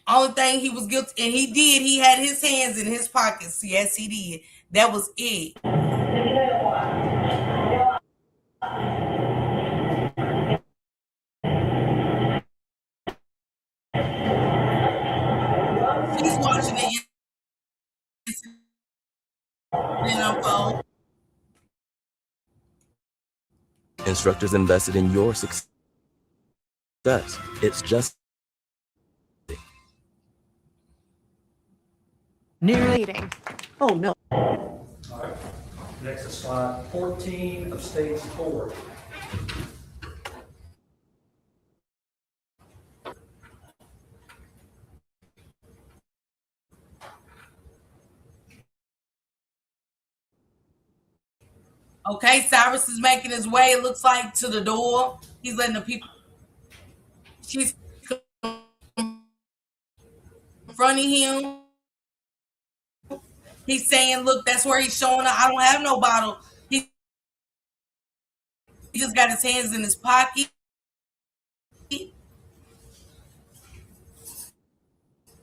Only thing he was guilty, and he did, he had his hands in his pockets. Yes, he did. That was it. He's watching it. Instructors invested in your success. It's just Nearly eating. Oh no. All right. Next is slide 14 of stage 4. Okay, Cyrus is making his way, it looks like, to the door. He's letting the people. She's confronting him. He's saying, look, that's where he's showing her, I don't have no bottle. He just got his hands in his pocket. Did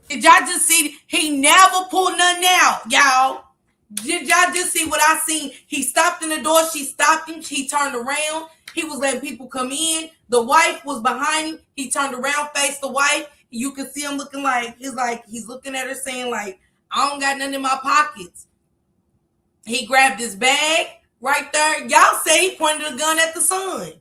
y'all just see? He never pulled nothing out, y'all. Did y'all just see what I seen? He stopped in the door. She stopped him. He turned around. He was letting people come in. The wife was behind him. He turned around, faced the wife. You could see him looking like he's looking at her saying, like, I don't got nothing in my pockets. He grabbed his bag right there. Y'all say he pointed a gun at the son.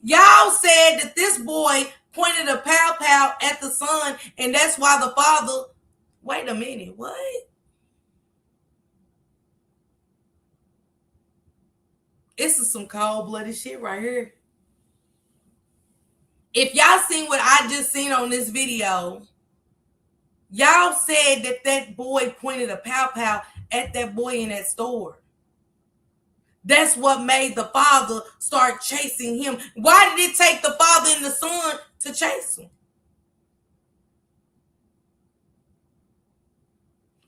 Y'all said that this boy pointed a pow at the son, and that's why the father. Wait a minute, what? This is some cold-blooded shit right here. If y'all seen what I just seen on this video, y'all said that that boy pointed a pow at that boy in that store. That's what made the father start chasing him. Why did it take the father and the son to chase him?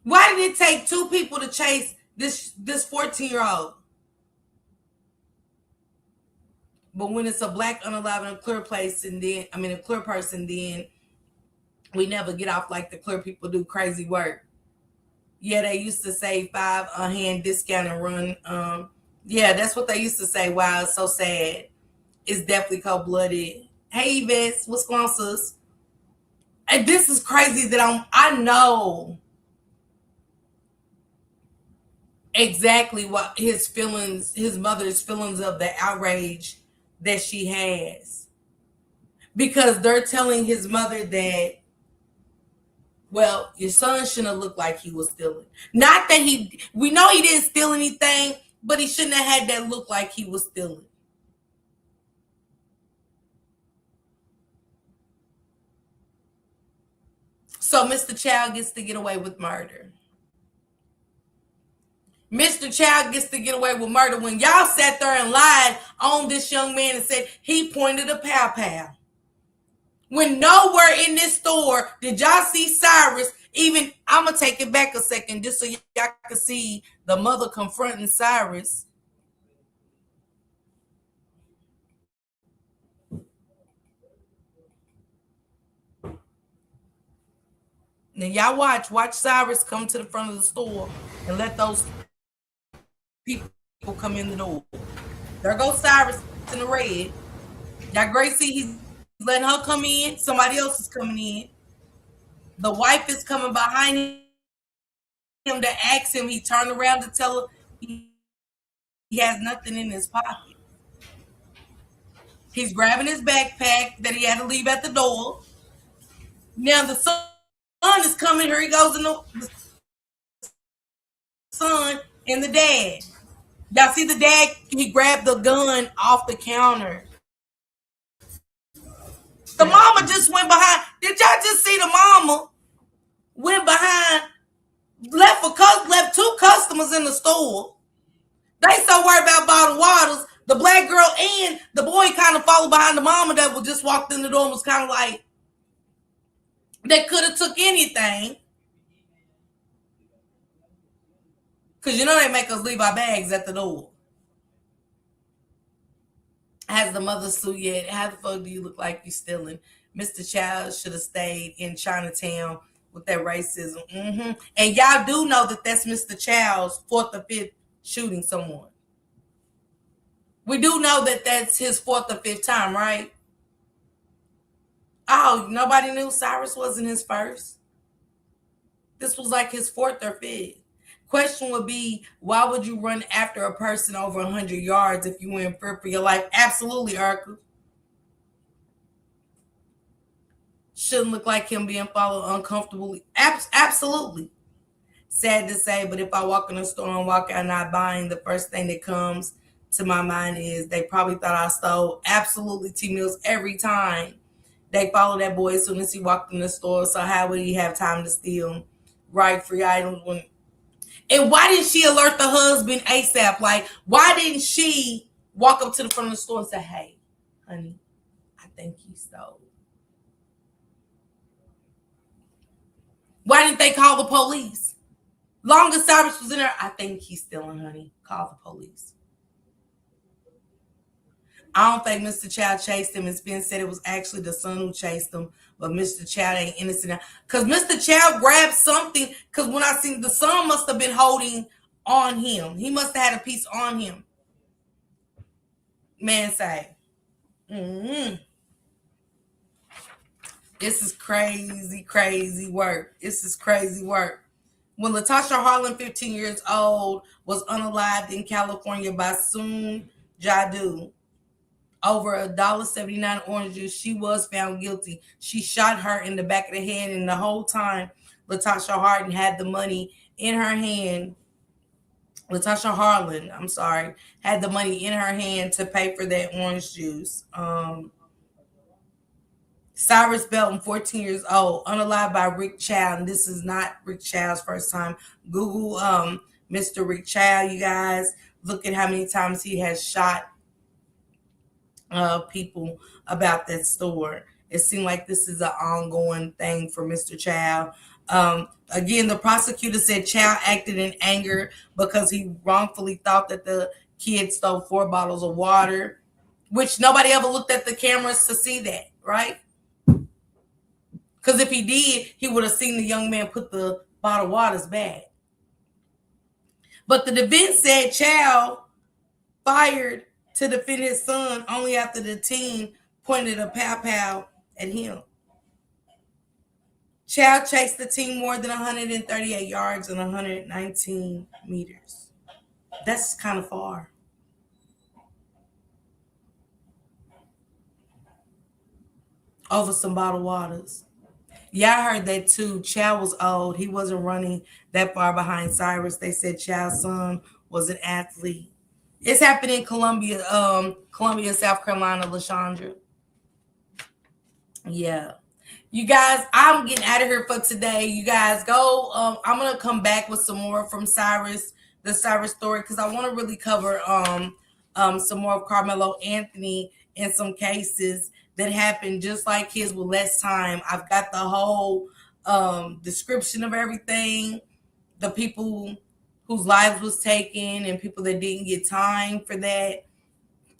Why did it take 2 people to chase this 14-year-old? But when it's a black, unalive, and a clear place, and then, a clear person, then we never get off like the clear people do crazy work. Yeah, they used to say 5 hand discount and run. Yeah, that's what they used to say. Wow, it's so sad. It's definitely cold-blooded. Hey, Yvette, what's going on, sis? And this is crazy that I know exactly what his mother's feelings of the outrage that she has. Because they're telling his mother that, well, your son shouldn't have looked like he was stealing. Not that we know he didn't steal anything, but he shouldn't have had that look like he was stealing. So Mr. Child gets to get away with murder. Mr. Child gets to get away with murder when y'all sat there and lied on this young man and said he pointed a pow. When nowhere in this store did y'all see Cyrus even, I'm going to take it back a second just so y'all can see the mother confronting Cyrus. Now y'all watch Cyrus come to the front of the store and let those people come in the door. There goes Cyrus in the red. Y'all great see he's letting her come in. Somebody else is coming in. The wife is coming behind him to ask him. He turned around to tell her he has nothing in his pocket. He's grabbing his backpack that he had to leave at the door. Now the son is coming. Here he goes in the son and the dad. Y'all see the dad? He grabbed the gun off the counter. The mama just went behind. Did y'all just see the mama went behind, left two customers in the store? They so worried about bottled waters. The black girl and the boy kind of followed behind the mama that was just walked in the door and was kind of like, they could have took anything. Because you know they make us leave our bags at the door. Has the mother sued yet? How the fuck do you look like you stealing? Mr. Child should have stayed in Chinatown with that racism. And y'all do know that that's Mr. Child's 4th or 5th shooting someone. We do know that that's his 4th or 5th time, right? Oh, nobody knew Cyrus wasn't his first. This was like his 4th or 5th. Question would be, why would you run after a person over 100 yards if you were in fear for your life? Absolutely, Urkel. Shouldn't look like him being followed uncomfortably. Absolutely. Sad to say, but if I walk in a store and walk out not buying, the first thing that comes to my mind is they probably thought I stole. Absolutely, T-Mills, every time. They follow that boy as soon as he walked in the store, so how would he have time to steal? Right, free items when... And why didn't she alert the husband ASAP? Like, why didn't she walk up to the front of the store and say, hey, honey, I think you stole. Why didn't they call the police? Long as Cyrus was in there, I think he's stealing, honey. Call the police. I don't think Mr. Child chased him. It's been said it was actually the son who chased him, but Mr. Child ain't innocent now. Because Mr. Child grabbed something, because when I seen the son must have been holding on him. He must have had a piece on him. Man say. This is crazy, crazy work. This is crazy work. When Latasha Harlan, 15 years old, was unalived in California by Soon Jadu over $1.79 orange juice, she was found guilty. She shot her in the back of the head, and the whole time Latasha Harlan had the money in her hand. Latasha Harlan, I'm sorry, had the money in her hand to pay for that orange juice. Cyrus Belton, 14 years old, unalived by Rick Child. And this is not Rick Child's first time. Google Mr. Rick Child, you guys. Look at how many times he has shot people about that store. It seemed like this is an ongoing thing for Mr. Child. Again, the prosecutor said Child acted in anger because he wrongfully thought that the kid stole 4 bottles of water, which nobody ever looked at the cameras to see that, right? Because if he did, he would have seen the young man put the bottled waters back. But the defense said Child fired to defend his son only after the teen pointed a pow at him. Child chased the teen more than 138 yards and 119 meters. That's kind of far. Over some bottled waters. Yeah, I heard that too. Child was old. He wasn't running that far behind Cyrus. They said Child's son was an athlete. It's happened in Columbia, South Carolina, LaShondra. Yeah. You guys, I'm getting out of here for today. You guys go. I'm going to come back with some more from Cyrus the Cyrus story because I want to really cover some more of Karmelo Anthony in some cases that happened just like his with less time. I've got the whole description of everything, the people whose lives was taken and people that didn't get time for that.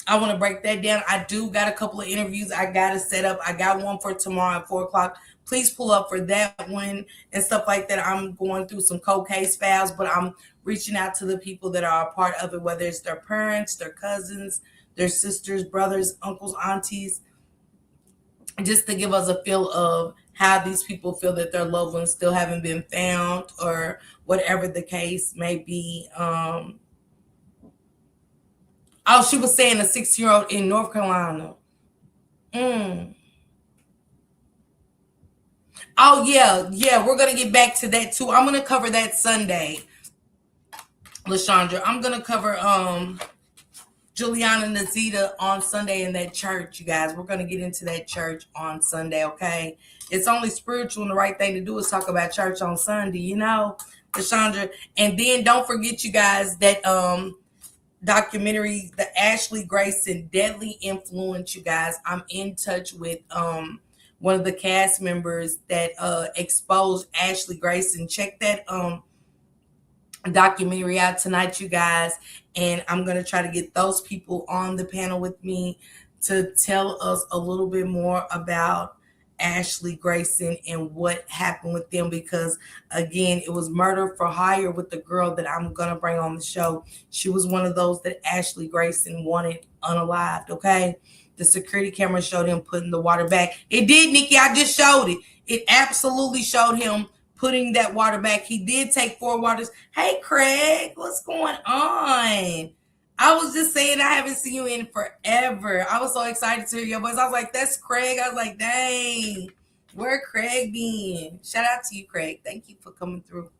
I want to break that down. I do got a couple of interviews I got to set up. I got one for tomorrow at 4 o'clock. Please pull up for that one and stuff like that. I'm going through some cold case files, but I'm reaching out to the people that are a part of it, whether it's their parents, their cousins, their sisters, brothers, uncles, aunties, just to give us a feel of how these people feel that their loved ones still haven't been found or whatever the case may be. Oh, she was saying a 6-year-old in North Carolina. Oh, yeah, we're going to get back to that too. I'm going to cover that Sunday, LaShondra. I'm going to cover Juliana Nazita on Sunday in that church, you guys. We're going to get into that church on Sunday, okay? It's only spiritual, and the right thing to do is talk about church on Sunday, you know, LaShondra. And then don't forget, you guys, that documentary, the Ashley Grayson Deadly Influence, you guys. I'm in touch with one of the cast members that exposed Ashley Grayson. Check that documentary out tonight, you guys, and I'm going to try to get those people on the panel with me to tell us a little bit more about Ashley Grayson and what happened with them, because again, it was murder for hire with the girl that I'm going to bring on the show. She was one of those that Ashley Grayson wanted unalived, okay? The security camera showed him putting the water back. It did, Nikki. I just showed it. It absolutely showed him putting that water back. He did take 4 waters. Hey, Craig, what's going on? I was just saying I haven't seen you in forever. I was so excited to hear your voice. I was like, that's Craig. I was like, dang, where Craig been? Shout out to you, Craig. Thank you for coming through.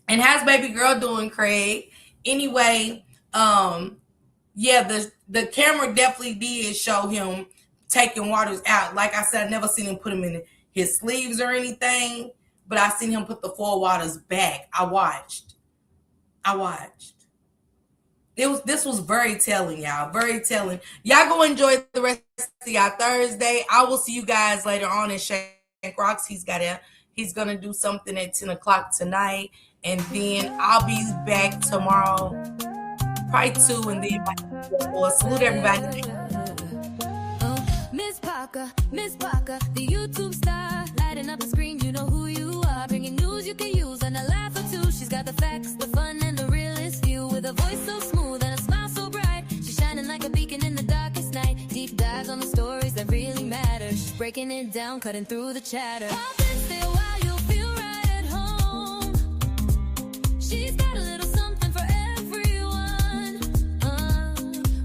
And how's baby girl doing, Craig? Anyway, yeah, the camera definitely did show him taking waters out. Like I said, I never seen him put them in his sleeves or anything, but I seen him put the 4 waters back. I watched. This was very telling, y'all. Very telling. Y'all go enjoy the rest of y'all Thursday. I will see you guys later on in Shank Rocks. He's gonna do something at 10 o'clock tonight, and then I'll be back tomorrow, probably 2, and then salute everybody. Miss Parker, the YouTube star, lighting up the screen. You know who you are, bringing news you can use and a laugh or two. She's got the facts, the fun, and the realest view, with a voice so smooth and a smile so bright. She's shining like a beacon in the darkest night. Deep dives on the stories that really matter. She's breaking it down, cutting through the chatter. Pop and stay a while, you'll feel right at home. She's got a little something for everyone,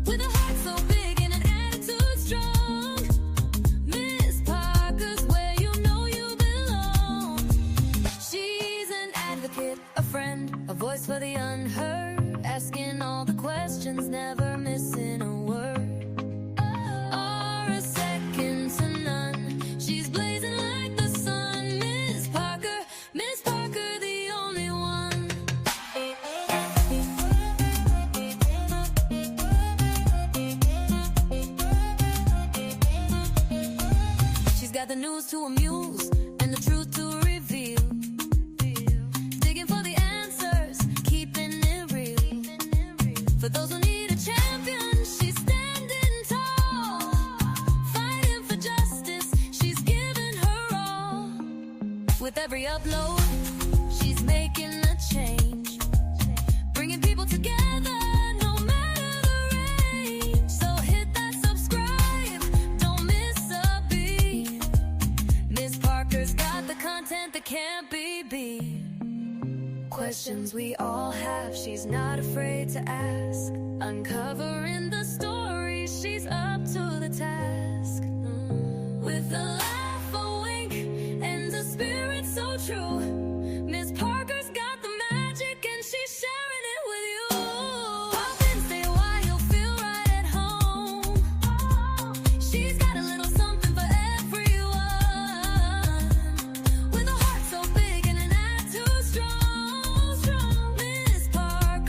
with a heart so big and an attitude strong. Miss Parker's where you know you belong. She's an advocate, a friend, a voice for the unheard, asking all the questions, never missing a word or a second to none. She's blazing like the sun. Miss Parker, the only one. She's got the news to amuse and the truth to reveal. Digging for the answers, keeping it real. For those who need a champion, she's standing tall. Fighting for justice, she's giving her all. With every upload, she's making a change, bringing people together, no matter the range. So hit that subscribe, don't miss a beat. Miss Parker's got the content that can't be beat. Questions we all have, she's not afraid to ask. Uncovering the story, she's up to the task. With a laugh, a wink, and a spirit so true. Miss Parker's got the magic and she's sharing it with you. Pop and stay a while, you'll feel right at home. She's got a little something for everyone, with a heart so big and an attitude strong. Miss Parker.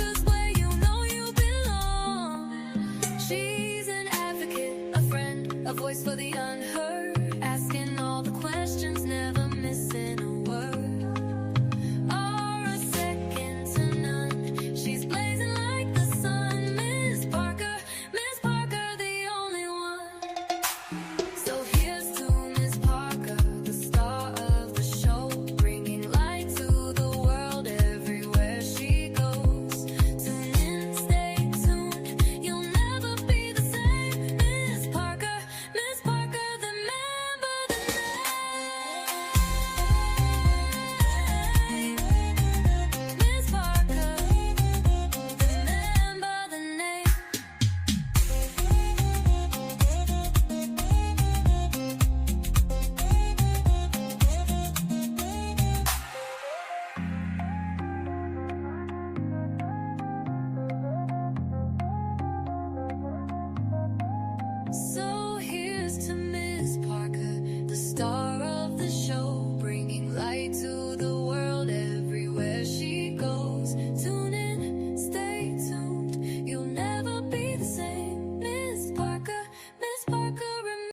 voice for the unheard, asking all the questions, never missing a word. Or a second to none. She's blazing like the sun. Miss Parker, the only one. So here's to Miss Parker, the star of the show, bringing light to the world everywhere she goes. Tune in, stay tuned, you'll never be the same. Miss Parker, remember the name. Miss Parker, remember the name. So